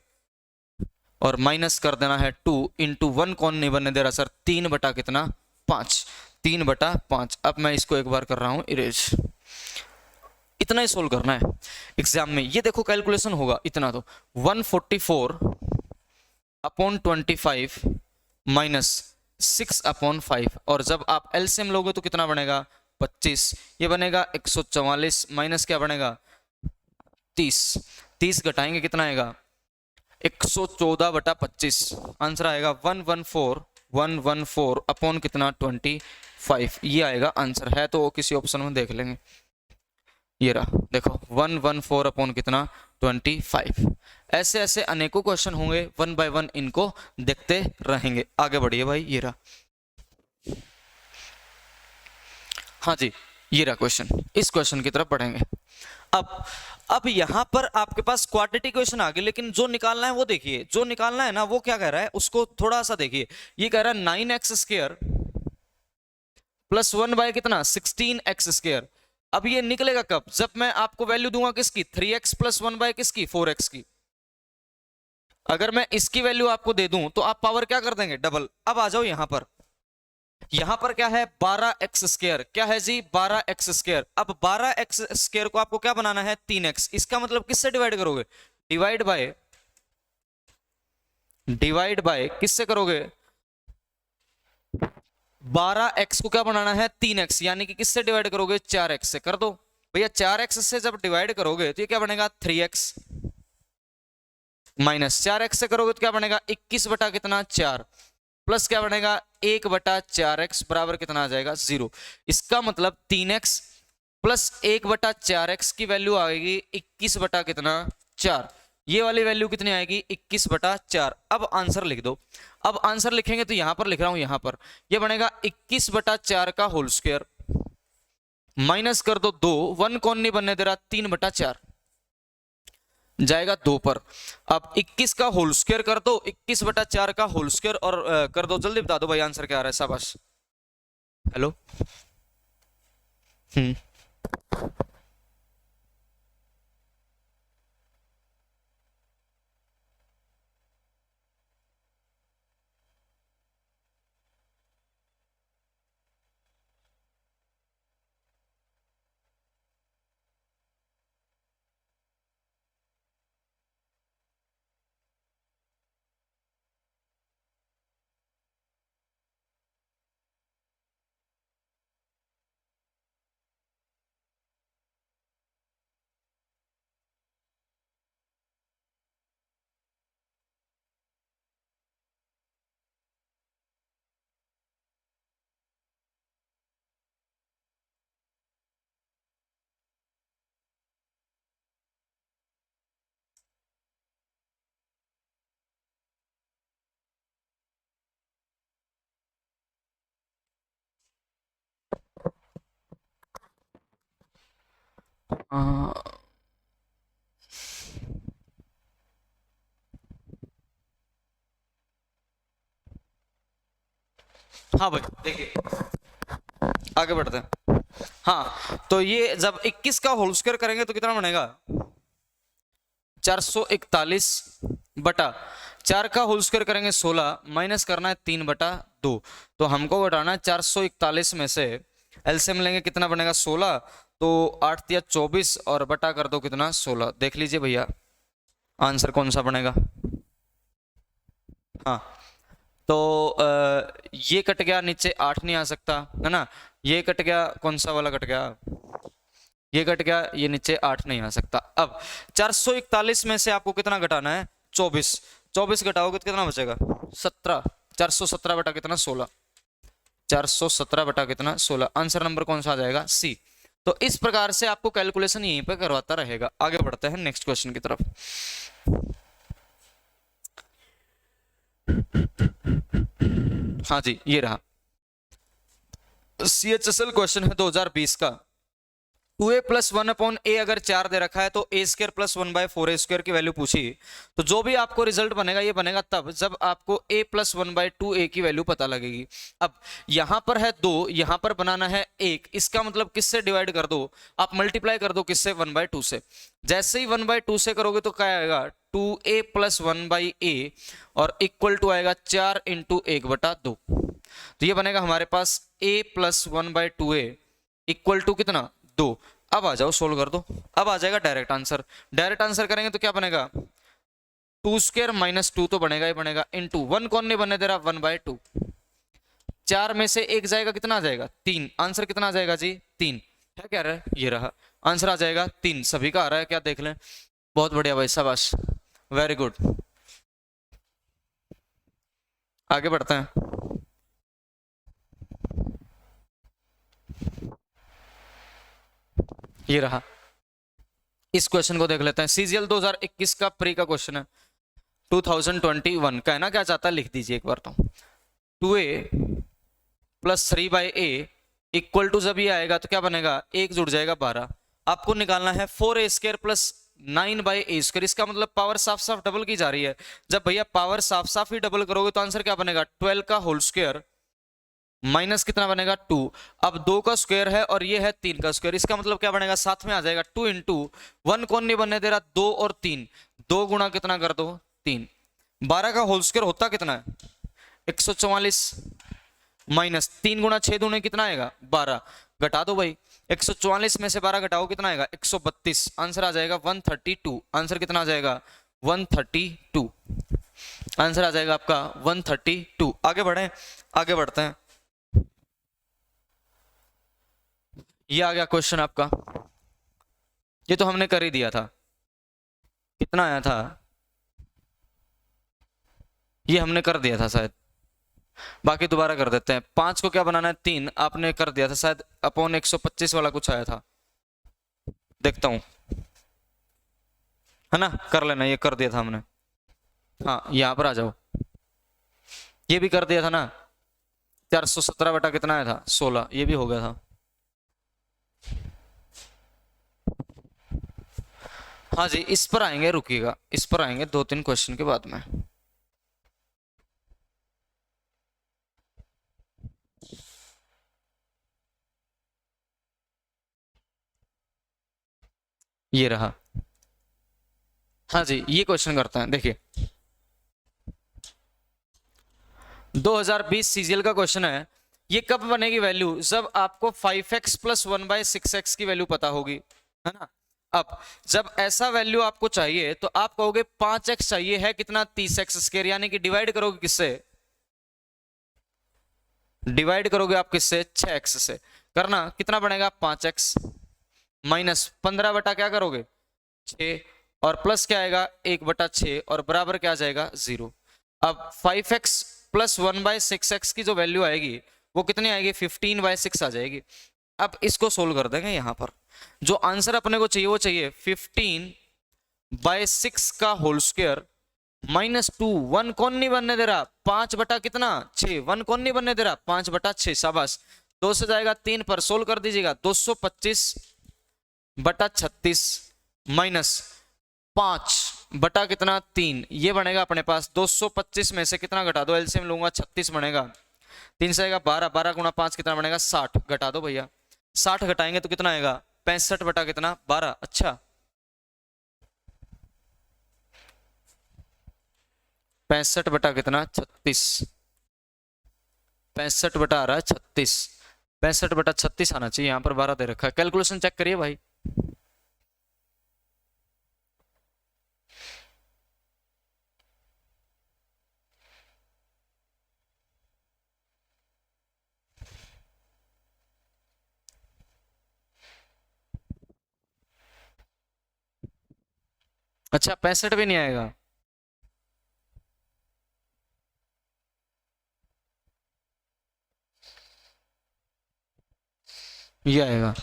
S1: और माइनस कर देना है 2 इंटू 1 कौन नहीं बनने दे रहा सर 3/5, 3/5। अब मैं इसको एक बार कर रहा हूं इरेज, इतना ही सोल्व करना है एग्जाम में। ये देखो कैलकुलेशन होगा इतना, तो 144/25 माइनस 6/5, और जब आप एलसीएम लोगे तो कितना बनेगा 25, ये बनेगा 144 माइनस क्या बनेगा 30, 30 घटाएंगे कितना आएगा 114/25, आंसर आएगा 114 अपॉन कितना 25, ये आएगा आंसर। है तो किसी ऑप्शन में देख लेंगे, ये रहा देखो 114 अपॉन कितना 25। ऐसे ऐसे अनेकों क्वेश्चन होंगे, 1 बाय 1 इनको देखते रहेंगे। आगे बढ़िए भाई, ये रहा, हाँ जी ये रहा क्वेश्चन, इस क्वेश्चन की तरफ बढ़ेंगे। अब यहां पर आपके पास क्वाड्रेटिक क्वेश्चन आ गए, लेकिन जो निकालना है वो देखिए, जो निकालना है ना वो क्या कह रहा है उसको थोड़ा सा देखिए। ये कह रहा है 9x² प्लस 1 कितना 16x²। अब ये निकलेगा कब, जब मैं आपको वैल्यू दूंगा किसकी 3x प्लस 1 किसकी 4x की। अगर मैं इसकी वैल्यू आपको दे दूं तो आप पावर क्या कर देंगे डबल। अब आ जाओ यहां पर क्या है 12x², क्या है जी 12x²। अब 12x² को आपको क्या बनाना है 3x, इसका मतलब किससे डिवाइड करोगे डिवाइड बाय किससे करोगे 12x को क्या बनाना है 3x, यानी कि किससे डिवाइड करोगे 4x से। कर दो भैया, 4x से जब डिवाइड करोगे तो ये क्या बनेगा 3x, माइनस 4x से करोगे तो क्या बनेगा 21 बटा कितना 4, प्लस क्या बनेगा 1/4x बराबर कितना आ जाएगा 0। इसका मतलब 3x प्लस 1/4x की वैल्यू आएगी 21 बटा कितना 4, ये वाली वैल्यू कितनी आएगी 21/4। अब आंसर लिख दो। अब आंसर लिखेंगे तो यहां पर लिख रहा हूं, यहां पर ये बनेगा 21/4 का होल स्क्वायर माइनस कर दो 2, 1 कौन नहीं बनने दे रहा, 3/4 जाएगा 2 पर। अब 21 का होल स्क्वायर कर दो, 21/4 का होल स्क्वायर और कर दो, जल्दी बता दो भाई आंसर क्या आ रहा है, शाबाश। हेलो। हाँ भाई देखिए आगे बढ़ते हैं। हाँ तो ये जब 21 का होल स्क्वायर करेंगे तो कितना बनेगा 441/4 का होल स्क्वायर करेंगे 16, माइनस करना है 3/2। तो हमको घटाना है 441 में से एलसीएम लेंगे, कितना बनेगा 16, तो 8 या 24 और बटा कर दो कितना 16। देख लीजिए भैया आंसर कौन सा बनेगा। हाँ तो ये कट गया, नीचे 8 नहीं आ सकता है ना, ये कट गया, कौन सा वाला कट गया, ये कट गया, ये नीचे 8 नहीं आ सकता। अब 441 में से आपको कितना घटाना है 24, 24 घटाओगे तो कितना बचेगा 17, 417 बटा कितना 16, 417 बटा कितना 16। आंसर नंबर कौन सा आ जाएगा सी। तो इस प्रकार से आपको कैलकुलेशन यहीं पे करवाता रहेगा। आगे बढ़ते हैं नेक्स्ट क्वेश्चन की तरफ। हाँ जी ये रहा CHSL क्वेश्चन है 2020 का। 2a + 1/a अगर 4 दे रखा है तो a² + 1/4a² की वैल्यू पूछी, तो जो भी आपको रिजल्ट बनेगा ये बनेगा तब जब आपको a + 1/2a की वैल्यू पता लगेगी। अब यहां पर है 2, यहां पर बनाना है 1, इसका मतलब किससे डिवाइड कर दो, आप मल्टीप्लाई कर दो किससे 1/2 से। जैसे ही 1/2 से करोगे तो क्या आएगा 2a + 1/a और इक्वल टू आएगा 4 × 1/2। तो ये बनेगा हमारे पास a + 1/2a इक्वल टू कितना 2। अब आ जाओ सोल्व कर दो, अब आ जाएगा डायरेक्ट आंसर। डायरेक्ट आंसर करेंगे तो क्या बनेगा 2² - 2 तो बनेगा ही बनेगा, इंटू 1 कौन नहीं बनने दे रहा 1/2, 4 में से 1 जाएगा कितना आ जाएगा 3। आंसर कितना आ जाएगा जी 3 है, क्या रहा है ये रहा आंसर आ जाएगा 3। सभी का आ रहा है क्या देख लें, बहुत बढ़िया भाई शाबाश, वेरी गुड। आगे बढ़ते हैं। ये रहा, इस क्वेश्चन को देख लेते हैं। CGL 2021 का प्री का क्वेश्चन है, 2021 का है ना, क्या चाहता है लिख दीजिए एक बार तो। 2a + 3/a इक्वल टू जब ये आएगा तो क्या बनेगा 1 जुड़ जाएगा 12। आपको निकालना है 4a² + 9/a²। इसका मतलब पावर साफ साफ डबल की जा रही है। जब भैया पावर साफ साफ ही डबल करोगे तो आंसर क्या बनेगा 12 का होल स्क्वायर माइनस कितना बनेगा 2। अब 2 का स्क्वायर है और ये है 3 का स्क्वायर, इसका मतलब क्या बनेगा साथ में आ जाएगा 2 × 1 कौन नहीं बनने दे रहा 2 और 3, 2 गुणा कितना कर दो 3। 12 का होल स्क्वायर होता कितना है 144 माइनस 3 × 6 दूने कितना आएगा 12, घटा दो भाई 144 में से 12 घटाओ कितना आएगा 132। आंसर आ जाएगा 132। आंसर कितना आ जाएगा 132। आंसर आ जाएगा आपका 132। आगे बढ़े, आगे बढ़ते हैं। ये आ गया क्वेश्चन आपका, ये तो हमने कर ही दिया था, कितना आया था ये हमने कर दिया था शायद, बाकी दोबारा कर देते हैं। 5 को क्या बनाना है 3, आपने कर दिया था शायद, /125 वाला कुछ आया था, देखता हूं है ना, कर लेना, ये कर दिया था हमने। हाँ यहाँ पर आ जाओ, ये भी कर दिया था ना, 417 बटा कितना आया था 16, ये भी हो गया था। हाँ जी इस पर आएंगे, रुकिएगा, इस पर आएंगे 2-3 क्वेश्चन के बाद में। ये रहा। हाँ जी ये क्वेश्चन करते हैं, देखिए 2020 सीजीएल का क्वेश्चन है। ये कब बनेगी वैल्यू, जब आपको 5x प्लस 1/6x की वैल्यू पता होगी, है ना। अब जब ऐसा वैल्यू आपको चाहिए तो आप कहोगे 5x चाहिए है कितना 30x स्क्वायर, यानी कि डिवाइड करोगे किससे, डिवाइड करोगे आप किससे 6x से, करना कितना बनेगा 5x माइनस 15 बटा क्या करोगे 6, और प्लस क्या आएगा 1/6, और बराबर क्या आ जाएगा 0। अब 5x प्लस 1/6x की जो वैल्यू आएगी वो कितनी आएगी 15/6 आ जाएगी। अब इसको सोल्व कर देंगे, यहां पर जो आंसर अपने को चाहिए वो चाहिए 15/6 का होल स्क्वायर माइनस 2, 1 कौन नहीं बनने दे रहा, 5 बटा कितना 6, 1 कौन नहीं बनने दे रहा 5/6, शाबाश, 2 से जाएगा 3 पर, सोल्व कर दीजिएगा 225/36 माइनस 5 बटा कितना 3, ये बनेगा अपने पास 225 में से कितना घटा दो, एलसीएम लूंगा 36 बनेगा, 3 से आएगा 12, 12 गुणा 5 कितना बनेगा 60, घटा दो भैया, 60 घटाएंगे तो कितना आएगा 65 बटा कितना 12, अच्छा 65 बटा कितना 36, 65 बटा आ रहा है 36, 65/36 आना चाहिए, यहां पर 12 दे रखा है, कैलकुलेशन चेक करिए भाई। अच्छा 65 भी नहीं आएगा, ये आएगा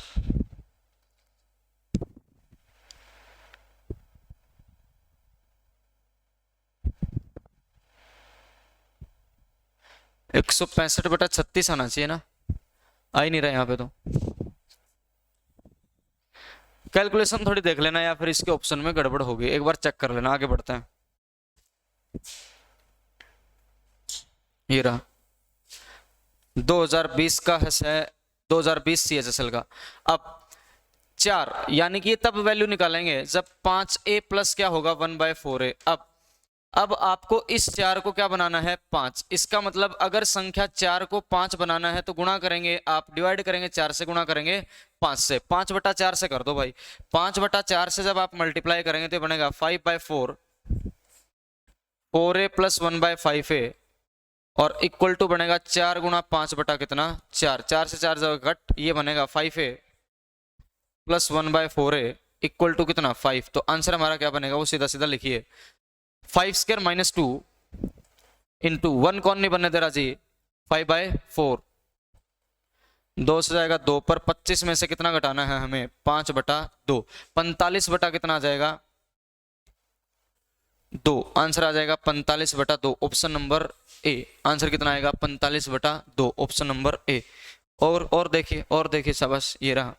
S1: 165/36 आना चाहिए ना, आ ही नहीं रहा यहाँ पे तो, कैलकुलेशन थोड़ी देख लेना या फिर इसके ऑप्शन में गड़बड़ होगी, एक बार चेक कर लेना, आगे बढ़ते हैं। ये रहा 2020 का है 2020 सीएचएसएल का। अब 4 यानी कि ये तब वैल्यू निकालेंगे जब 5a प्लस क्या होगा 1/4a। अब आपको इस 4 को क्या बनाना है 5, इसका मतलब अगर संख्या 4 को 5 बनाना है तो गुणा करेंगे आप, डिवाइड करेंगे 4 से, गुणा करेंगे 5 से, 5/4 से कर दो भाई, 5/4 से जब आप मल्टीप्लाई करेंगे तो बनेगा 5/4, 4a प्लस 1/5a, और इक्वल टू बनेगा 4 गुणा 5 बटा कितना 4, 4 से 4 जगह घट, ये बनेगा 5a plus 1/4a equal to कितना 5। तो आंसर हमारा क्या बनेगा वो सीधा सीधा लिखिए, 5 स्क्वायर माइनस 2 इंटू 1 कौन नहीं बनने दे रहा जी 5/4, 2 से जाएगा 2 पर, 25 में से कितना घटाना है हमें 5/2, 45 बटा कितना आ जाएगा 2, आंसर आ जाएगा 45/2, ऑप्शन नंबर ए, आंसर कितना आएगा 45/2, ऑप्शन नंबर ए। और देखिए, और देखिए, शाबाश, ये रहा,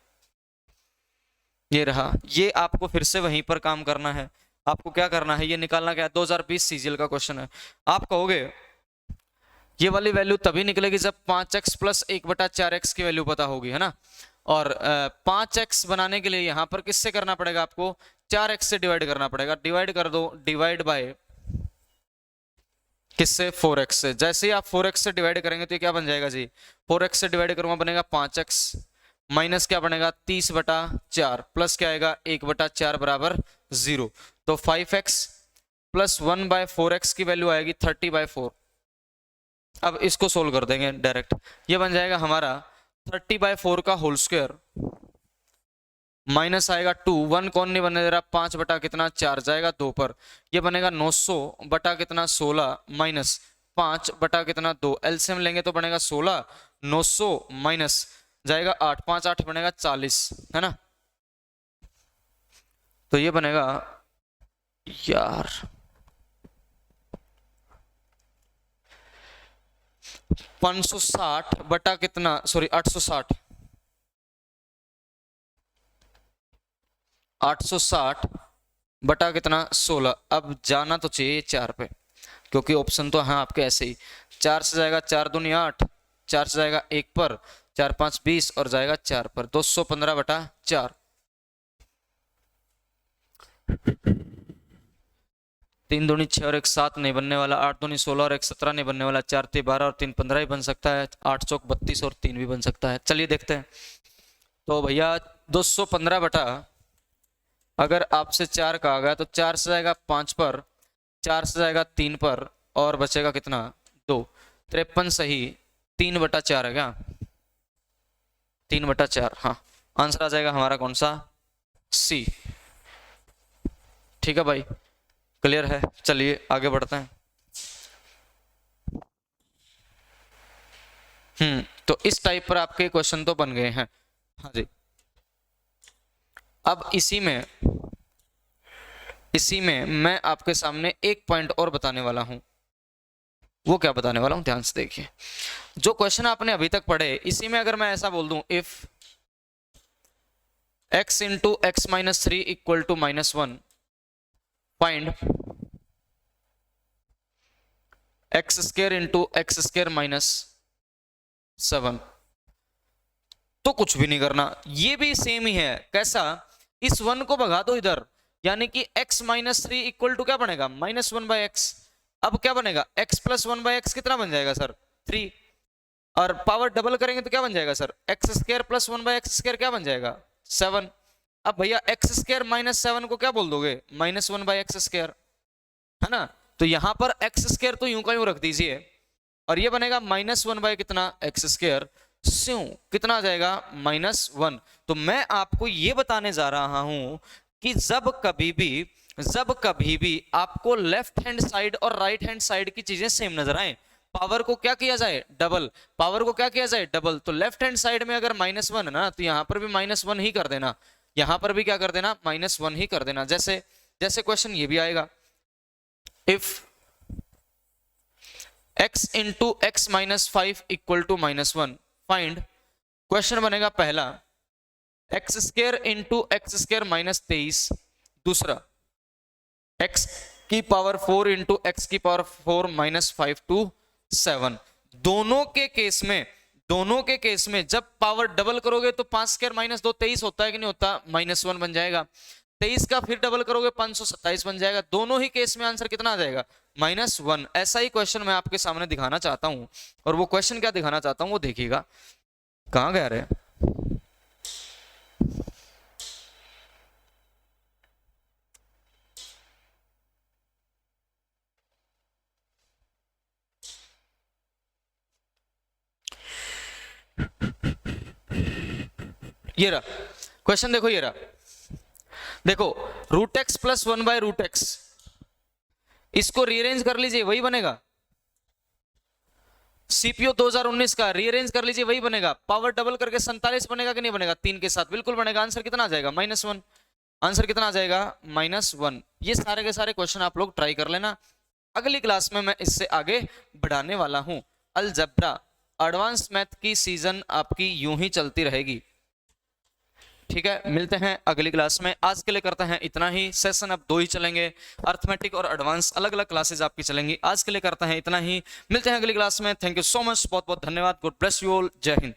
S1: ये रहा, ये आपको फिर से वहीं पर काम करना है, आपको क्या करना है ये निकालना, क्या 2020 सीजीएल का क्वेश्चन है। आप कहोगे ये वाली वैल्यू तभी निकलेगी जब 5x प्लस 1/4x की वैल्यू पता होगी, है ना, और 5x बनाने के लिए यहां पर किससे करना पड़ेगा आपको 4x से डिवाइड करना पड़ेगा, डिवाइड कर दो, डिवाइड बाय किससे 4x से, जैसे ही आप 4x से डिवाइड करेंगे तो ये क्या बन जाएगा जी, 4x से डिवाइड करूंगा बनेगा 5x माइनस क्या बनेगा 30/4 प्लस क्या आएगा 1/4 बराबर 0, तो 5x प्लस 1/4x की वैल्यू आएगी 30/4। अब इसको सोल्व कर देंगे डायरेक्ट, ये बन जाएगा हमारा 30/4 का होल स्क्वायर माइनस आएगा 2, 1 कौन नहीं बनने दे रहा 5 बटा कितना 4 जाएगा 2 पर, ये बनेगा 900 बटा कितना 16 माइनस 5 बटा कितना 2, एलसीएम लेंगे तो बनेगा 16, 900 माइनस जाएगा 8, 5 8 बनेगा 40, है ना, तो ये बनेगा यार 560 बटा कितना, सॉरी 860, 860 बटा कितना 16। अब जाना तो चाहिए 4 पे, क्योंकि ऑप्शन तो है आपके ऐसे ही। 4 से जाएगा 4 दूनी 8, 4 से जाएगा 1 पर, 4 5 20 और जाएगा 4 पर, 215 बटा 4। 3 दूनी 6 और 1 7 नहीं बनने वाला, 8 दूनी 16 और 1 17 नहीं बनने वाला, 4 3 12 और 3 15 ही बन सकता है, 8 चौक 32 और 3 भी बन सकता है। चलिए देखते हैं। तो भैया 215 बटा, अगर आपसे 4 कहा गया तो 4 से जाएगा 5 पर, 4 से जाएगा 3 पर और बचेगा कितना 2। 53 सही, 3 बटा 4 है क्या, 3 बटा 4। हाँ, आंसर आ जाएगा हमारा कौन सा, सी। ठीक है भाई, क्लियर है। चलिए आगे बढ़ते हैं। तो इस टाइप पर आपके क्वेश्चन तो बन गए हैं। हाँ जी, अब इसी में मैं आपके सामने एक पॉइंट और बताने वाला हूं। वो क्या बताने वाला हूं, ध्यान से देखिए। जो क्वेश्चन आपने अभी तक पढ़े, इसी में अगर मैं ऐसा बोल दूं, if x into x minus 3 equal to -1, find x square into x square -7, तो कुछ भी नहीं करना, ये भी सेम ही है। कैसा, इस 1 को भगा दो इधर, यानी कि x माइनस 3 इक्वल टू क्या बनेगा, -1/x। अब क्या बनेगा, x प्लस 1/x कितना बन जाएगा सर, 3। और पावर डबल करेंगे तो क्या बन जाएगा sir, x square plus 1/x² क्या बन जाएगा, 7। अब भैया एक्स स्क्र -7 को क्या बोल दोगे, -1/x², है ना। तो यहां पर एक्स स्क्र तो यूं का यूं रख दीजिए, और ये बनेगा -1 कितना, x², स्यों कितना आ जाएगा, -1। तो मैं आपको ये बताने जा रहा हूं कि जब कभी भी आपको लेफ्ट हैंड साइड और राइट हैंड साइड की चीजें सेम नजर आए, पावर को क्या किया जाए, डबल, पावर को क्या किया जाए, डबल। तो लेफ्ट हैंड साइड में अगर -1 है ना, तो यहां पर भी -1 ही कर देना, यहां पर भी क्या कर देना, -1 ही कर देना। जैसे जैसे क्वेश्चन ये भी आएगा, if x into x minus 5 equal to -1, find, question बनेगा पहला x² इंटू x² -23, दूसरा x की पावर 4 इंटू एक्स की पावर 4 -5 to 7। दोनों के केस में जब पावर डबल करोगे तो 5² -2 23 होता है कि नहीं होता, -1 बन जाएगा। 23 का फिर डबल करोगे 527 बन जाएगा। दोनों ही केस में आंसर कितना आ जाएगा, -1। ऐसा ही क्वेश्चन मैं आपके सामने दिखाना चाहता हूं, और वो क्वेश्चन क्या दिखाना चाहता हूं वो देखिएगा। कहां गया रे, ये रहा क्वेश्चन, देखो ये रहा, देखो √x प्लस 1/√x, इसको रीअरेंज कर लीजिए वही बनेगा। सीपीयू 2019 का रीअरेंज कर लीजिए वही बनेगा। पावर डबल करके 47 बनेगा कि नहीं बनेगा, 3 के साथ बिल्कुल बनेगा। आंसर कितना आ जाएगा, -1। आंसर कितना आ जाएगा, -1। ये सारे के सारे क्वेश्चन आप लोग ट्राई कर लेना। अगली क्लास में मैं इससे आगे बढ़ाने वाला हूं। अलजेब्रा एडवांस मैथ की सीजन आपकी यूं ही चलती रहेगी, ठीक है। मिलते हैं अगली क्लास में। आज के लिए करते हैं इतना ही। सेशन अब 2 ही चलेंगे, अर्थमेटिक और एडवांस अलग अलग क्लासेस आपकी चलेंगी। आज के लिए करते हैं इतना ही, मिलते हैं अगली क्लास में। थैंक यू सो मच, बहुत बहुत धन्यवाद। गॉड ब्लेस यू ऑल, जय हिंद।